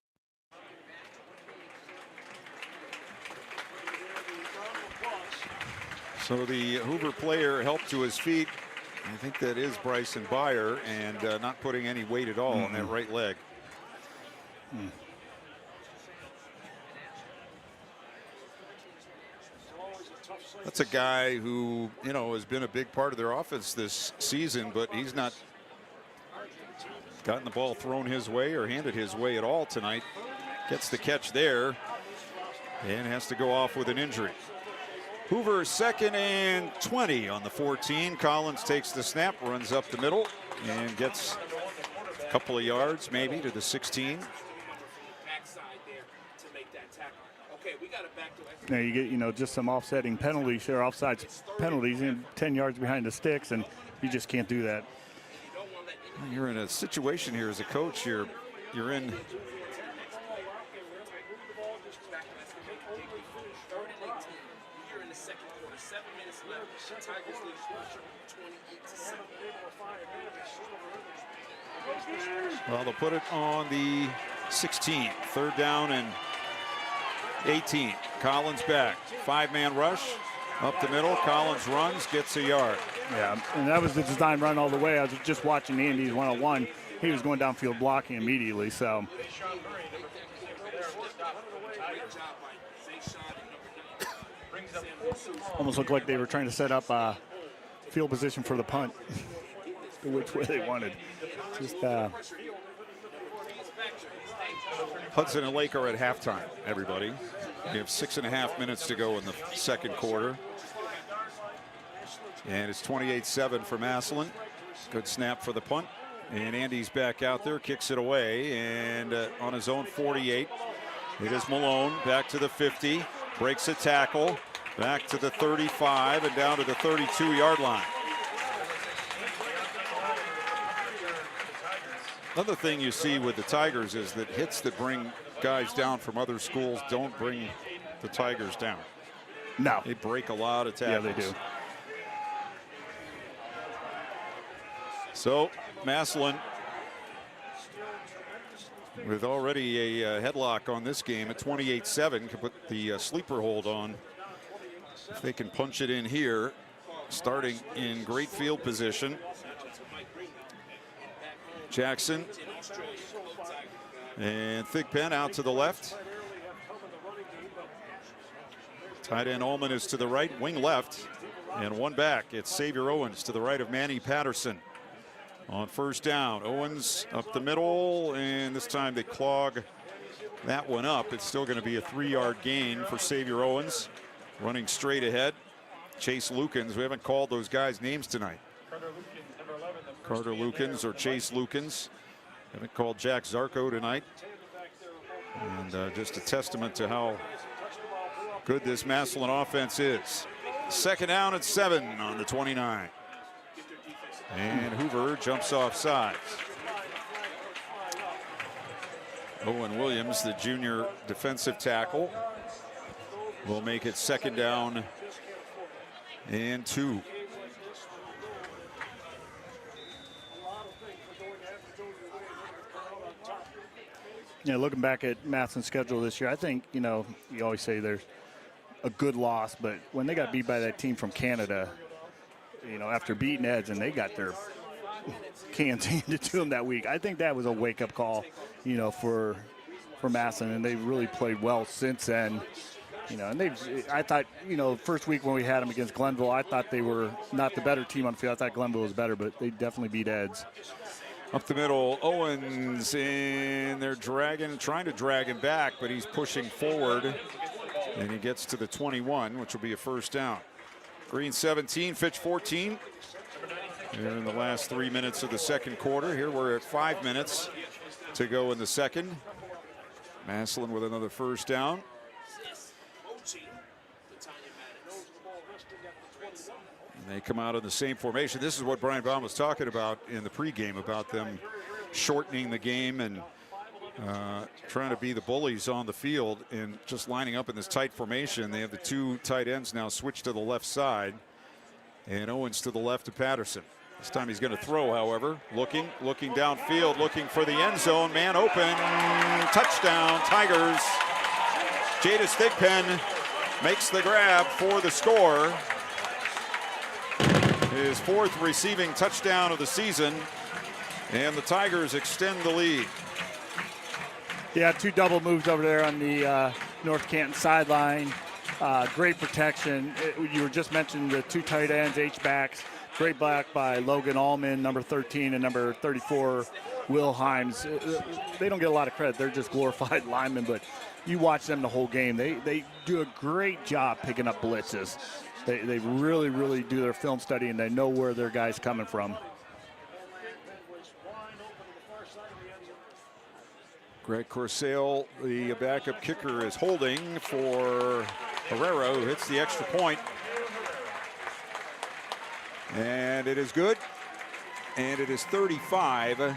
So the Hoover player helped to his feet. I think that is Bryson Byer, and not putting any weight at all on that right leg. That's a guy who, you know, has been a big part of their offense this season, but he's not gotten the ball thrown his way or handed his way at all tonight. Gets the catch there and has to go off with an injury. Hoover 2nd and 20 on the 14. Collins takes the snap, runs up the middle, and gets a couple of yards maybe to the 16. Now you get, you know, just some offsetting penalties or offsides penalties in 10 yards behind the sticks, and you just can't do that. You're in a situation here as a coach. You're in. Well, they'll put it on the 16th. 3rd down and 18. Collins back. 5-man rush. Up the middle. Collins runs, gets a yard. Yeah, and that was the design run all the way. I was just watching Andy's 101. He was going downfield blocking immediately, so. Almost looked like they were trying to set up field position for the punt, which way they wanted. Just Hudson and Lake are at halftime, everybody. We have 6.5 minutes to go in the 2nd quarter. And it's 28-7 for Massillon. Good snap for the punt. And Andy's back out there, kicks it away, and on his own 48. It is Malone, back to the 50, breaks a tackle, back to the 35, and down to the 32-yard line. Another thing you see with the Tigers is that hits that bring guys down from other schools don't bring the Tigers down. No. They break a lot of tackles. Yeah, they do. So, Massillon with already a headlock on this game at 28-7 can put the sleeper hold on. If they can punch it in here, starting in great field position. Jackson and Thigpen out to the left. Tight end Ullman is to the right, wing left, and one back. It's Xavier Owens to the right of Manny Patterson. On first down, Owens up the middle, and this time they clog that one up. It's still going to be a 3-yard gain for Xavier Owens. Running straight ahead, Chase Lukens. We haven't called those guys' names tonight. Carter Lukens or Chase Lukens. Haven't called Jack Zarko tonight. And just a testament to how good this Massillon offense is. Second down at 7 on the 29. And Hoover jumps off sides. Owen Williams, the junior defensive tackle, will make it second down and 2. Yeah, looking back at Massillon's schedule this year, I think, you know, you always say there's a good loss, but when they got beat by that team from Canada, you know, after beating Eds and they got their cans handed to them that week, I think that was a wake-up call, you know, for Massillon, and they've really played well since then. You know, and I thought, you know, first week when we had them against Glenville, I thought they were not the better team on the field. I thought Glenville was better, but they definitely beat Eds. Up the middle, Owens, and they're trying to drag him back, but he's pushing forward, and he gets to the 21, which will be a first down. Green 17, Fitch 14. Here in the last 3 minutes of the second quarter. Here we're at 5 minutes to go in the second. Massillon with another first down. And they come out in the same formation. This is what Brian Baum was talking about in the pregame, about them shortening the game and trying to be the bullies on the field and just lining up in this tight formation. They have the 2 tight ends now switched to the left side, and Owens to the left of Patterson. This time he's going to throw, however. Looking downfield, looking for the end zone. Man open. Touchdown, Tigers. Jadis Thigpen makes the grab for the score. His 4th receiving touchdown of the season, and the Tigers extend the lead. Yeah, 2 double moves over there on the North Canton sideline. Great protection. You were just mentioning the 2 tight ends, H-backs. Great block by Logan Allman, number 13, and number 34, Will Himes. They don't get a lot of credit. They're just glorified linemen, but you watch them the whole game. They do a great job picking up blitzes. They really, really do their film study, and they know where their guys coming from. Greg Corsale, the backup kicker, is holding for Herrera, who hits the extra point. And it is good. And it is 35-7.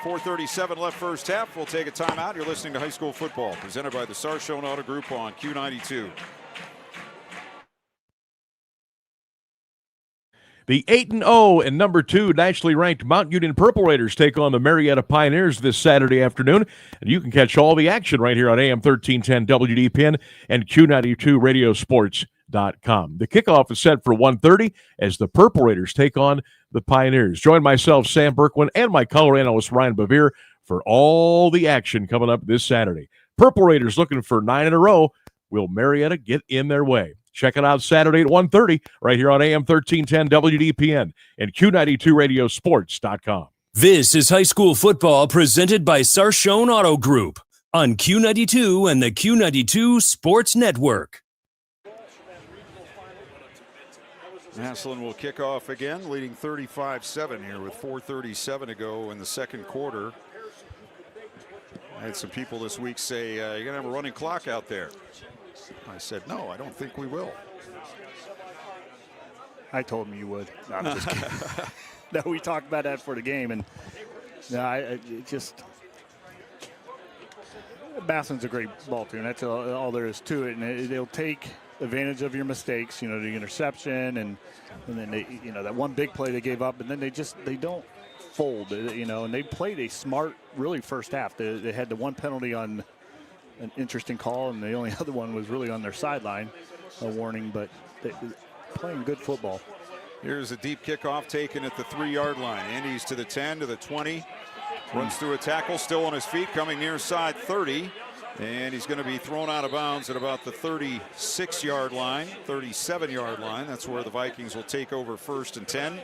4:37 left first half. We'll take a timeout. You're listening to High School Football, presented by the Sarshone Auto Group on Q92. The 8-0 and number 2 nationally ranked Mount Union Purple Raiders take on the Marietta Pioneers this Saturday afternoon. And you can catch all the action right here on AM 1310 WDPN and Q92 Radiosports.com. The kickoff is set for 1:30 as the Purple Raiders take on the Pioneers. Join myself, Sam Berkwin, and my color analyst, Ryan Bevere, for all the action coming up this Saturday. Purple Raiders looking for 9 in a row. Will Marietta get in their way? Check it out Saturday at 1:30 right here on AM 1310 WDPN and Q92 Radiosports.com. This is high school football presented by Sarshone Auto Group on Q92 and the Q92 Sports Network. Massillon will kick off again, leading 35-7 here with 4:37 to go in the second quarter. I had some people this week say, you're going to have a running clock out there. I said, no, I don't think we will. I told him you would. No, I'm just kidding. No, we talked about that for the game, and Massillon's a great ball team. That's all there is to it, and they'll take advantage of your mistakes. You know, the interception, and then they, that one big play they gave up, and then they don't fold. And they played a smart, really first half. They had the one penalty on an interesting call, and the only other one was really on their sideline, a warning. But they playing good football. Here's a deep kickoff taken at the 3-yard line. Andy's to the 10, to the 20. Runs through a tackle, still on his feet, coming near side 30. And he's going to be thrown out of bounds at about the 36-yard line, 37-yard line. That's where the Vikings will take over 1st and 10.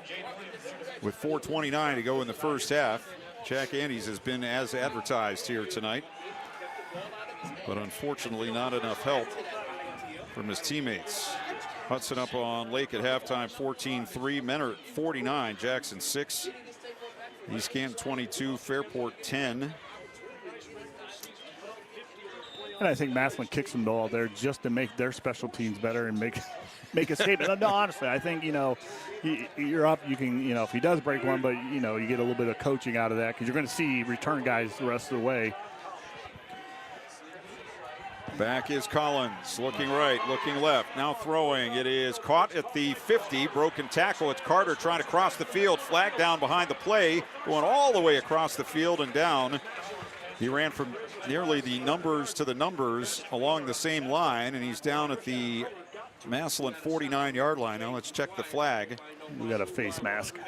With 4:29 to go in the first half. Jack Andes has been as advertised here tonight. But unfortunately, not enough help from his teammates. Hudson up on Lake at halftime, 14-3. Menor 49, Jackson 6. East Canton 22, Fairport 10. And I think Massillon kicks them all there just to make their special teams better and make a statement. No, honestly, I think, you're up. You can, if he does break one, but, you get a little bit of coaching out of that because you're going to see return guys the rest of the way. Back is Collins, looking right, looking left, now throwing. It is caught at the 50, broken tackle. It's Carter trying to cross the field, flag down behind the play, going all the way across the field and down. He ran from nearly the numbers to the numbers along the same line, and he's down at the Massillon 49-yard line. Now let's check the flag. We got a face mask.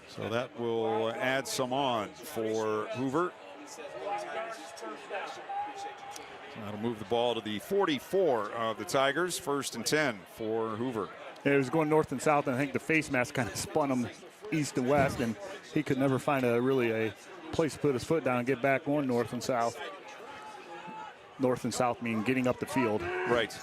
So that will add some on for Hoover. That'll move the ball to the 44 of the Tigers. 1st and 10 for Hoover. Yeah, it was going north and south, and I think the face mask kind of spun him east and west, and he could never find a place to put his foot down and get back going north and south. North and south mean getting up the field. Right.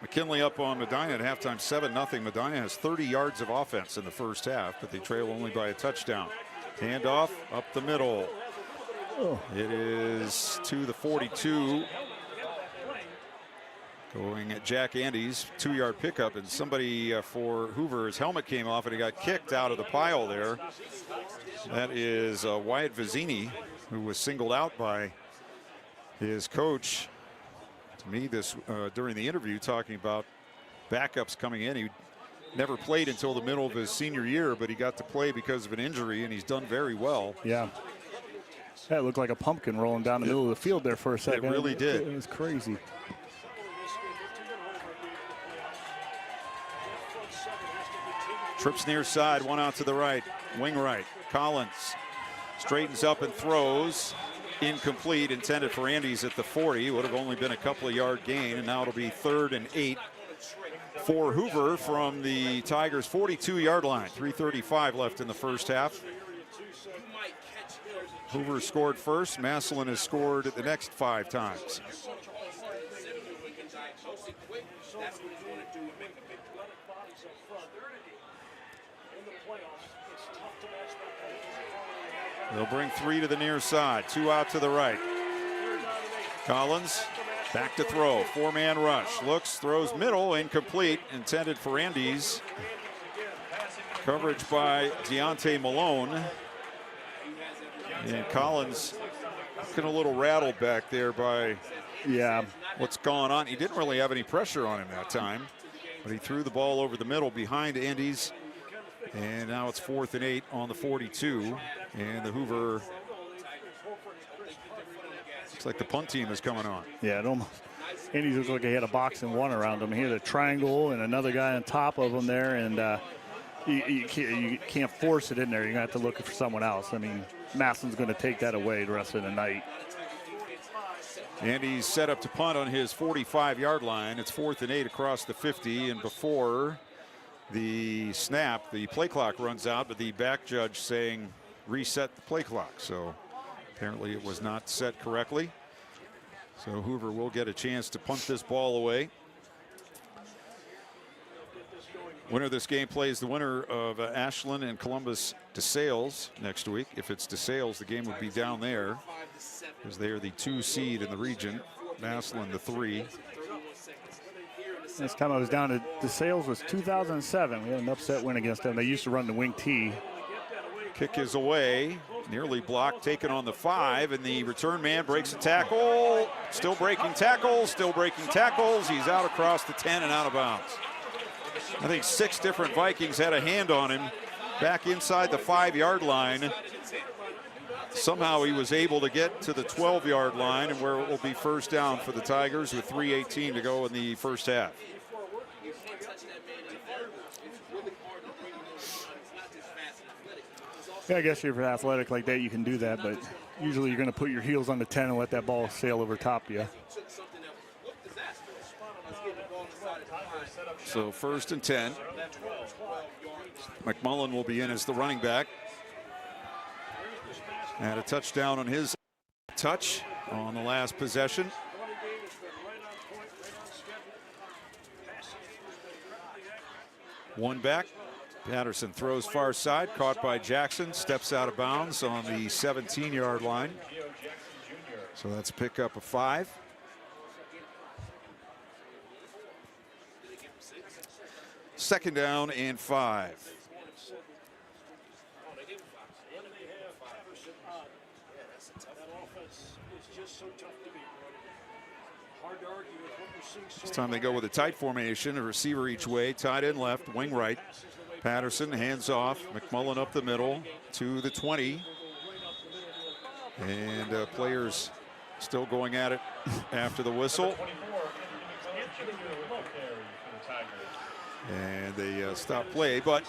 McKinley up on Medina at halftime, 7-0. Medina has 30 yards of offense in the first half, but they trail only by a touchdown. Handoff up the middle. It is to the 42. Going at Jack Andes, 2-yard pickup, and somebody for Hoover, his helmet came off and he got kicked out of the pile there. That is Wyatt Vizzini, who was singled out by his coach. To me, this during the interview, talking about backups coming in. He never played until the middle of his senior year, but he got to play because of an injury, and he's done very well. Yeah. That looked like a pumpkin rolling down the middle of the field there for a second. It really did. It was crazy. Trips near side, one out to the right, wing right. Collins straightens up and throws. Incomplete, intended for Andes at the 40. Would have only been a couple of yard gain, and now it'll be 3rd and 8 for Hoover from the Tigers' 42-yard line. 3:35 left in the first half. Hoover scored first. Massillon has scored the next 5 times. They'll bring 3 to the near side, 2 out to the right. Collins back to throw, 4-man rush, looks, throws middle, incomplete, intended for Andes. Coverage by Deontay Malone. And Collins looking a little rattled back there by what's gone on. He didn't really have any pressure on him that time, but he threw the ball over the middle behind Andes. And now it's 4th and 8 on the 42. And the Hoover, looks like the punt team is coming on. Yeah, it almost, Andes looks like he had a box and one around him. He had a triangle and another guy on top of him there. And you can't force it in there. You're going to have to look for someone else. I mean, Massillon's going to take that away the rest of the night. And he's set up to punt on his 45-yard line. It's 4th and 8 across the 50. And before the snap, the play clock runs out, but the back judge saying reset the play clock. So apparently it was not set correctly. So Hoover will get a chance to punt this ball away. Winner of this game plays the winner of Ashland and Columbus DeSales next week. If it's DeSales, the game would be down there because they are the 2 seed in the region. Massillon the 3. Next time I was down to DeSales was 2007. We had an upset win against them. They used to run the wing T. Kick is away, nearly blocked, taken on the 5, and the return man breaks a tackle. Still breaking tackles, still breaking tackles. He's out across the 10 and out of bounds. I think 6 different Vikings had a hand on him back inside the 5-yard line. Somehow he was able to get to the 12-yard line, and where it will be first down for the Tigers with 3:18 to go in the first half. Yeah, I guess if you're athletic like that, you can do that, but usually you're going to put your heels on the 10 and let that ball sail over top of you. So 1st and 10. McMullen will be in as the running back. And a touchdown on his touch on the last possession. One back. Patterson throws far side, caught by Jackson, steps out of bounds on the 17-yard line. So that's a pickup of 5. Second down and 5. This time they go with a tight formation, a receiver each way, tight end left, wing right. Patterson hands off, McMullen up the middle to the 20. And players still going at it after the whistle. And they stop play, but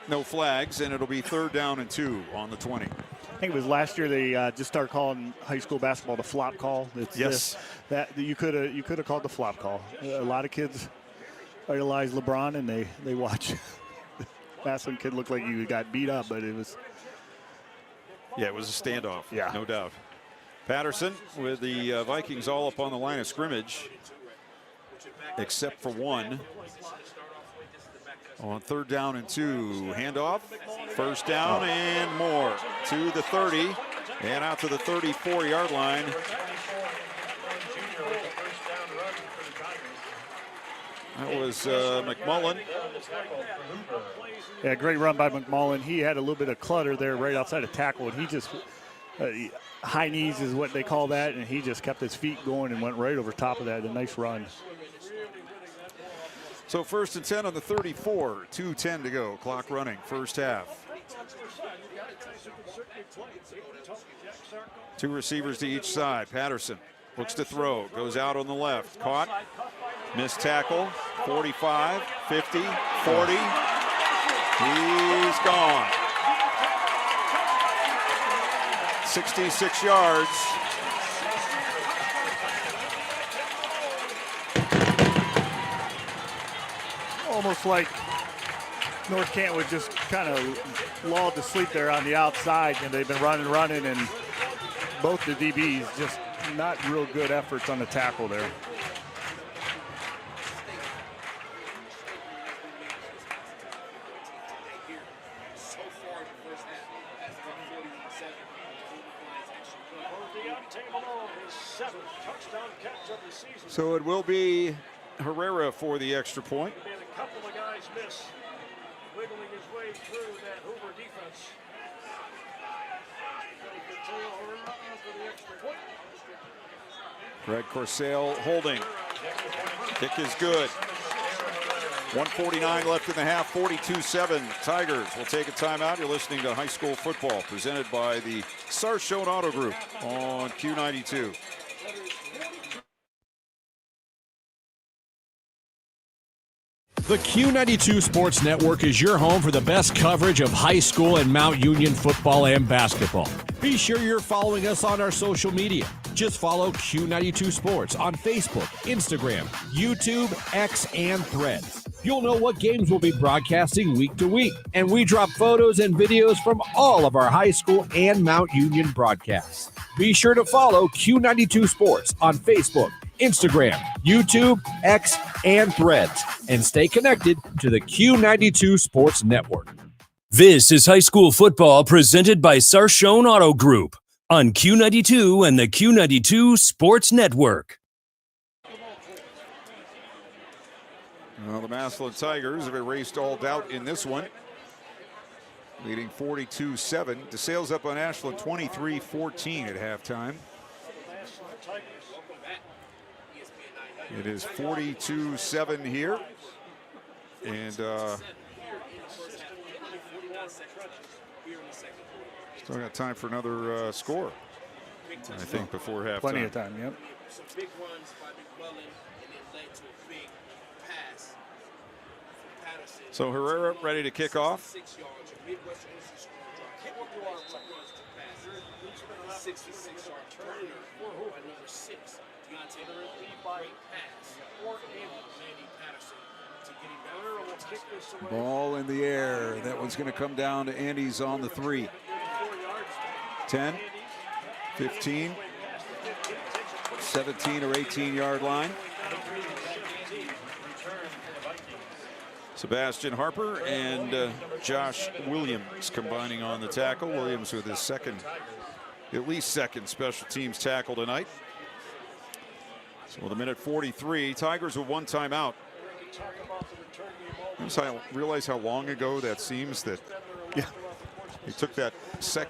no flags, and it'll be 3rd down and 2 on the 20. I think it was last year they just started calling high school basketball the flop call. It's yes. That you could have called the flop call. A lot of kids idolize LeBron, and they watch. Massillon kid looked like he got beat up, but it was. Yeah, it was a standoff. Yeah, no doubt. Patterson with the Vikings all up on the line of scrimmage, except for one. On 3rd down and 2, handoff, 1st down and more to the 30 and out to the 34-yard line. That was McMullen. Yeah, great run by McMullen. He had a little bit of clutter there right outside of tackle, and he just high knees is what they call that, and he just kept his feet going and went right over top of that. A nice run. So 1st and 10 on the 34, 2:10 to go, clock running, first half. 2 receivers to each side. Patterson looks to throw, goes out on the left, caught, missed tackle, 45, 50, 40. He's gone. 66 yards. Almost like North Canton would just kind of lulled to sleep there on the outside, and they've been running, and both the DBs just not real good efforts on the tackle there. So it will be Herrera for the extra point. A couple of guys miss, wiggling his way through that Hoover defense. Greg Corsale holding. Kick is good. 1:49 left in the half, 42-7. Tigers will take a timeout. You're listening to High School Football presented by the Sarshone Auto Group on Q92. The Q92 Sports Network is your home for the best coverage of high school and Mount Union football and basketball. Be sure you're following us on our social media. Just follow Q92 Sports on Facebook, Instagram, YouTube, X, and Threads. You'll know what games we'll be broadcasting week to week, and we drop photos and videos from all of our high school and Mount Union broadcasts. Be sure to follow Q92 Sports on Facebook, Instagram, YouTube, X, and Threads. And stay connected to the Q92 Sports Network. This is high school football presented by Sarshone Auto Group on Q92 and the Q92 Sports Network. Well, the Massillon Tigers have erased all doubt in this one, leading 42-7. DeSales up on Ashland 23-14 at halftime. It is 42-7 here, and still got time for another score, I think, before halftime. Plenty of time, yep. Big runs by McKinley, and it led to a big pass from Patterson. So Herrera ready to kick off. 6 yards. Midwestern runs 66-yard turner by number 6. Deontay great pass. Mandy Patterson to get him back. Ball in the air. That one's going to come down to Andy's on the 3. 10, 15, 17 or 18-yard line. Sebastian Harper and Josh Williams combining on the tackle. Williams with his at least second special teams tackle tonight. So with a minute 43, Tigers with one timeout. I realize how long ago that seems that they took that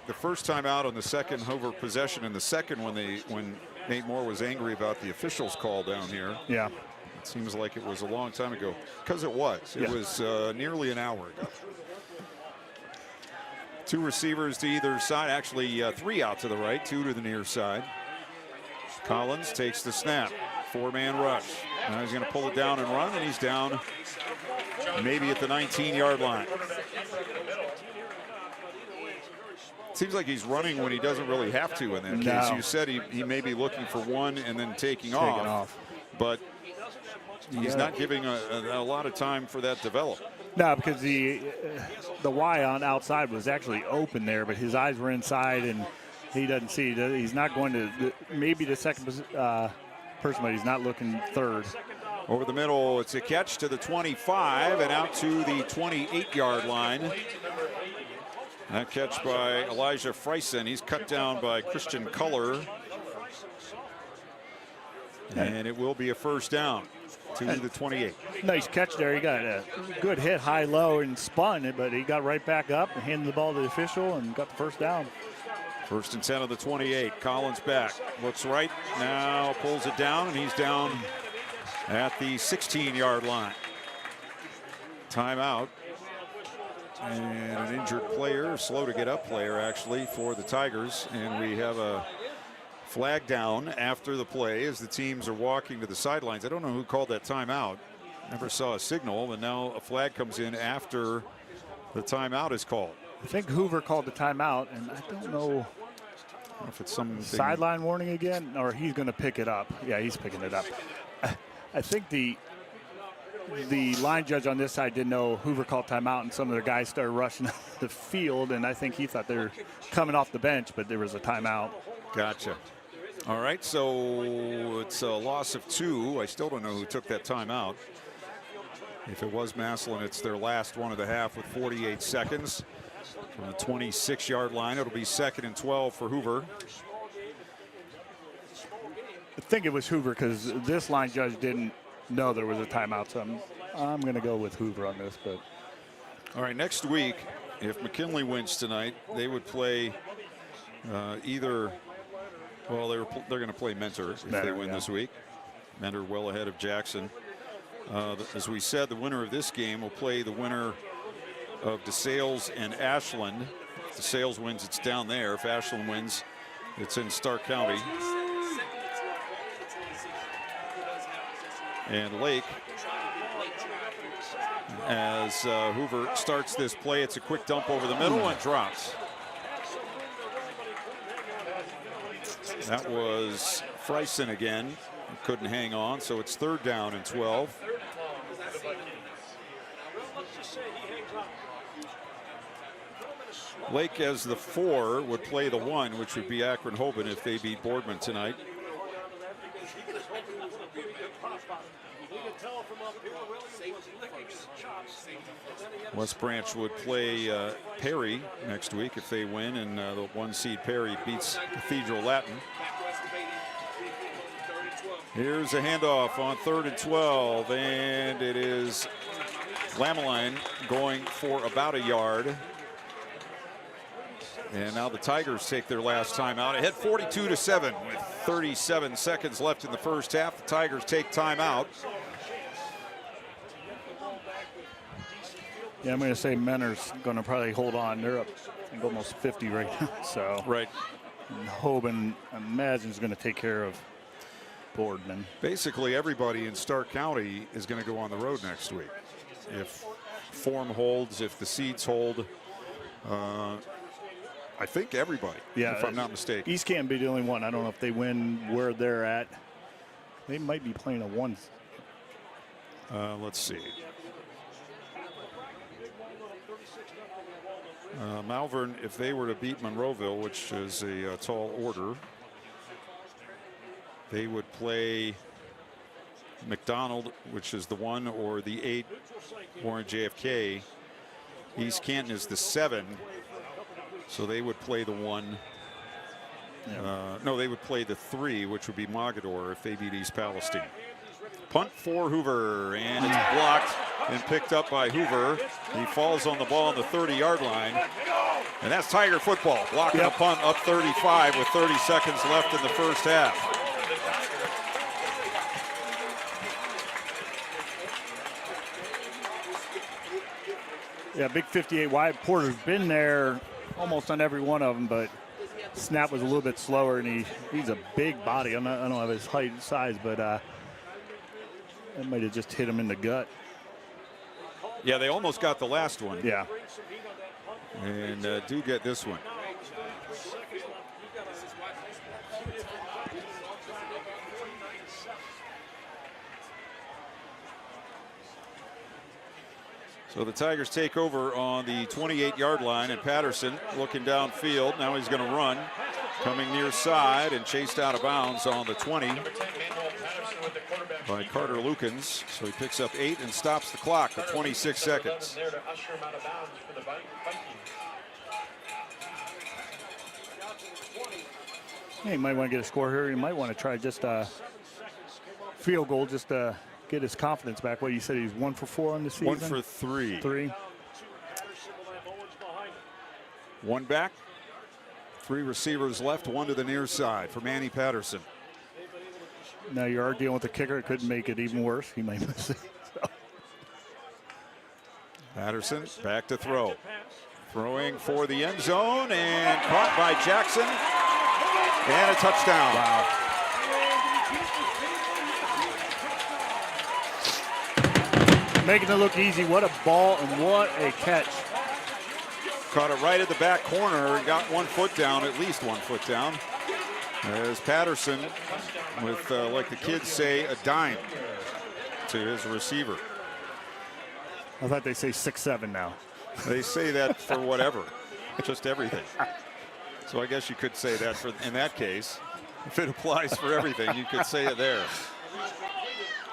the first time out on the second Hoover possession, and the second when Nate Moore was angry about the officials call down here. Yeah. It seems like it was a long time ago, because it was. It was nearly an hour ago. 2 receivers to either side, actually 3 out to the right, 2 to the near side. Collins takes the snap, 4-man rush. Now he's going to pull it down and run, and he's down maybe at the 19-yard line. Seems like he's running when he doesn't really have to in that case. You said he may be looking for one and then taking off, but he's not giving a lot of time for that to develop. No, because the Y on outside was actually open there, but his eyes were inside, and he doesn't see. He's not going to maybe the second person, but he's not looking third. Over the middle, it's a catch to the 25 and out to the 28-yard line. That catch by Elijah Freisen. He's cut down by Christian Culler. And it will be a first down to the 28. Nice catch there. He got a good hit high-low and spun it, but he got right back up and handed the ball to the official and got the first down. First and 10 of the 28. Collins back. Looks right. Now pulls it down, and he's down at the 16-yard line. Timeout. And an injured player, slow to get up player actually for the Tigers. And we have a flag down after the play as the teams are walking to the sidelines. I don't know who called that timeout. Never saw a signal, and now a flag comes in after the timeout is called. I think Hoover called the timeout, and I don't know if it's some sideline warning again, or he's going to pick it up. Yeah, he's picking it up. I think the line judge on this side didn't know Hoover called timeout, and some of their guys started rushing the field, and I think he thought they were coming off the bench, but there was a timeout. Gotcha. All right, so it's a loss of 2. I still don't know who took that timeout. If it was Massillon, it's their last one of the half with 48 seconds. From the 26-yard line, it'll be 2nd and 12 for Hoover. I think it was Hoover because this line judge didn't know there was a timeout, so I'm going to go with Hoover on this. But all right, next week, if McKinley wins tonight, they would play either. Well, they're going to play Mentor if they win this week. Mentor well ahead of Jackson. As we said, the winner of this game will play the winner of DeSales and Ashland. If DeSales wins, it's down there. If Ashland wins, it's in Stark County. And Lake, as Hoover starts this play, it's a quick dump over the middle and drops. That was Freisen again. Couldn't hang on, so it's 3rd down and 12. Lake as the 4 would play the 1, which would be Akron Hoban if they beat Boardman tonight. West Branch would play Perry next week if they win, and the 1 seed Perry beats Cathedral Latin. Here's a handoff on 3rd and 12, and it is Lameline going for about a yard. And now the Tigers take their last timeout. Ahead 42-7 with 37 seconds left in the first half. The Tigers take timeout. Yeah, I'm going to say Mentor's going to probably hold on. They're up, I think, almost 50 right now. So right. Hoban, I imagine, is going to take care of Boardman. Basically, everybody in Stark County is going to go on the road next week. If form holds, if the seeds hold, I think everybody, if I'm not mistaken. East can't be the only one. I don't know if they win where they're at. They might be playing a 1. Let's see. Malvern, if they were to beat Monroeville, which is a tall order, they would play McDonald, which is the 1, or the 8, Warren JFK. East Canton is the 7. So they would play the 1. No, they would play the 3, which would be Mogador if they beat East Palestine. Punt for Hoover, and it's blocked and picked up by Hoover. He falls on the ball on the 30-yard line. And that's Tiger football. Blocking a punt up 35 with 30 seconds left in the first half. Yeah, big 58 wide. Porter's been there almost on every one of them, but snap was a little bit slower, and he's a big body. I don't have his height and size, but that might have just hit him in the gut. Yeah, they almost got the last one. Yeah. And do get this one. So the Tigers take over on the 28-yard line, and Patterson looking downfield. Now he's going to run, coming near side and chased out of bounds on the 20 by Carter Lukens. So he picks up 8 and stops the clock at 26 seconds. Yeah, you might want to get a score here. You might want to try just a field goal just to get his confidence back. What you said, he's 1 for 4 on the season? 1 for 3. 3. 1 back. 3 receivers left, 1 to the near side for Manny Patterson. Now you are dealing with the kicker. It could make it even worse. He might miss it. So. Patterson back to throw. Throwing for the end zone and caught by Jackson. And a touchdown. Wow. Making it look easy. What a ball and what a catch. Caught it right at the back corner and got 1 foot down, at least 1 foot down. As Patterson, with, like the kids say, a dime to his receiver. I thought they say 6'7" now. They say that for whatever, just everything. So I guess you could say that for in that case. If it applies for everything, you could say it there.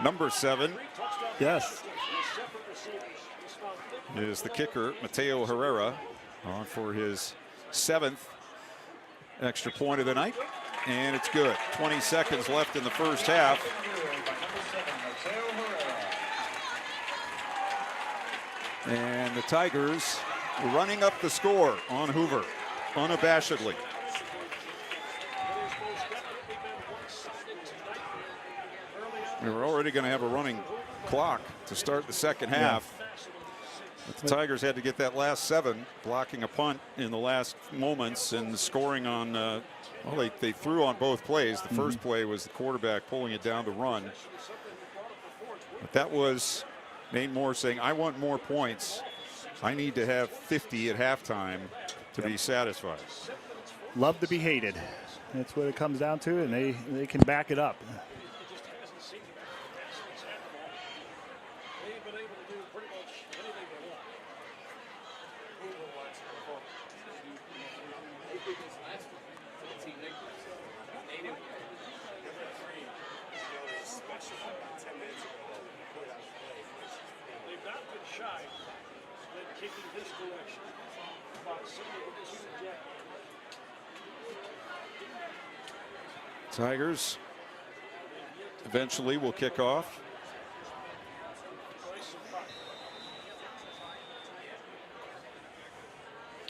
Number 7. Yes. Is the kicker, Mateo Herrera, on for his 7th extra point of the night. And it's good. 20 seconds left in the first half. And the Tigers running up the score on Hoover, unabashedly. We were already going to have a running clock to start the second half. But the Tigers had to get that last 7, blocking a punt in the last moments and scoring on, well, they threw on both plays. The first play was the quarterback pulling it down to run. But that was Nate Moore saying, I want more points. I need to have 50 at halftime to be satisfied. Love to be hated. That's what it comes down to, and they can back it up. They've not been shy when kicking this direction. About 2 Jack. Tigers eventually will kick off.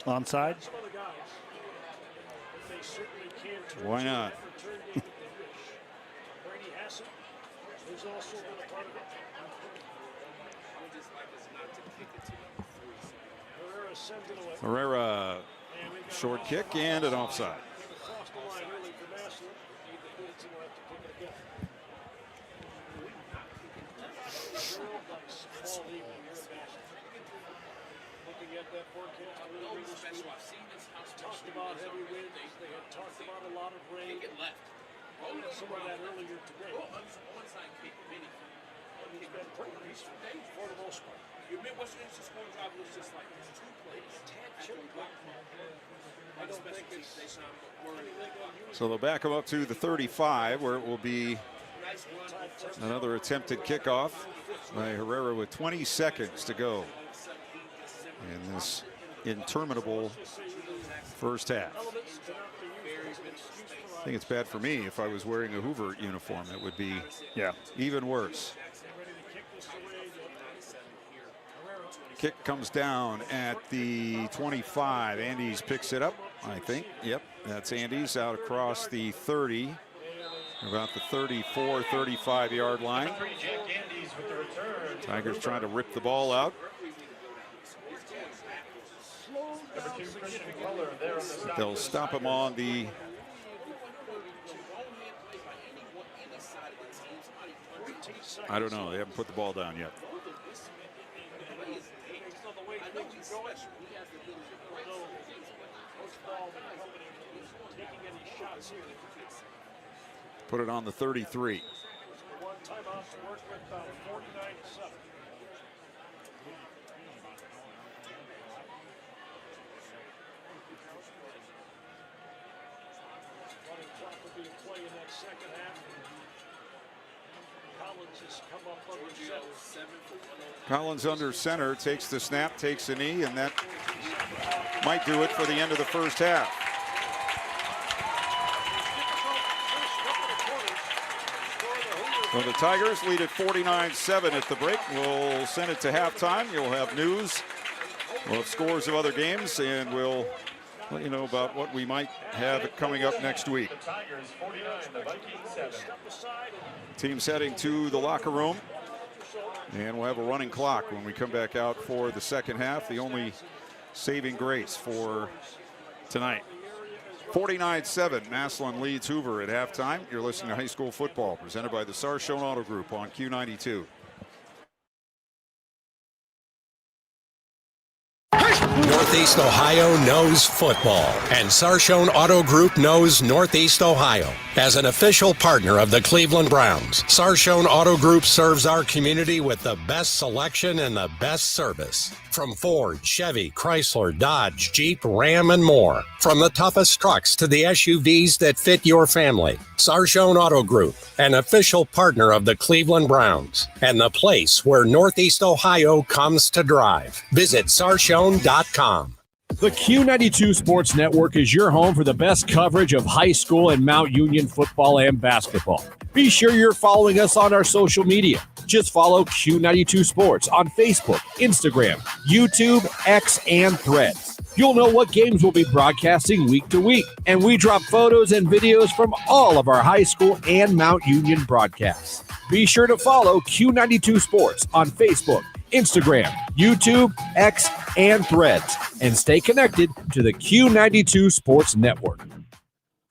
Onside. Why not? Brady Hassan, who's also been a part of it. Herrera sends it away. Herrera, short kick and an offside. Crossed the line early for Massillon. Hudson will have to kick it again. Real nice fall evening here in Massillon. Looking at that forecast, talked about heavy winds. They had talked about a lot of rain. Some of that earlier today. And he's been pretty decent for the most part. Your Midwestern Instant Scoring Drive was just like 2 plays. I don't think it's So they'll back him up to the 35, where it will be another attempted kickoff by Herrera with 20 seconds to go in this interminable first half. I think it's bad for me. If I was wearing a Hoover uniform, it would be even worse. Kick comes down at the 25. Andes picks it up, I think. Yep, that's Andes out across the 30, about the 34, 35-yard line. Tigers trying to rip the ball out. They'll stop him on the I don't know. They haven't put the ball down yet. Put it on the 33. One timeout to work with 49-7. Running clock will be in play in that second half. Collins has come up under center. Collins under center, takes the snap, takes a knee, and that might do it for the end of the first half. So the Tigers lead at 49-7 at the break. We'll send it to halftime. You'll have news. We'll have scores of other games, and we'll let you know about what we might have coming up next week. Team's heading to the locker room, and we'll have a running clock when we come back out for the second half. The only saving grace for tonight. 49-7, Massillon leads Hoover at halftime. You're listening to High School Football, presented by the Sarshone Auto Group on Q92. Northeast Ohio knows football, and Sarshone Auto Group knows Northeast Ohio. As an official partner of the Cleveland Browns, Sarshone Auto Group serves our community with the best selection and the best service. From Ford, Chevy, Chrysler, Dodge, Jeep, Ram, and more. From the toughest trucks to the SUVs that fit your family. Sarshone Auto Group, an official partner of the Cleveland Browns, and the place where Northeast Ohio comes to drive. Visit sarshone.com. The Q92 Sports Network is your home for the best coverage of high school and Mount Union football and basketball. Be sure you're following us on our social media. Just follow Q92 Sports on Facebook, Instagram, YouTube, X, and Threads. You'll know what games we'll be broadcasting week to week, and we drop photos and videos from all of our high school and Mount Union broadcasts. Be sure to follow Q92 Sports on Facebook, Instagram, YouTube, X, and Threads, and stay connected to the Q92 Sports Network.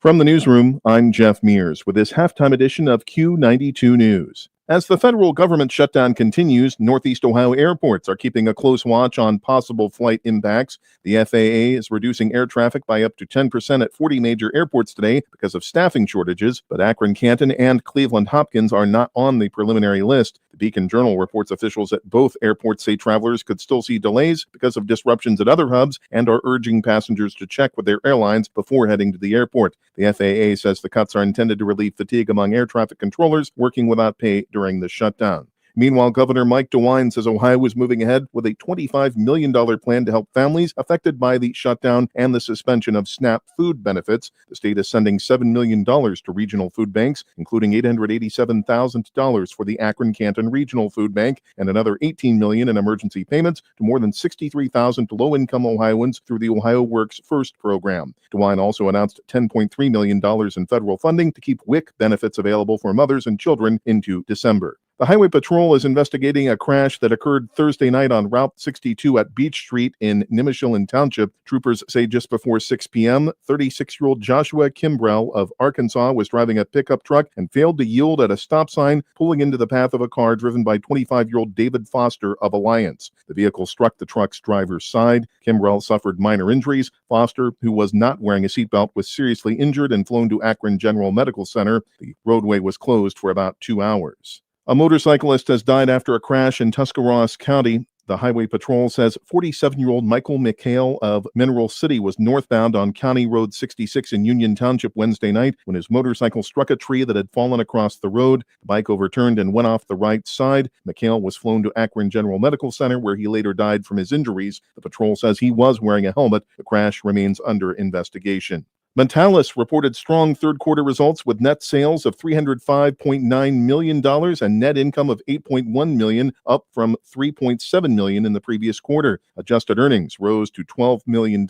From the newsroom, I'm Jeff Mears with this halftime edition of Q92 News. As the federal government shutdown continues, Northeast Ohio airports are keeping a close watch on possible flight impacts. The FAA is reducing air traffic by up to 10% at 40 major airports today because of staffing shortages, but Akron, Canton, and Cleveland Hopkins are not on the preliminary list. The Beacon Journal reports officials at both airports say travelers could still see delays because of disruptions at other hubs and are urging passengers to check with their airlines before heading to the airport. The FAA says the cuts are intended to relieve fatigue among air traffic controllers working without pay during the shutdown. Meanwhile, Governor Mike DeWine says Ohio is moving ahead with a $25 million plan to help families affected by the shutdown and the suspension of SNAP food benefits. The state is sending $7 million to regional food banks, including $887,000 for the Akron-Canton Regional Food Bank and another $18 million in emergency payments to more than 63,000 low-income Ohioans through the Ohio Works First program. DeWine also announced $10.3 million in federal funding to keep WIC benefits available for mothers and children into December. The Highway Patrol is investigating a crash that occurred Thursday night on Route 62 at Beach Street in Nimishillen Township. Troopers say just before 6 p.m., 36-year-old Joshua Kimbrell of Arkansas was driving a pickup truck and failed to yield at a stop sign, pulling into the path of a car driven by 25-year-old David Foster of Alliance. The vehicle struck the truck's driver's side. Kimbrell suffered minor injuries. Foster, who was not wearing a seatbelt, was seriously injured and flown to Akron General Medical Center. The roadway was closed for about 2 hours. A motorcyclist has died after a crash in Tuscarawas County. The Highway Patrol says 47-year-old Michael McHale of Mineral City was northbound on County Road 66 in Union Township Wednesday night when his motorcycle struck a tree that had fallen across the road. The bike overturned and went off the right side. McHale was flown to Akron General Medical Center, where he later died from his injuries. The patrol says he was wearing a helmet. The crash remains under investigation. Mentalis reported strong third-quarter results with net sales of $305.9 million and net income of $8.1 million, up from $3.7 million in the previous quarter. Adjusted earnings rose to $12 million,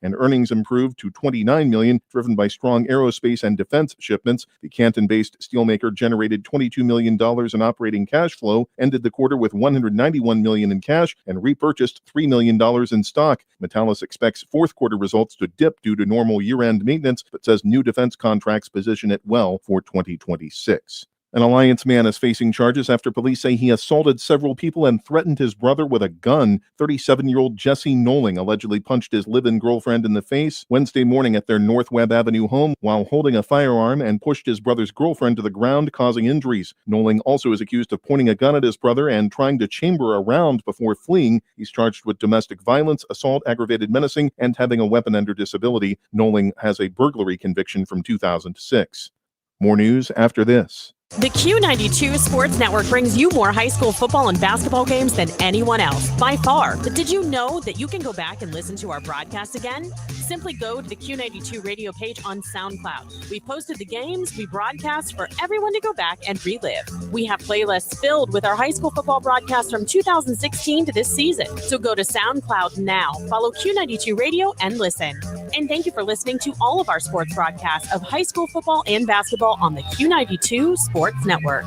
and earnings improved to $29 million, driven by strong aerospace and defense shipments. The Canton-based steelmaker generated $22 million in operating cash flow, ended the quarter with $191 million in cash, and repurchased $3 million in stock. Mentalis expects fourth-quarter results to dip due to normal year-end maintenance, but says new defense contracts position it well for 2026. An Alliance man is facing charges after police say he assaulted several people and threatened his brother with a gun. 37-year-old Jesse Knowling allegedly punched his live-in girlfriend in the face Wednesday morning at their North Webb Avenue home while holding a firearm and pushed his brother's girlfriend to the ground, causing injuries. Knowling also is accused of pointing a gun at his brother and trying to chamber a round before fleeing. He's charged with domestic violence, assault, aggravated menacing, and having a weapon under disability. Knowling has a burglary conviction from 2006. More news after this. The Q92 Sports Network brings you more high school football and basketball games than anyone else, by far. But did you know that you can go back and listen to our broadcast again? Simply go to the Q92 radio page on SoundCloud. We posted the games we broadcast for everyone to go back and relive. We have playlists filled with our high school football broadcasts from 2016 to this season. So go to SoundCloud now, follow Q92 Radio, and listen. And thank you for listening to all of our sports broadcasts of high school football and basketball on the Q92 Sports Network.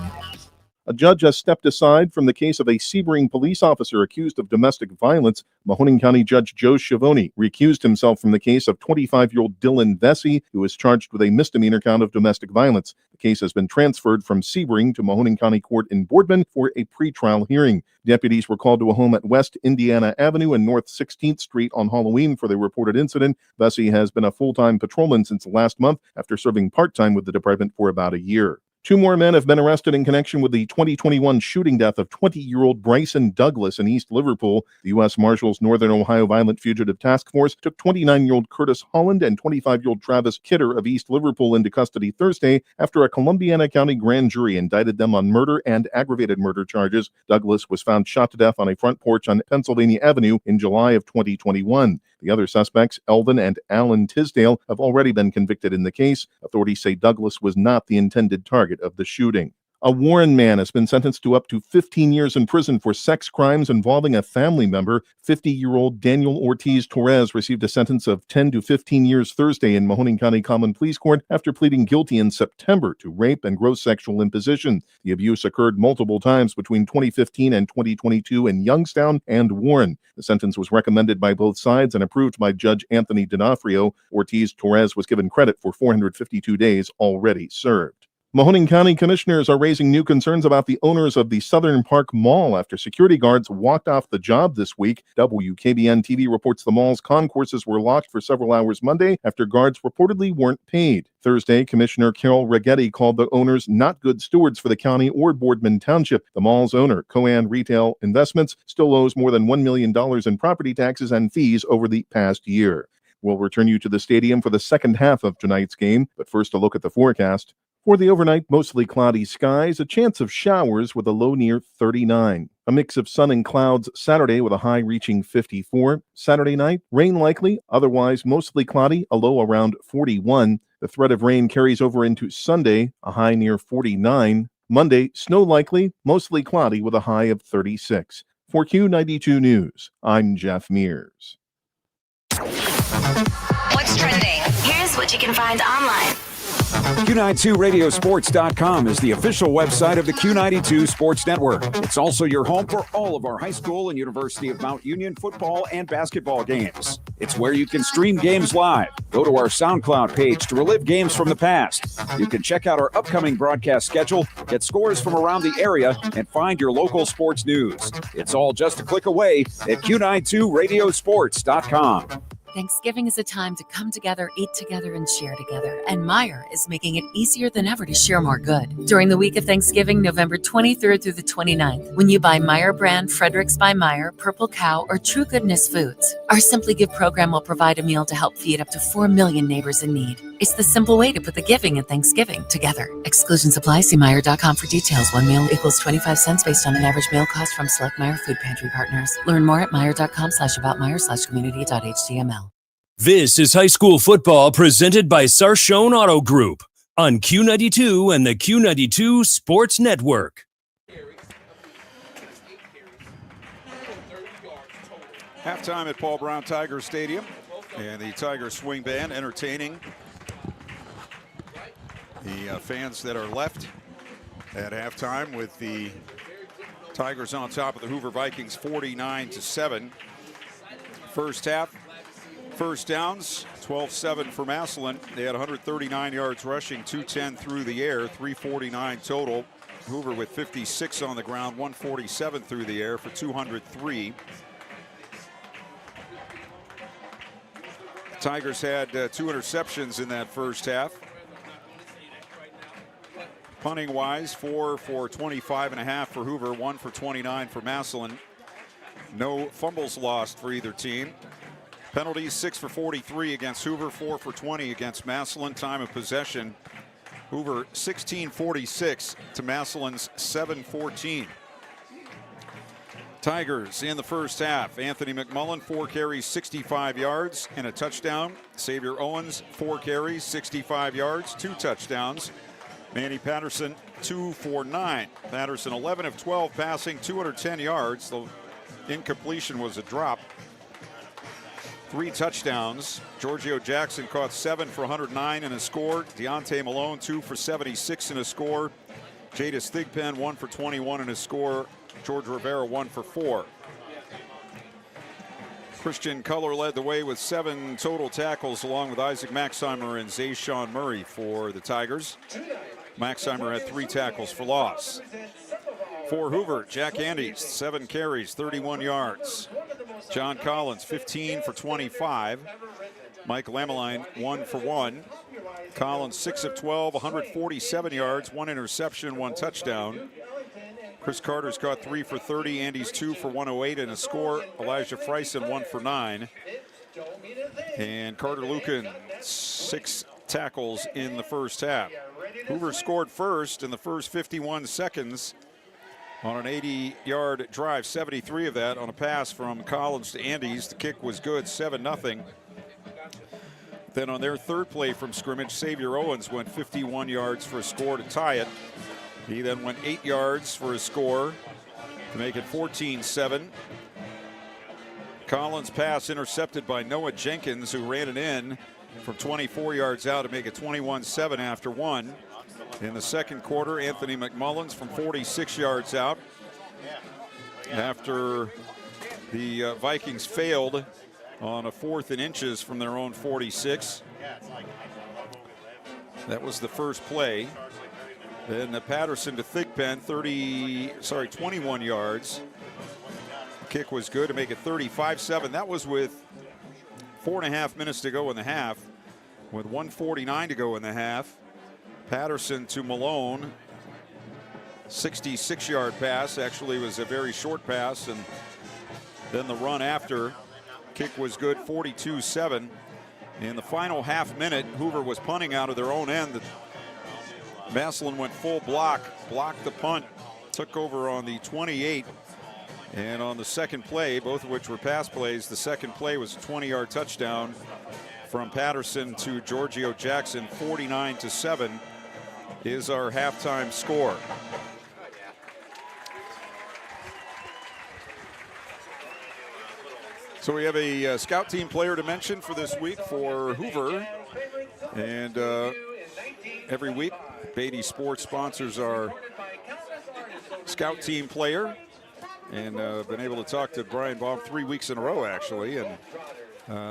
A judge has stepped aside from the case of a Sebring police officer accused of domestic violence. Mahoning County Judge Joe Schiavone recused himself from the case of 25-year-old Dylan Vesey, who is charged with a misdemeanor count of domestic violence. The case has been transferred from Sebring to Mahoning County Court in Boardman for a pretrial hearing. Deputies were called to a home at West Indiana Avenue and North 16th Street on Halloween for the reported incident. Vesey has been a full-time patrolman since last month after serving part-time with the department for about a year. 2 more men have been arrested in connection with the 2021 shooting death of 20-year-old Bryson Douglas in East Liverpool. The U.S. Marshals Northern Ohio Violent Fugitive Task Force took 29-year-old Curtis Holland and 25-year-old Travis Kidder of East Liverpool into custody Thursday after a Columbiana County grand jury indicted them on murder and aggravated murder charges. Douglas was found shot to death on a front porch on Pennsylvania Avenue in July of 2021. The other suspects, Elvin and Alan Tisdale, have already been convicted in the case. Authorities say Douglas was not the intended target of the shooting. A Warren man has been sentenced to up to 15 years in prison for sex crimes involving a family member. 50-year-old Daniel Ortiz Torres received a sentence of 10 to 15 years Thursday in Mahoning County Common Pleas Court after pleading guilty in September to rape and gross sexual imposition. The abuse occurred multiple times between 2015 and 2022 in Youngstown and Warren. The sentence was recommended by both sides and approved by Judge Anthony D'Onofrio. Ortiz Torres was given credit for 452 days already served. Mahoning County commissioners are raising new concerns about the owners of the Southern Park Mall after security guards walked off the job this week. WKBN TV reports the mall's concourses were locked for several hours Monday after guards reportedly weren't paid. Thursday, Commissioner Carol Reggetti called the owners not good stewards for the county or Boardman Township. The mall's owner, Coan Retail Investments, still owes more than $1 million in property taxes and fees over the past year. We'll return you to the stadium for the second half of tonight's game, but first a look at the forecast. For the overnight, mostly cloudy skies, a chance of showers with a low near 39. A mix of sun and clouds Saturday with a high reaching 54. Saturday night, rain likely, otherwise mostly cloudy, a low around 41. The threat of rain carries over into Sunday, a high near 49. Monday, snow likely, mostly cloudy with a high of 36. For Q92 News, I'm Jeff Mears. What's trending? Here's what you can find online. Q92radiosports.com is the official website of the Q92 Sports Network. It's also your home for all of our high school and University of Mount Union football and basketball games. It's where you can stream games live. Go to our SoundCloud page to relive games from the past. You can check out our upcoming broadcast schedule, get scores from around the area, and find your local sports news. It's all just a click away at Q92radiosports.com. Thanksgiving is a time to come together, eat together, and share together. And Meijer is making it easier than ever to share more good. During the week of Thanksgiving, November 23rd through the 29th, when you buy Meijer brand Fredericks by Meijer, Purple Cow, or True Goodness Foods, our Simply Give program will provide a meal to help feed up to 4 million neighbors in need. It's the simple way to put the giving and Thanksgiving together. Exclusions apply. See Meijer.com for details. One meal equals 25 cents based on an average meal cost from select Meijer food pantry partners. Learn more at Meijer.com/aboutmeijer/community.html. This is high school football presented by Sarshone Auto Group on Q92 and the Q92 Sports Network. Halftime at Paul Brown Tiger Stadium, and the Tiger Swing Band entertaining the fans that are left at halftime, with the Tigers on top of the Hoover Vikings 49-7. First half, first downs, 12-7 for Massillon. They had 139 yards rushing, 210 through the air, 349 total. Hoover with 56 on the ground, 147 through the air for 203. The Tigers had 2 interceptions in that first half. Punting wise, 4 for 25.5 for Hoover, 1 for 29 for Massillon. No fumbles lost for either team. Penalties, 6 for 43 against Hoover, 4 for 20 against Massillon. Time of possession, Hoover 16:46 to Massillon's 7:14. Tigers in the first half. Anthony McMullen, 4 carries, 65 yards and a touchdown. Xavier Owens, 4 carries, 65 yards, 2 touchdowns. Manny Patterson, 2 for 9. Patterson, 11 of 12 passing, 210 yards. The incompletion was a drop. 3 touchdowns. Giorgio Jackson caught 7 for 109 and a score. Deontay Malone, 2 for 76 and a score. Jadis Thigpen, 1 for 21 and a score. George Rivera, 1 for 4. Christian Culler led the way with 7 total tackles, along with Isaac Maxheimer and Zayshawn Murray for the Tigers. Maxheimer had 3 tackles for loss. For Hoover, Jack Andes, 7 carries, 31 yards. John Collins, 15 for 25. Mike Lameline, 1 for 1. Collins, 6 of 12, 147 yards, 1 interception, 1 touchdown. Chris Carter's got 3 for 30. Andy's 2 for 108 and a score. Elijah Freisen, 1 for 9. And Carter Lucan, 6 tackles in the first half. Hoover scored first in the first 51 seconds on an 80-yard drive, 73 of that on a pass from Collins to Andes. The kick was good, 7-0. Then on their third play from scrimmage, Xavier Owens went 51 yards for a score to tie it. He then went 8 yards for a score to make it 14-7. Collins' pass intercepted by Noah Jenkins, who ran it in from 24 yards out to make it 21-7 after 1. In the second quarter, Anthony McMullins from 46 yards out after the Vikings failed on a 4th and inches from their own 46. That was the first play. Then the Patterson to Thigpen, 21 yards. Kick was good to make it 35-7. That was with 4.5 minutes to go in the half. With 1:49 to go in the half. Patterson to Malone. 66-yard pass. Actually was a very short pass. And then the run after. Kick was good, 42-7. In the final half minute, Hoover was punting out of their own end. Massillon went full block, blocked the punt, took over on the 28. And on the second play, both of which were pass plays, the second play was a 20-yard touchdown from Patterson to Giorgio Jackson. 49-7 is our halftime score. So we have a scout team player to mention for this week for Hoover. And every week, Beatty Sports sponsors our scout team player. And been able to talk to Brian Baum 3 weeks in a row, actually. And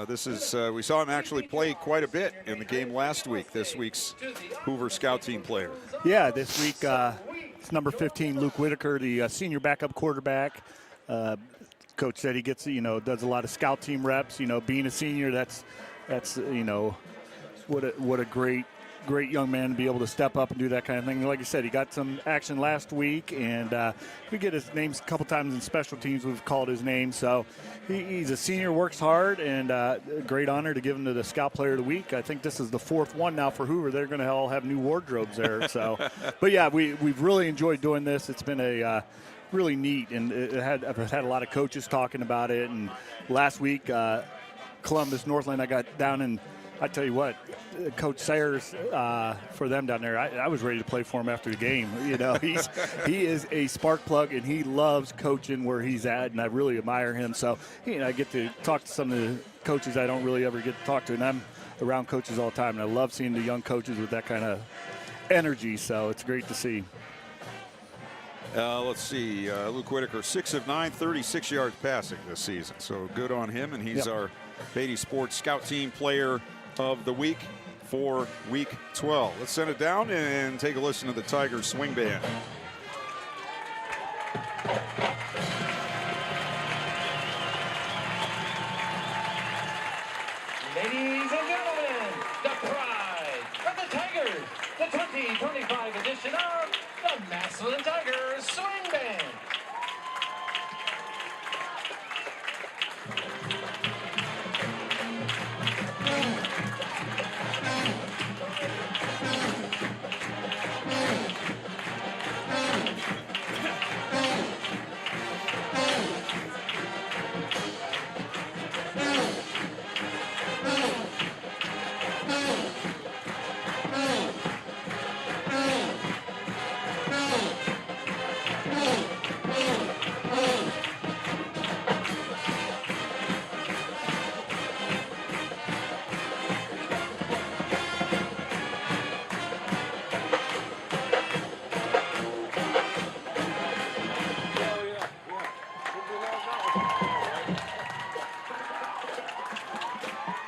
this is, we saw him actually play quite a bit in the game last week, this week's Hoover scout team player. Yeah, this week it's number 15, Luke Whitaker, the senior backup quarterback. Coach said he gets, does a lot of scout team reps. Being a senior, that's what a great young man to be able to step up and do that kind of thing. Like you said, he got some action last week, and we get his name a couple times in special teams. We've called his name, so he's a senior, works hard, and a great honor to give him to the Scout Player of the Week. I think this is the 4th one now for Hoover. They're going to all have new wardrobes there. So, but yeah, we've really enjoyed doing this. It's been a really neat, and I've had a lot of coaches talking about it. And last week, Columbus, Northland, I got down, and I tell you what, Coach Sayers, for them down there, I was ready to play for him after the game. He is a spark plug, and he loves coaching where he's at, and I really admire him. So, I get to talk to some of the coaches I don't really ever get to talk to, and I'm around coaches all the time, and I love seeing the young coaches with that kind of energy. So it's great to see. Let's see, Luke Whitaker, 6 of 9, 36 yards passing this season. So good on him, and he's our Beatty Sports Scout Team Player of the Week for Week 12. Let's send it down and take a listen to the Tigers Swing Band. Ladies and gentlemen, the pride of the Tigers, the 2025 edition of the Massillon Tigers Swing Band.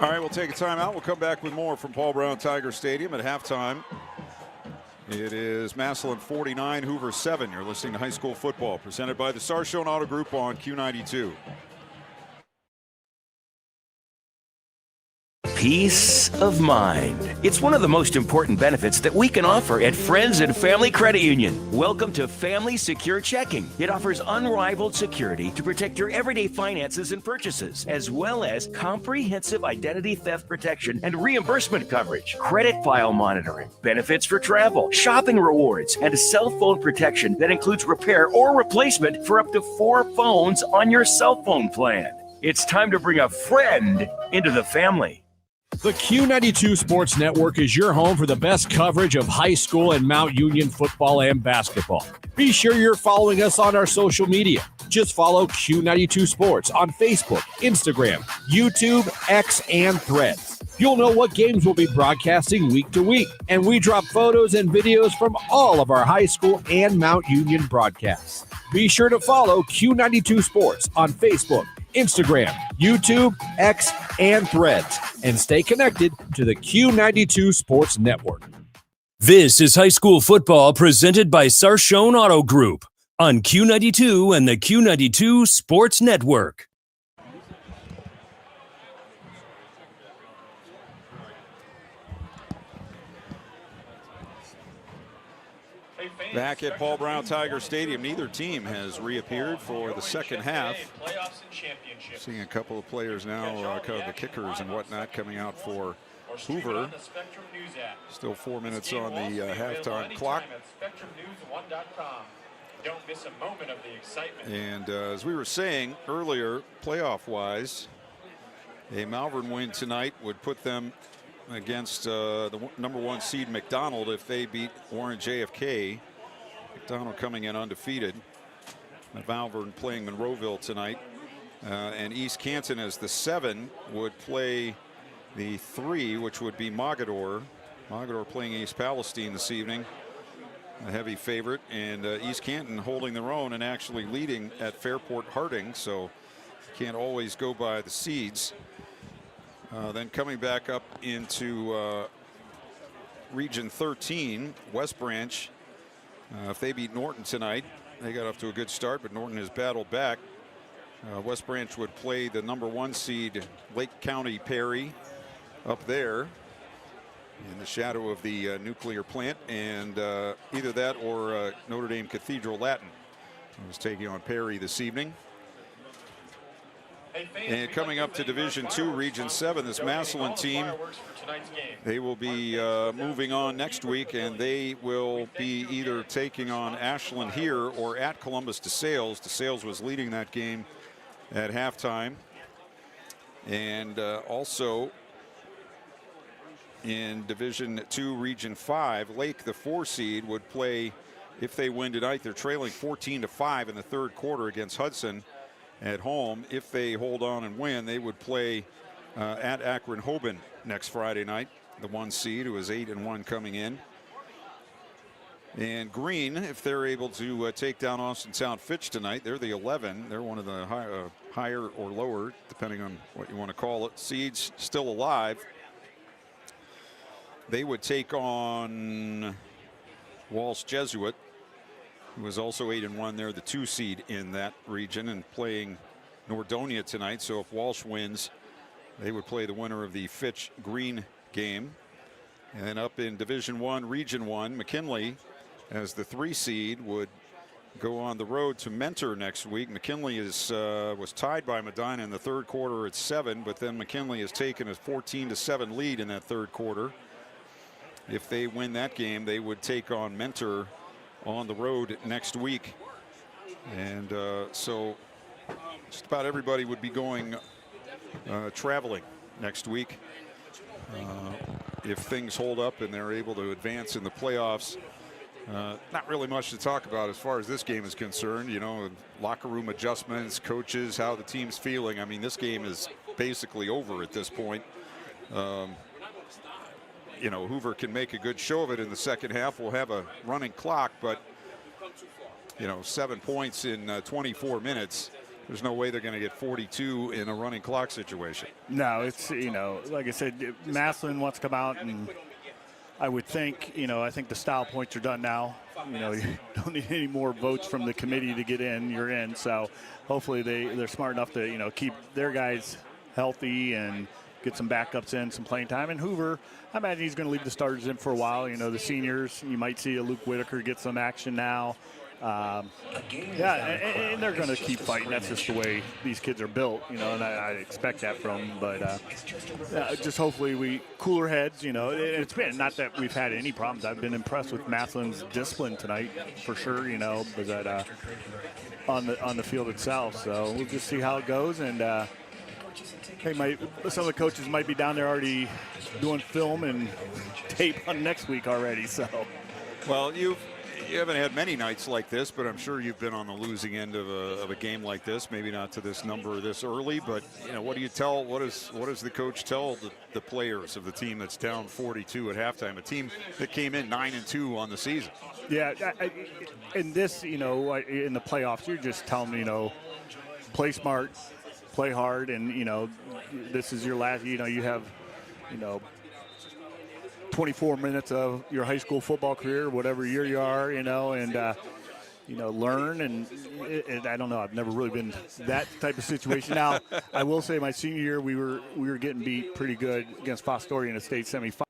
All right, we'll take a timeout. We'll come back with more from Paul Brown Tiger Stadium at halftime. It is Massillon 49, Hoover 7. You're listening to High School Football, presented by the Sarshone Auto Group on Q92. Peace of mind. It's one of the most important benefits that we can offer at Friends and Family Credit Union. Welcome to Family Secure Checking. It offers unrivaled security to protect your everyday finances and purchases, as well as comprehensive identity theft protection and reimbursement coverage, credit file monitoring, benefits for travel, shopping rewards, and cell phone protection that includes repair or replacement for up to 4 phones on your cell phone plan. It's time to bring a friend into the family. The Q92 Sports Network is your home for the best coverage of high school and Mount Union football and basketball. Be sure you're following us on our social media. Just follow Q92 Sports on Facebook, Instagram, YouTube, X, and Threads. You'll know what games we'll be broadcasting week to week, and we drop photos and videos from all of our high school and Mount Union broadcasts. Be sure to follow Q92 Sports on Facebook, Instagram, YouTube, X, and Threads, and stay connected to the Q92 Sports Network. This is high school football presented by Sarshone Auto Group on Q92 and the Q92 Sports Network. Back at Paul Brown Tiger Stadium, neither team has reappeared for the second half. Seeing a couple of players now, the kickers and whatnot, coming out for Hoover. Still 4 minutes on the halftime clock. Don't miss a moment of the excitement. And as we were saying earlier, playoff-wise, a Malvern win tonight would put them against the number 1 seed McDonald if they beat Warren JFK. McDonald coming in undefeated. Malvern playing Monroeville tonight. And East Canton as the 7 would play the 3, which would be Mogador. Mogador playing East Palestine this evening. A heavy favorite, and East Canton holding their own and actually leading at Fairport Harding, so can't always go by the seeds. Then coming back up into Region 13, West Branch. If they beat Norton tonight, they got off to a good start, but Norton has battled back. West Branch would play the number 1 seed Lake County Perry up there in the shadow of the nuclear plant, and either that or Notre Dame Cathedral Latin is taking on Perry this evening. And coming up to Division II, Region 7, this Massillon team, they will be moving on next week, and they will be either taking on Ashland here or at Columbus DeSales. DeSales was leading that game at halftime. And also in Division II, Region 5, Lake, the 4 seed, would play, if they win tonight, they're trailing 14-5 in the third quarter against Hudson at home. If they hold on and win, they would play at Akron-Hoban next Friday night, the 1 seed, who is 8-1 coming in. And Green, if they're able to take down Austintown Fitch tonight, they're the 11. They're one of the higher or lower, depending on what you want to call it, seeds still alive. They would take on Walsh Jesuit, who is also 8-1. They're the 2 seed in that region and playing Nordonia tonight. So if Walsh wins, they would play the winner of the Fitch Green game. And up in Division I, Region 1, McKinley, as the 3 seed, would go on the road to Mentor next week. McKinley was tied by Medina in the third quarter at 7, but then McKinley has taken a 14-7 lead in that third quarter. If they win that game, they would take on Mentor on the road next week. And so just about everybody would be going traveling next week. If things hold up and they're able to advance in the playoffs. Not really much to talk about as far as this game is concerned. You know, locker room adjustments, coaches, how the team's feeling. I mean, this game is basically over at this point. You know, Hoover can make a good show of it in the second half. We'll have a running clock, but, you know, 7 points in 24 minutes. There's no way they're going to get 42 in a running clock situation. No, it's, you know, like I said, Massillon wants to come out, and I would think, you know, I think the style points are done now. You know, you don't need any more votes from the committee to get in. You're in. So hopefully they're smart enough to, you know, keep their guys healthy and get some backups in, some playing time. And Hoover, I imagine he's going to leave the starters in for a while. You know, the seniors, you might see a Luke Whitaker get some action now. Yeah, and they're going to keep fighting. That's just the way these kids are built, you know, and I expect that from them. But just hopefully we cooler heads, you know. It's been not that we've had any problems. I've been impressed with Massillon's discipline tonight for sure, you know, but on the field itself. So we'll just see how it goes, and some of the coaches might be down there already doing film and tape on next week already. So, well, you haven't had many nights like this, but I'm sure you've been on the losing end of a game like this. Maybe not to this number this early, but you know, what do you tell? What does the coach tell the players of the team that's down 42 at halftime? A team that came in 9-2 on the season. Yeah, in this, you know, in the playoffs, you're just telling them, you know, play smart, play hard, and you know, this is your last. You know, you have, you know, 24 minutes of your high school football career, whatever year you are, and learn. And I don't know, I've never really been that type of situation. Now, I will say my senior year, we were getting beat pretty good against Fostoria in a state semifinal.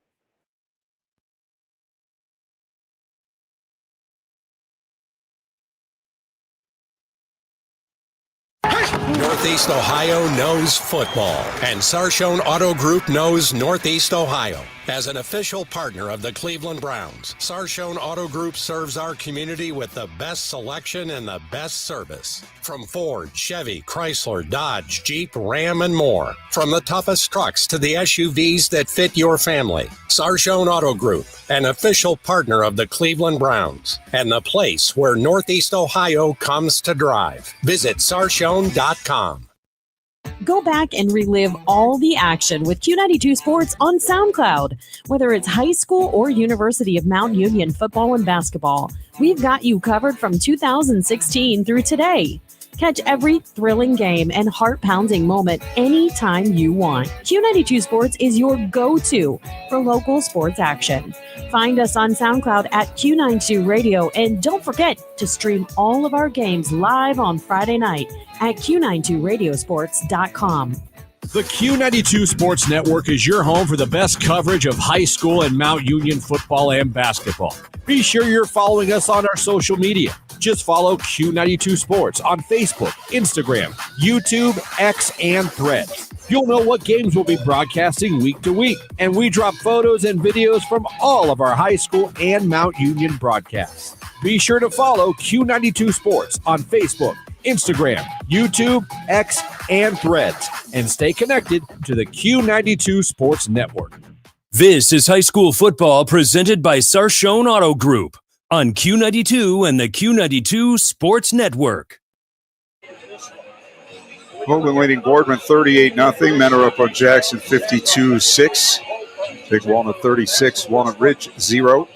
Northeast Ohio knows football, and Sarshone Auto Group knows Northeast Ohio. As an official partner of the Cleveland Browns, Sarshone Auto Group serves our community with the best selection and the best service. From Ford, Chevy, Chrysler, Dodge, Jeep, Ram, and more. From the toughest trucks to the SUVs that fit your family. Sarshone Auto Group, an official partner of the Cleveland Browns, and the place where Northeast Ohio comes to drive. Visit sarshone.com. Go back and relive all the action with Q92 Sports on SoundCloud. Whether it's high school or University of Mount Union football and basketball, we've got you covered from 2016 through today. Catch every thrilling game and heart-pounding moment anytime you want. Q92 Sports is your go-to for local sports action. Find us on SoundCloud at Q92 Radio, and don't forget to stream all of our games live on Friday night at Q92Radiosports.com. The Q92 Sports Network is your home for the best coverage of high school and Mount Union football and basketball. Be sure you're following us on our social media. Just follow Q92 Sports on Facebook, Instagram, YouTube, X, and Threads. You'll know what games we'll be broadcasting week to week, and we drop photos and videos from all of our high school and Mount Union broadcasts. Be sure to follow Q92 Sports on Facebook, Instagram, YouTube, X, and Threads, and stay connected to the Q92 Sports Network. This is high school football presented by Sarshone Auto Group on Q92 and the Q92 Sports Network. Oakland leading Boardman 38-0. Men are up on Jackson 52-6. Big Walnut 36, Walnut Ridge 0.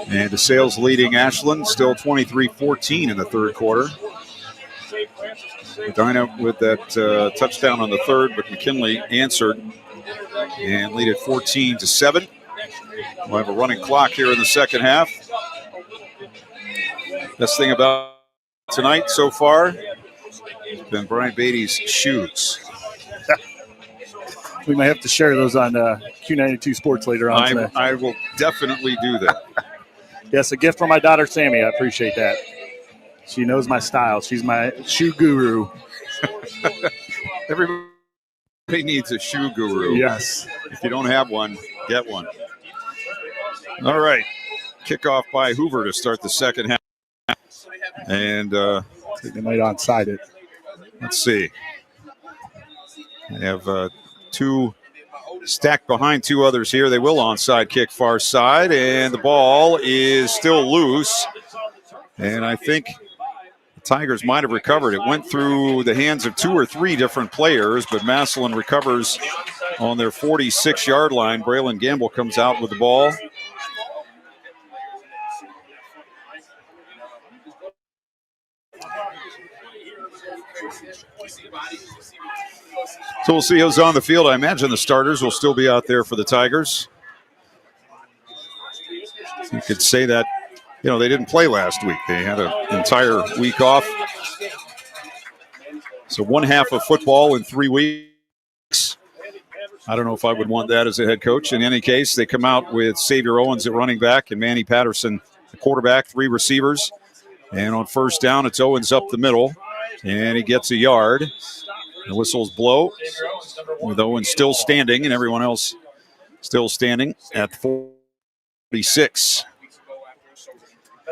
And DeSales leading Ashland, still 23-14 in the third quarter. Medina with that touchdown on the third, but McKinley answered and lead at 14-7. We'll have a running clock here in the second half. Best thing about tonight so far has been Brian Beatty's shoes. We might have to share those on Q92 Sports later on today. I will definitely do that. Yes, a gift from my daughter, Sammy. I appreciate that. She knows my style. She's my shoe guru. Everybody needs a shoe guru. Yes. If you don't have one, get one. All right. Kickoff by Hoover to start the second half. And I think they might onside it. Let's see. They have two stacked behind two others here. They will onside kick far side, and the ball is still loose. And I think the Tigers might have recovered. It went through the hands of two or three different players, but Massillon recovers on their 46-yard line. Braylon Gamble comes out with the ball. So we'll see who's on the field. I imagine the starters will still be out there for the Tigers. You could say that, they didn't play last week. They had an entire week off. So one half of football in 3 weeks. I don't know if I would want that as a head coach. In any case, they come out with Xavier Owens at running back and Manny Patterson, the quarterback, 3 receivers. And on first down, it's Owens up the middle, and he gets a yard. The whistles blow with Owens still standing and everyone else still standing at 46.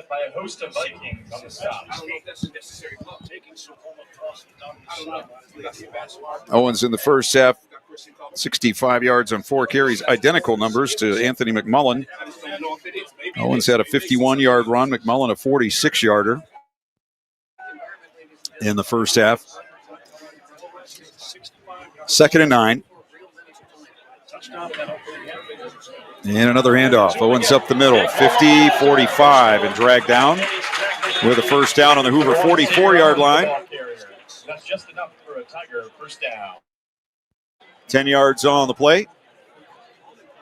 By a host of Vikings on the stop. Owens in the first half, 65 yards on 4 carries, identical numbers to Anthony McMullen. Owens had a 51-yard run, McMullen a 46-yarder in the first half. 2nd and 9. And another handoff. Owens up the middle, 50, 45, and dragged down with a first down on the Hoover 44-yard line. That's just enough for a Tiger first down. 10 yards on the play.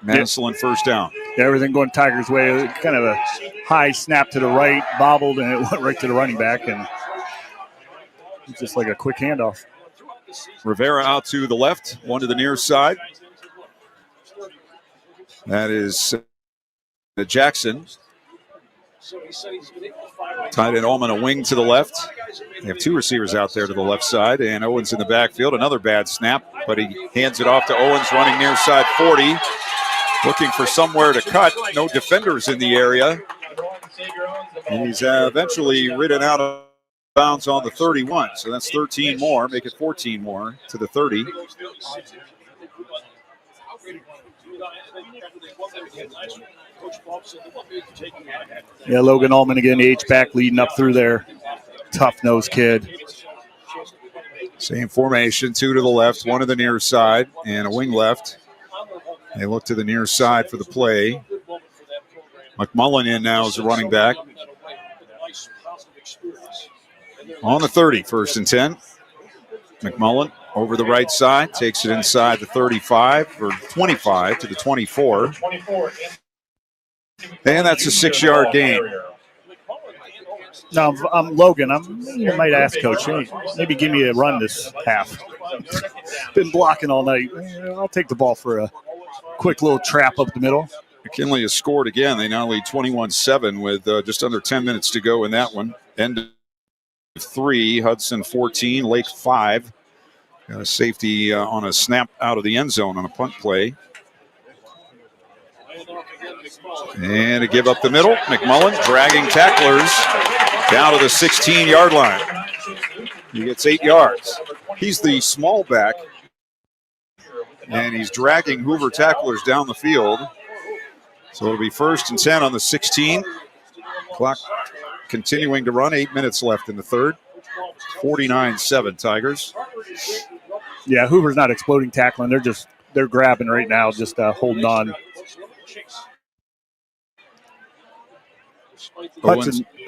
Massillon first down. Yeah, everything going Tigers' way. Kind of a high snap to the right, bobbled, and it went right to the running back, and it's just like a quick handoff. Rivera out to the left, one to the near side. That is Jackson. Tight end Ullman, a wing to the left. They have two receivers out there to the left side, and Owens in the backfield. Another bad snap, but he hands it off to Owens, running near side 40. Looking for somewhere to cut. No defenders in the area. And he's eventually ridden out of bounds on the 31. So that's 13 more. Make it 14 more to the 30. Yeah, Logan Ullman again, the H-back leading up through there. Tough-nosed kid. Same formation, two to the left, one to the near side, and a wing left. They look to the near side for the play. McMullen in now as a running back. On the 30, 1st and 10. McMullen over the right side, takes it inside the 35 or 25 to the 24. And that's a 6-yard gain. Now, I'm Logan. I might ask Coach, hey, maybe give me a run this half. Been blocking all night. I'll take the ball for a quick little trap up the middle. McKinley has scored again. They now lead 21-7 with just under 10 minutes to go in that one. End of 3, Hudson 14, Lake 5. Got a safety on a snap out of the end zone on a punt play. And a give up the middle. McMullen dragging tacklers down to the 16-yard line. He gets 8 yards. He's the small back, and he's dragging Hoover tacklers down the field. So it'll be 1st and 10 on the 16. Clock continuing to run, 8 minutes left in the third. 49-7 Tigers. Yeah, Hoover's not exploding tackling. They're grabbing right now, just holding on.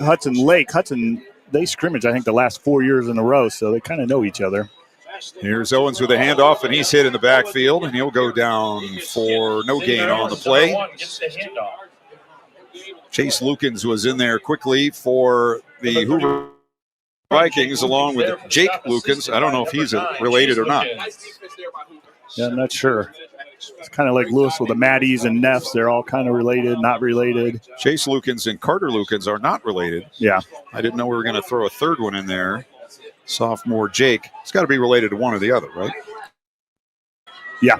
Hudson Lake. Hudson, they scrimmage, I think, the last 4 years in a row, so they kind of know each other. Here's Owens with a handoff, and he's hit in the backfield, and he'll go down for no gain on the play. Chase Lukens was in there quickly for the Hoover Vikings, along with Jake Lukens. I don't know if he's related or not. Yeah, I'm not sure. It's kind of like Lewis with the Maddies and Neffs. They're all kind of related, not related. Chase Lukens and Carter Lukens are not related. Yeah. I didn't know we were going to throw a third one in there. Sophomore Jake. It's got to be related to one or the other, right? Yeah.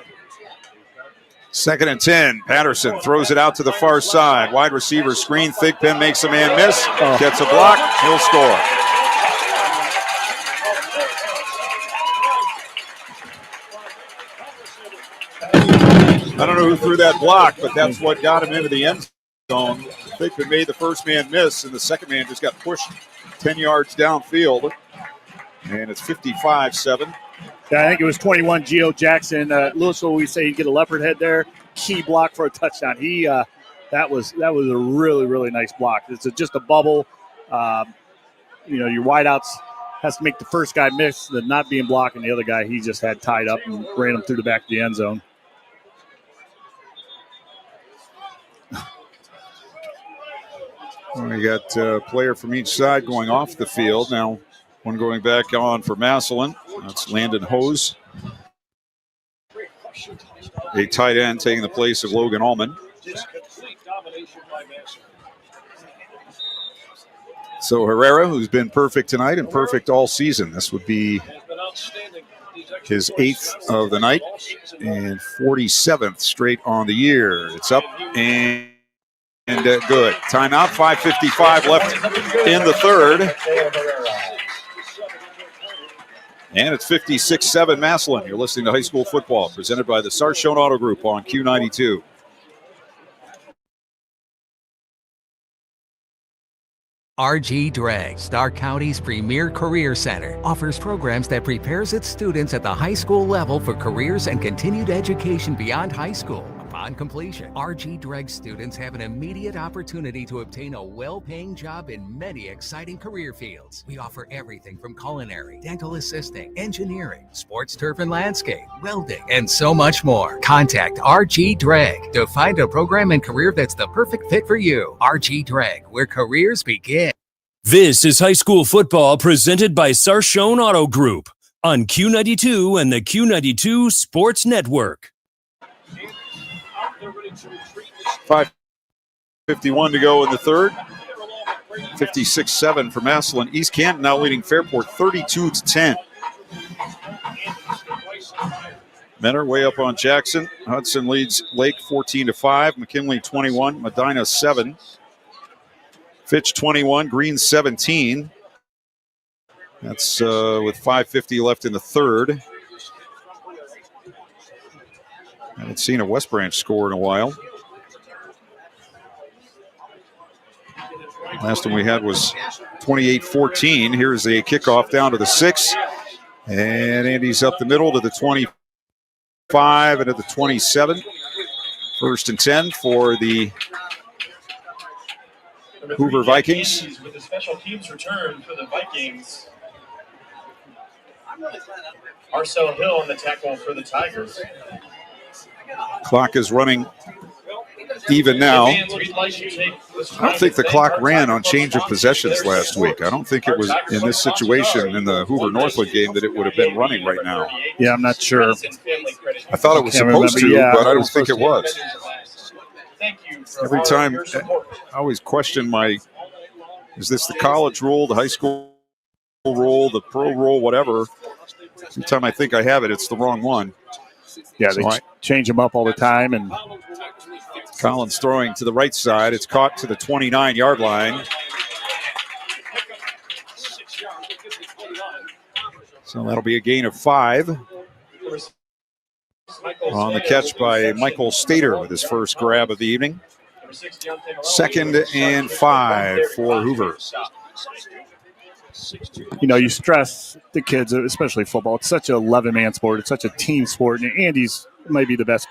2nd and 10. Patterson throws it out to the far side. Wide receiver screen. Thigpen makes a man miss. Gets a block. He'll score. I don't know who threw that block, but that's what got him into the end zone. Thigpen made the first man miss, and the second man just got pushed 10 yards downfield. And it's 55-7. Yeah, I think it was 21, Geo Jackson. Lewis will always say you get a leopard head there. Key block for a touchdown. That was a really, really nice block. It's just a bubble. Your wideouts has to make the first guy miss, the not being blocked, and the other guy he just had tied up and ran him through the back of the end zone. We got a player from each side going off the field. Now, one going back on for Massillon. That's Landon Hose. A tight end taking the place of Logan Ullman. So Herrera, who's been perfect tonight and perfect all season. This would be his 8th of the night and 47th straight on the year. It's up and good. Timeout, 5:55 left in the third. And it's 56-7 Massillon. You're listening to High School Football, presented by the Sarshone Auto Group on Q92. RG Drag, Stark County's premier career center, offers programs that prepares its students at the high school level for careers and continued education beyond high school. Upon completion, RG Dreg students have an immediate opportunity to obtain a well-paying job in many exciting career fields. We offer everything from culinary, dental assisting, engineering, sports turf and landscape, welding, and so much more. Contact RG Dreg to find a program and career that's the perfect fit for you. RG Dreg, where careers begin. This is high school football presented by Sarshone Auto Group on Q92 and the Q92 Sports Network. 5:51 to go in the third. 56-7 for Massillon. East Canton now leading Fairport 32-10. Menor way up on Jackson. Hudson leads Lake 14-5. McKinley 21. Medina 7. Fitch 21. Green 17. That's with 5:50 left in the third. I haven't seen a West Branch score in a while. Last one we had was 28-14. Here's a kickoff down to the 6. And Andy's up the middle to the 25 and to the 27. 1st and 10 for the Hoover Vikings. With the special teams return for the Vikings. Marcel Hill on the tackle for the Tigers. Clock is running even now. I don't think the clock ran on change of possessions last week. I don't think it was in this situation in the Hoover Northwood game that it would have been running right now. Yeah, I'm not sure. I thought it was supposed to, but I don't think it was. Every time, I always question is this the college rule, the high school rule, the pro rule, whatever. Every time I think I have it, it's the wrong one. Yeah, they change them up all the time. And Collins throwing to the right side. It's caught to the 29-yard line. So that'll be a gain of 5. On the catch by Michael Stater with his first grab of the evening. 2nd and 5 for Hoover. You know, you stress the kids, especially football. It's such an 11-man sport. It's such a team sport. And Andy's maybe the best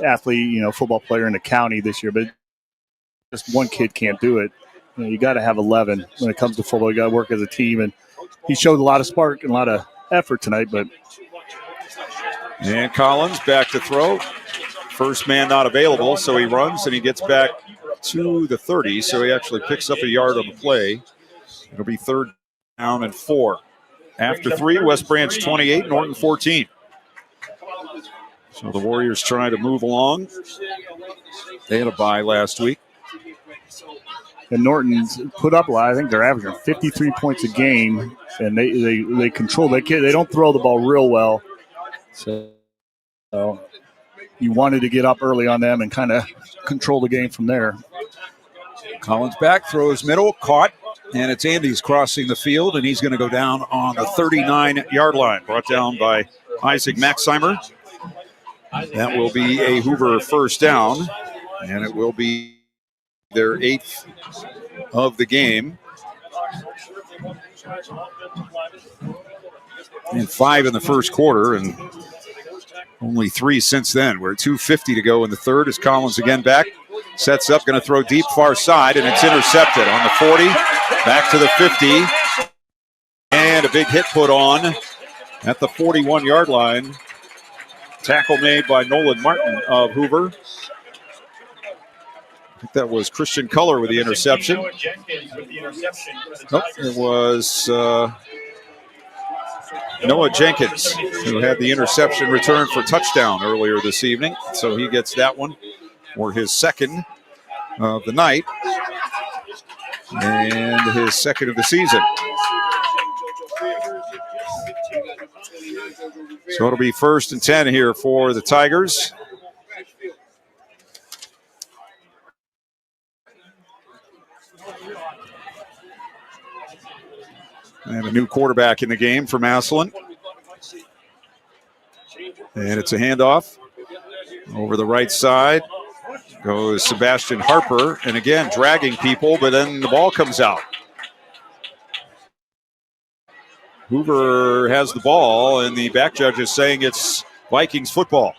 athlete, football player in the county this year. But just one kid can't do it. You got to have 11 when it comes to football. You got to work as a team. And he showed a lot of spark and a lot of effort tonight. And Collins back to throw. First man not available, so he runs and he gets back to the 30. So he actually picks up a yard on the play. It'll be 3rd down and 4. After 3, West Branch 28, Norton 14. So the Warriors trying to move along. They had a bye last week. And Norton's put up a lot. I think they're averaging 53 points a game, and they control. They don't throw the ball real well. So you wanted to get up early on them and kind of control the game from there. Collins back, throws middle, caught. And it's Andy's crossing the field, and he's going to go down on the 39-yard line. Brought down by Isaac Maxheimer. That will be a Hoover first down, and it will be their 8th of the game. And 5 in the first quarter, and only 3 since then. We're 2:50 to go in the third as Collins again back. Sets up, going to throw deep far side, and it's intercepted on the 40. Back to the 50. And a big hit put on at the 41-yard line. Tackle made by Nolan Martin of Hoover. I think that was Christian Culler with the interception. Nope, it was Noah Jenkins who had the interception return for touchdown earlier this evening. So he gets that one for his 2nd of the night and his 2nd of the season. So it'll be 1st and 10 here for the Tigers. And a new quarterback in the game for Massillon. And it's a handoff over the right side. Goes Sebastian Harper, and again, dragging people, but then the ball comes out. Hoover has the ball, and the back judge is saying it's Vikings football.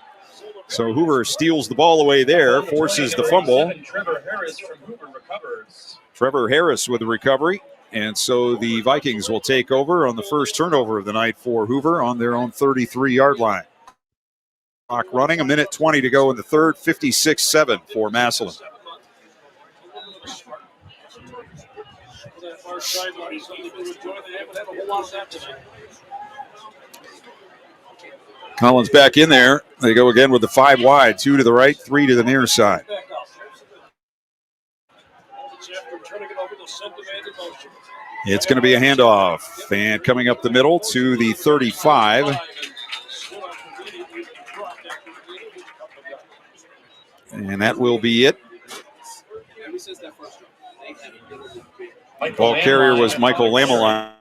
So Hoover steals the ball away there, forces the fumble. Trevor Harris from Hoover recovers. Trevor Harris with the recovery. And so the Vikings will take over on the first turnover of the night for Hoover on their own 33-yard line. Clock running, 1:20 to go in the third, 56-7 for Massillon. Collins back in there. They go again with the 5 wide, 2 to the right, 3 to the near side. It's going to be a handoff, and coming up the middle to the 35. And that will be it. Ball carrier was Michael Lameline.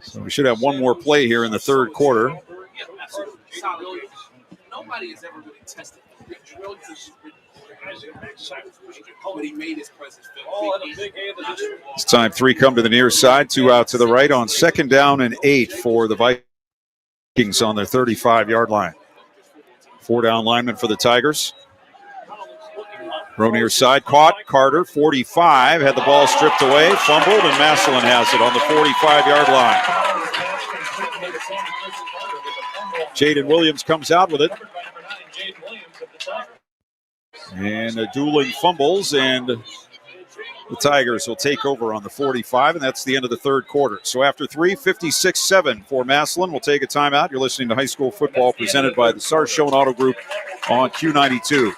So we should have one more play here in the third quarter. Nobody has ever really tested. It's time 3 come to the near side, 2 out to the right on 2nd down and 8 for the Vikings on their 35-yard line. 4 down linemen for the Tigers. Row near side, caught. Carter, 45, had the ball stripped away, fumbled, and Massillon has it on the 45-yard line. Jaden Williams comes out with it. And dueling fumbles, and the Tigers will take over on the 45, and that's the end of the third quarter. So after 3, 56-7 for Massillon. We'll take a timeout. You're listening to high school football presented by the Sarshone Auto Group on Q92.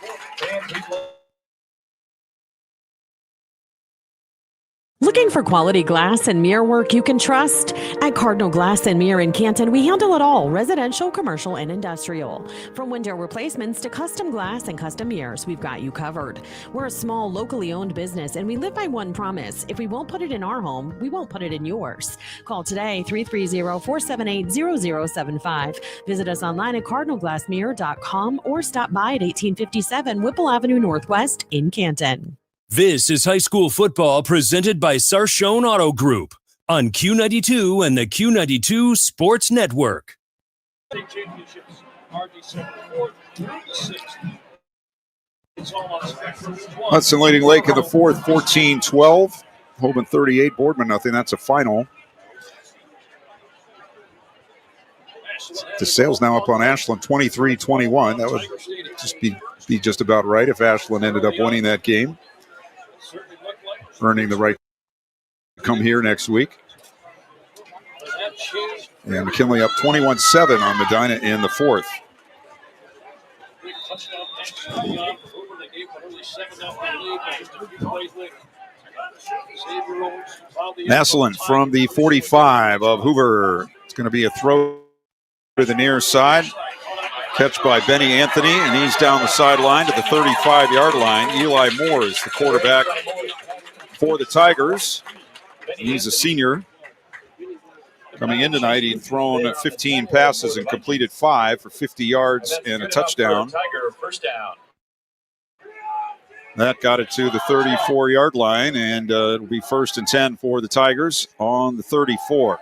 Looking for quality glass and mirror work you can trust? At Cardinal Glass and Mirror in Canton, we handle it all, residential, commercial, and industrial. From window replacements to custom glass and custom mirrors, we've got you covered. We're a small, locally owned business, and we live by one promise. If we won't put it in our home, we won't put it in yours. Call today, 330-478-0075. Visit us online at cardinalglassmirror.com or stop by at 1857 Whipple Avenue Northwest in Canton. This is high school football presented by Sarshone Auto Group on Q92 and the Q92 Sports Network. Hudson leading Lake in the fourth, 14-12. Holman 38, Boardman nothing. That's a final. DeSale's now up on Ashland 23-21. That would just be just about right if Ashland ended up winning that game. Earning the right to come here next week. And McKinley up 21-7 on Medina in the fourth. Massillon from the 45 of Hoover. It's going to be a throw to the near side. Catch by Benny Anthony, and he's down the sideline to the 35-yard line. Eli Moore is the quarterback for the Tigers. He's a senior. Coming in tonight, he'd thrown 15 passes and completed 5 for 50 yards and a touchdown. That got it to the 34-yard line, and it'll be 1st and 10 for the Tigers on the 34.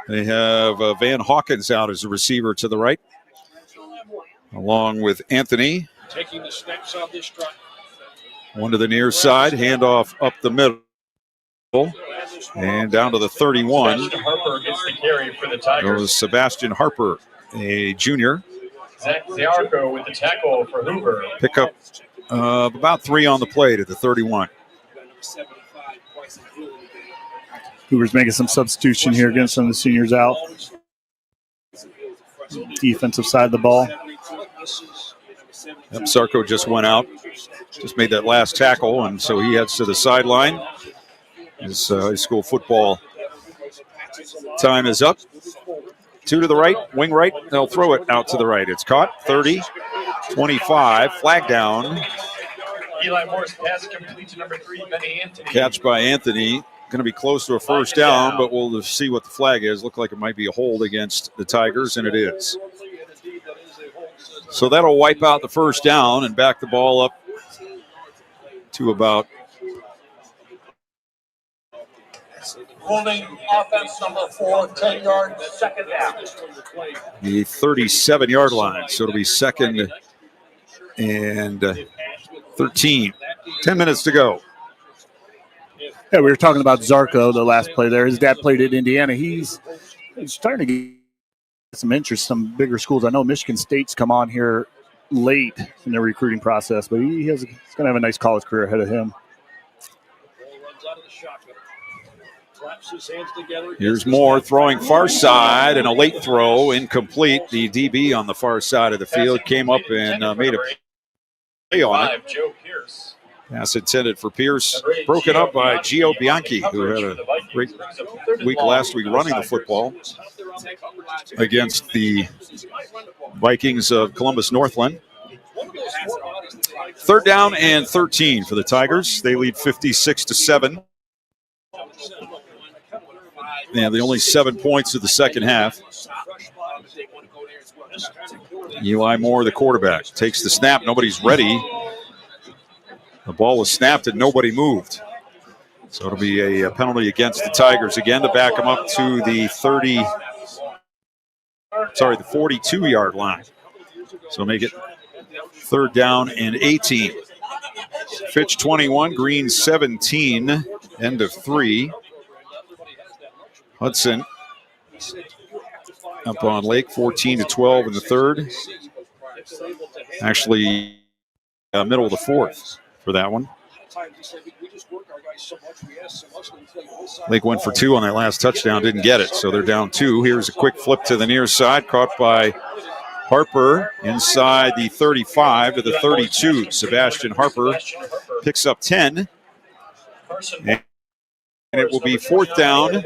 They have Van Hawkins out as a receiver to the right, along with Anthony. Taking the snaps on this drive. One to the near side, handoff up the middle, and down to the 31. Sebastian Harper gets the carry for the Tigers. Goes Sebastian Harper, a junior. Zach Ziarko with the tackle for Hoover. Pick up about 3 on the play to the 31. Hoover's making some substitution here, getting some of the seniors out. Defensive side of the ball. Yep, Sarko just went out, just made that last tackle, and so he heads to the sideline. His high school football time is up. 2 to the right, wing right. They'll throw it out to the right. It's caught, 30, 25, flag down. Eli Moore's pass complete to number 3, Benny Anthony. Catch by Anthony. Going to be close to a first down, but we'll see what the flag is. Look like it might be a hold against the Tigers, and it is. So that'll wipe out the first down and back the ball up to about Holding offense number 4, 10 yards, second down. The 37-yard line. So it'll be second and 13. 10 minutes to go. Yeah, we were talking about Zarko, the last play there. His dad played at Indiana. He's starting to get some interest, some bigger schools. I know Michigan State's come on here late in their recruiting process, but he's going to have a nice college career ahead of him. Here's Moore throwing far side, and a late throw, incomplete. The DB on the far side of the field came up and made a play on it. Pass intended for Pierce, broken up by Gio Bianchi, who had a great week last week running the football against the Vikings of Columbus Northland. Third down and 13 for the Tigers. They lead 56-7. Yeah, the only 7 points of the second half. Eli Moore, the quarterback, takes the snap. Nobody's ready. The ball was snapped and nobody moved. So it'll be a penalty against the Tigers again to back them up to the 42-yard line. So make it third down and 18. Fitch 21, Green 17, end of 3. Hudson up on Lake, 14-12 in the third. Actually, middle of the fourth for that one. Lake went for 2 on that last touchdown, didn't get it, so they're down 2. Here's a quick flip to the near side, caught by Harper inside the 35 to the 32. Sebastian Harper picks up 10. And it will be fourth down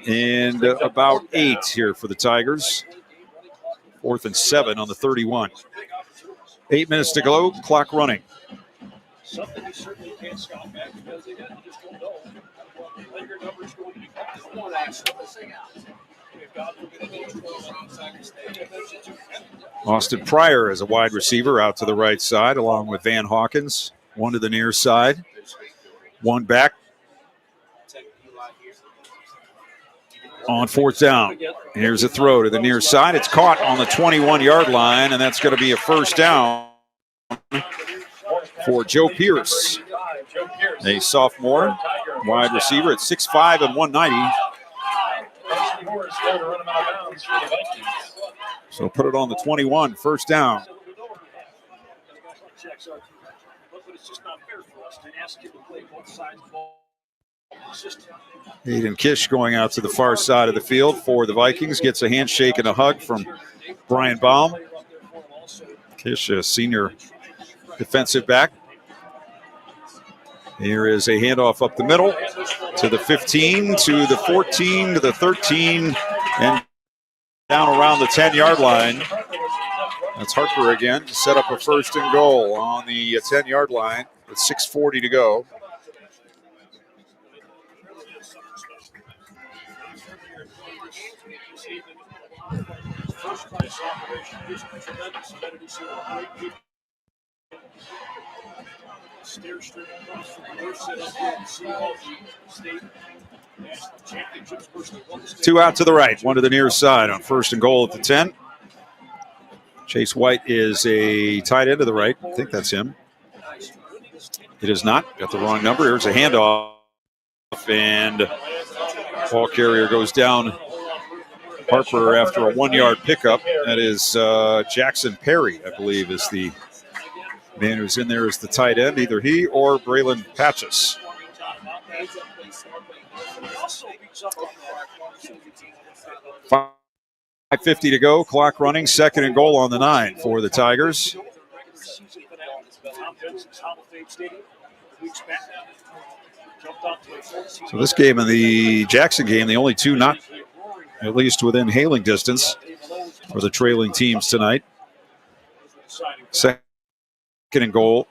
and about 8 here for the Tigers. 4th and 7 on the 31. 8 minutes to go, clock running. Something you certainly can't stop back because they got to just don't know when your number is going to be back. Austin Pryor as a wide receiver out to the right side, along with Van Hawkins. One to the near side. One back. On fourth down. Here's a throw to the near side. It's caught on the 21-yard line, and that's going to be a first down for Joe Pierce, a sophomore wide receiver at 6'5" and 190. So put it on the 21, first down. Aiden Kish going out to the far side of the field for the Vikings. Gets a handshake and a hug from Brian Baum. Kish, a senior defensive back. Here is a handoff up the middle to the 15, to the 14, to the 13, and down around the 10-yard line. That's Harper again to set up a first and goal on the 10-yard line with 6:40 to go. First-class operation, just tremendous amenities here. Stair straight across from the north side up here to see all the state national championships. Two out to the right, one to the near side on first and goal at the 10. Chase White is a tight end to the right. I think that's him. It is not. Got the wrong number. Here's a handoff, and ball carrier goes down. Harper after a 1-yard pickup. That is Jackson Perry, I believe, is the man who's in there as the tight end. Either he or Braylon Patches. 5:50 to go. Clock running. Second and goal on the 9 for the Tigers. So this game and the Jackson game, the only two not at least within hailing distance for the trailing teams tonight. Second and goal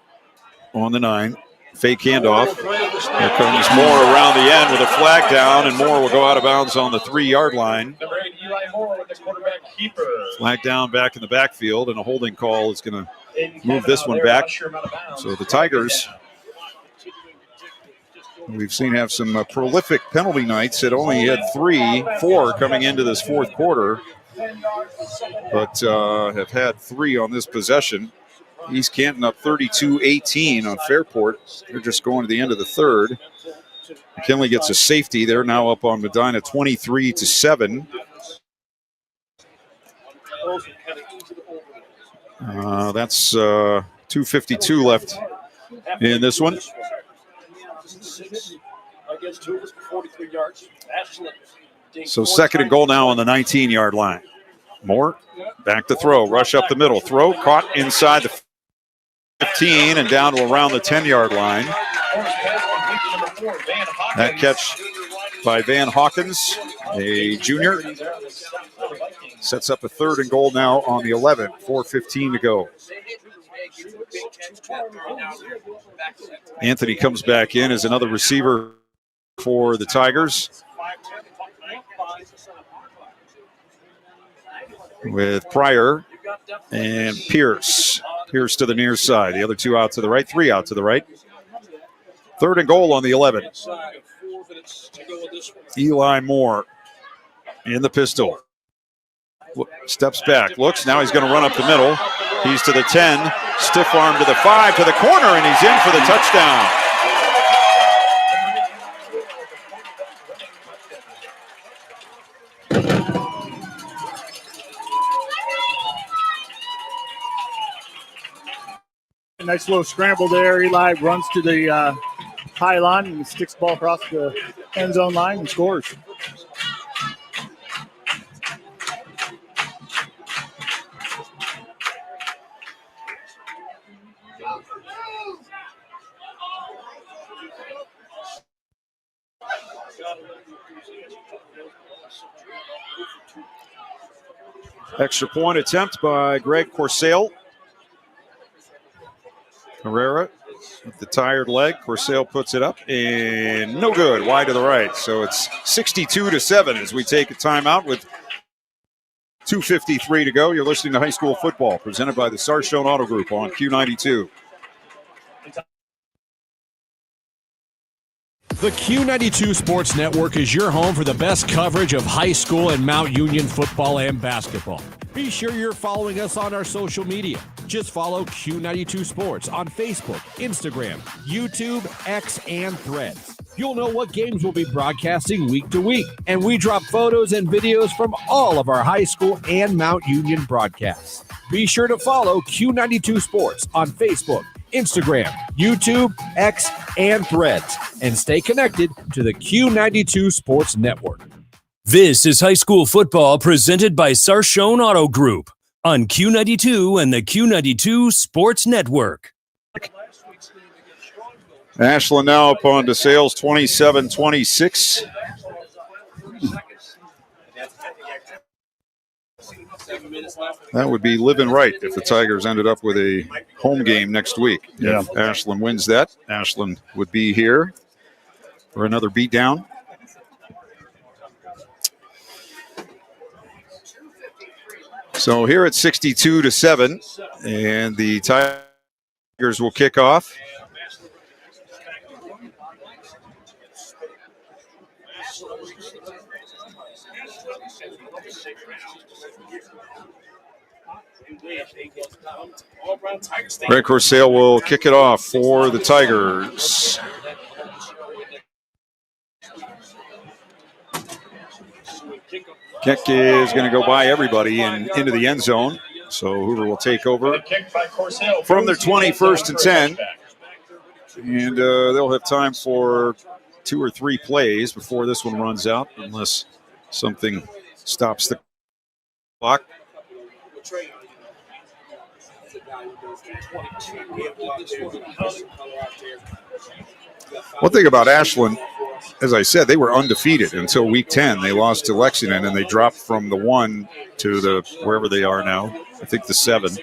on the 9. Fake handoff. Here comes Moore around the end with a flag down, and Moore will go out of bounds on the 3-yard line. Flag down back in the backfield, and a holding call is going to move this one back. So the Tigers we've seen have some prolific penalty nights. It only had 4 coming into this fourth quarter, but have had 3 on this possession. East Canton up 32-18 on Fairport. They're just going to the end of the third. McKinley gets a safety. They're now up on Medina 23-7. That's 2:52 left in this one. So second and goal now on the 19-yard line. Moore back to throw. Rush up the middle. Throw caught inside the 15 and down to around the 10-yard line. That catch by Van Hawkins, a junior, sets up a third and goal now on the 11. 4:15 to go. Anthony comes back in as another receiver for the Tigers, with Pryor and Pierce. Pierce to the near side. The other 2 out to the right, 3 out to the right. Third and goal on the 11. Eli Moore in the pistol. Steps back, looks, now he's going to run up the middle. He's to the 10, stiff arm to the 5, to the corner, and he's in for the touchdown. Nice little scramble there. Eli runs to the high line and sticks the ball across the end zone line and scores. Extra point attempt by Greg Corsale. Herrera with the tired leg. Corsale puts it up and no good. Wide to the right. So it's 62-7 as we take a timeout with 2:53 to go. You're listening to High School Football presented by the Sarshone Auto Group on Q92. The Q92 Sports Network is your home for the best coverage of high school and Mount Union football and basketball. Be sure you're following us on our social media. Just follow Q92 Sports on Facebook, Instagram, YouTube, X, and Threads. You'll know what games we'll be broadcasting week to week, and we drop photos and videos from all of our high school and Mount Union broadcasts. Be sure to follow Q92 Sports on Facebook, Instagram, YouTube, X, and Threads, and stay connected to the Q92 Sports Network. This is high school football presented by Sarshone Auto Group on Q92 and the Q92 Sports Network. Ashland now up on DeSales 27-26. That would be living right if the Tigers ended up with a home game next week. Yeah. If Ashland wins that, Ashland would be here for another beatdown. So here at 62-7, and the Tigers will kick off. Greg Corsale will kick it off for the Tigers. Kick is going to go by everybody and into the end zone. So Hoover will take over from their 21st and 10. And they'll have time for 2 or 3 plays before this one runs out, unless something stops the clock. One thing about Ashland, as I said, they were undefeated until week 10. They lost to Lexington, and they dropped from the 1 to the wherever they are now. I think the 7.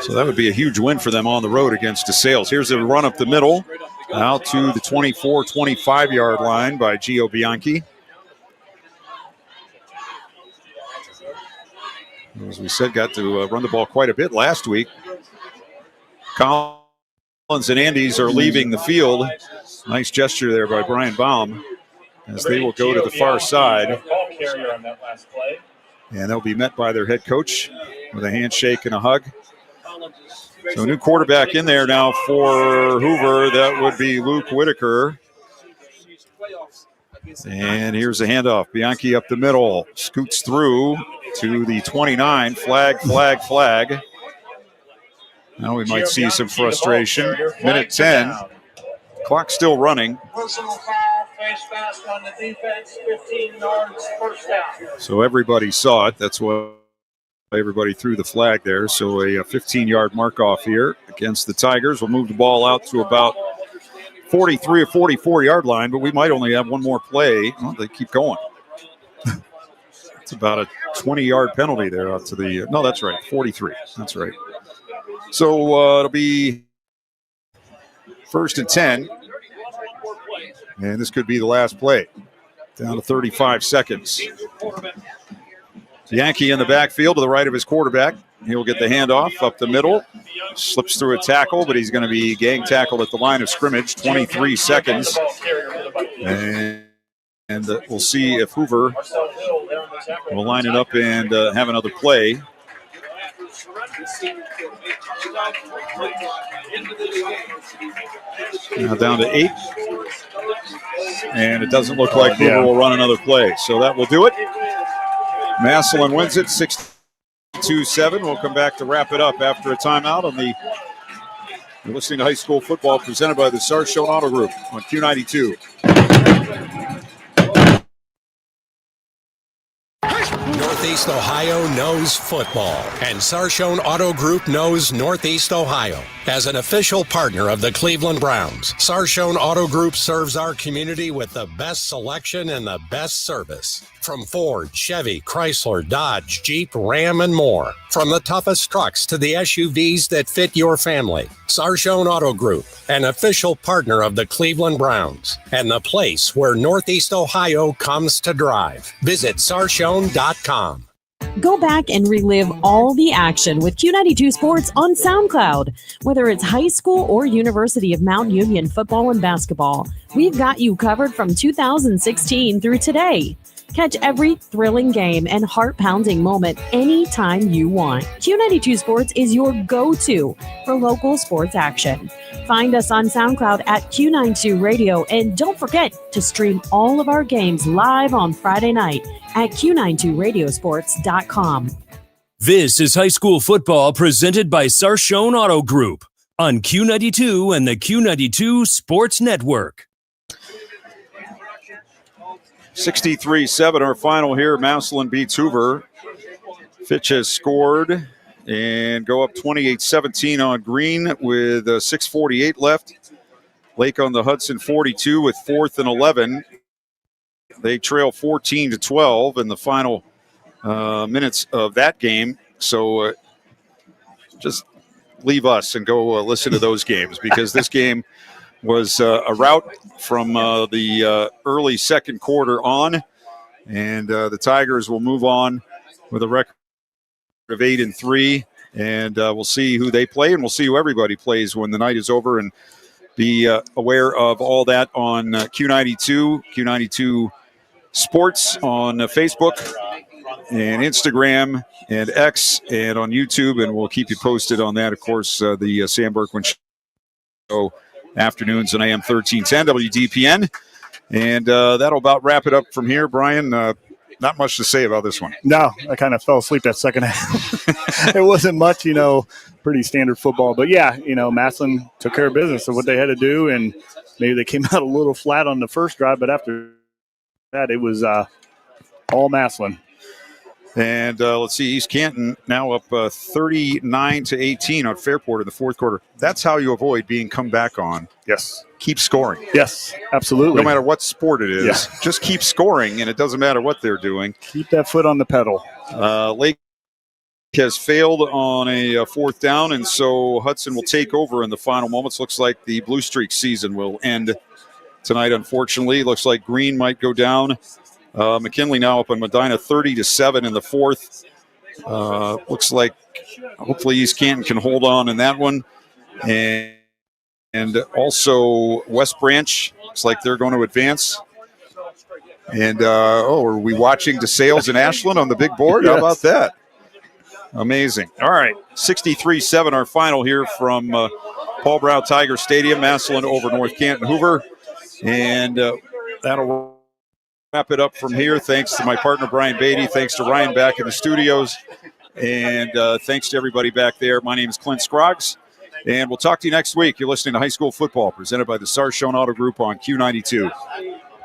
So that would be a huge win for them on the road against DeSales. Here's a run up the middle, out to the 24-25-yard line by Gio Bianchi. As we said, got to run the ball quite a bit last week. Collins and Andes are leaving the field. Nice gesture there by Brian Baum as they will go to the far side. And they'll be met by their head coach with a handshake and a hug. So a new quarterback in there now for Hoover. That would be Luke Whitaker. And here's a handoff. Bianchi up the middle. Scoots through to the 29. Flag. Now we might see some frustration. Minute 10. Clock still running. So everybody saw it. That's why everybody threw the flag there. So a 15-yard mark off here against the Tigers. We'll move the ball out to about 43 or 44-yard line, but we might only have one more play. Well, they keep going. It's about a 20-yard penalty there out to the – no, that's right, 43. That's right. So it'll be 1st and 10. And this could be the last play. Down to 35 seconds. Yankee in the backfield to the right of his quarterback. He'll get the handoff up the middle. Slips through a tackle, but he's going to be gang tackled at the line of scrimmage. 23 seconds. And we'll see if Hoover will line it up and have another play. Now down to 8. And it doesn't look like Hoover will run another play. So that will do it. Massillon wins it 62-7. We'll come back to wrap it up after a timeout on the – you're listening to high school football presented by the Sarshown Auto Group on Q92. Northeast Ohio knows football, and Sarshown Auto Group knows Northeast Ohio. As an official partner of the Cleveland Browns, Sarshown Auto Group serves our community with the best selection and the best service. From Ford, Chevy, Chrysler, Dodge, Jeep, Ram, and more. From the toughest trucks to the SUVs that fit your family. Sarshown Auto Group, an official partner of the Cleveland Browns, and the place where Northeast Ohio comes to drive. Visit Sarshown.com. Go back and relive all the action with Q92 Sports on SoundCloud. Whether it's high school or University of Mount Union football and basketball, we've got you covered from 2016 through today. Catch every thrilling game and heart-pounding moment anytime you want. Q92 Sports is your go-to for local sports action. Find us on SoundCloud at Q92 Radio, and don't forget to stream all of our games live on Friday night at Q92Radiosports.com. This is high school football presented by Sarshown Auto Group on Q92 and the Q92 Sports Network. 63-7, our final here. Massillon beats Hoover. Fitch has scored and go up 28-17 on Green with 6:48 left. Lake on the Hudson 42 with 4th and 11. They trail 14-12 in the final minutes of that game. So just leave us and go listen to those games, because this game was a rout from the early second quarter on, and the Tigers will move on with a record of 8-3, and we'll see who they play, and we'll see who everybody plays when the night is over, and be aware of all that on Q92 Sports on Facebook and Instagram and X and on YouTube, and we'll keep you posted on that. Of course, the Sam Berkwin Show afternoons on AM 1310 WDPN. And that'll about wrap it up from here. Brian, not much to say about this one. No, I kind of fell asleep that second half. It wasn't much, pretty standard football. But, yeah, Massillon took care of business of what they had to do, and maybe they came out a little flat on the first drive, but after that it was all Massillon. And let's see, East Canton now up 39-18 on Fairport in the fourth quarter. That's how you avoid being come back on. Yes. Keep scoring. Yes, absolutely. No matter what sport it is, just keep scoring, and it doesn't matter what they're doing. Keep that foot on the pedal. Lake has failed on a fourth down, and so Hudson will take over in the final moments. Looks like the Blue Streak season will end tonight, unfortunately. Looks like Green might go down. McKinley now up on Medina 30-7 in the fourth. Looks like hopefully East Canton can hold on in that one. And also West Branch looks like they're going to advance. And, are we watching DeSales and Ashland on the big board? Yes. How about that? Amazing. All right, 63-7 our final here from Paul Brown Tiger Stadium, Massillon over North Canton Hoover. And that'll wrap it up from here. Thanks to my partner, Brian Beatty. Thanks to Ryan back in the studios. And thanks to everybody back there. My name is Clint Scroggs. And we'll talk to you next week. You're listening to High School Football presented by the Sarshone Auto Group on Q92.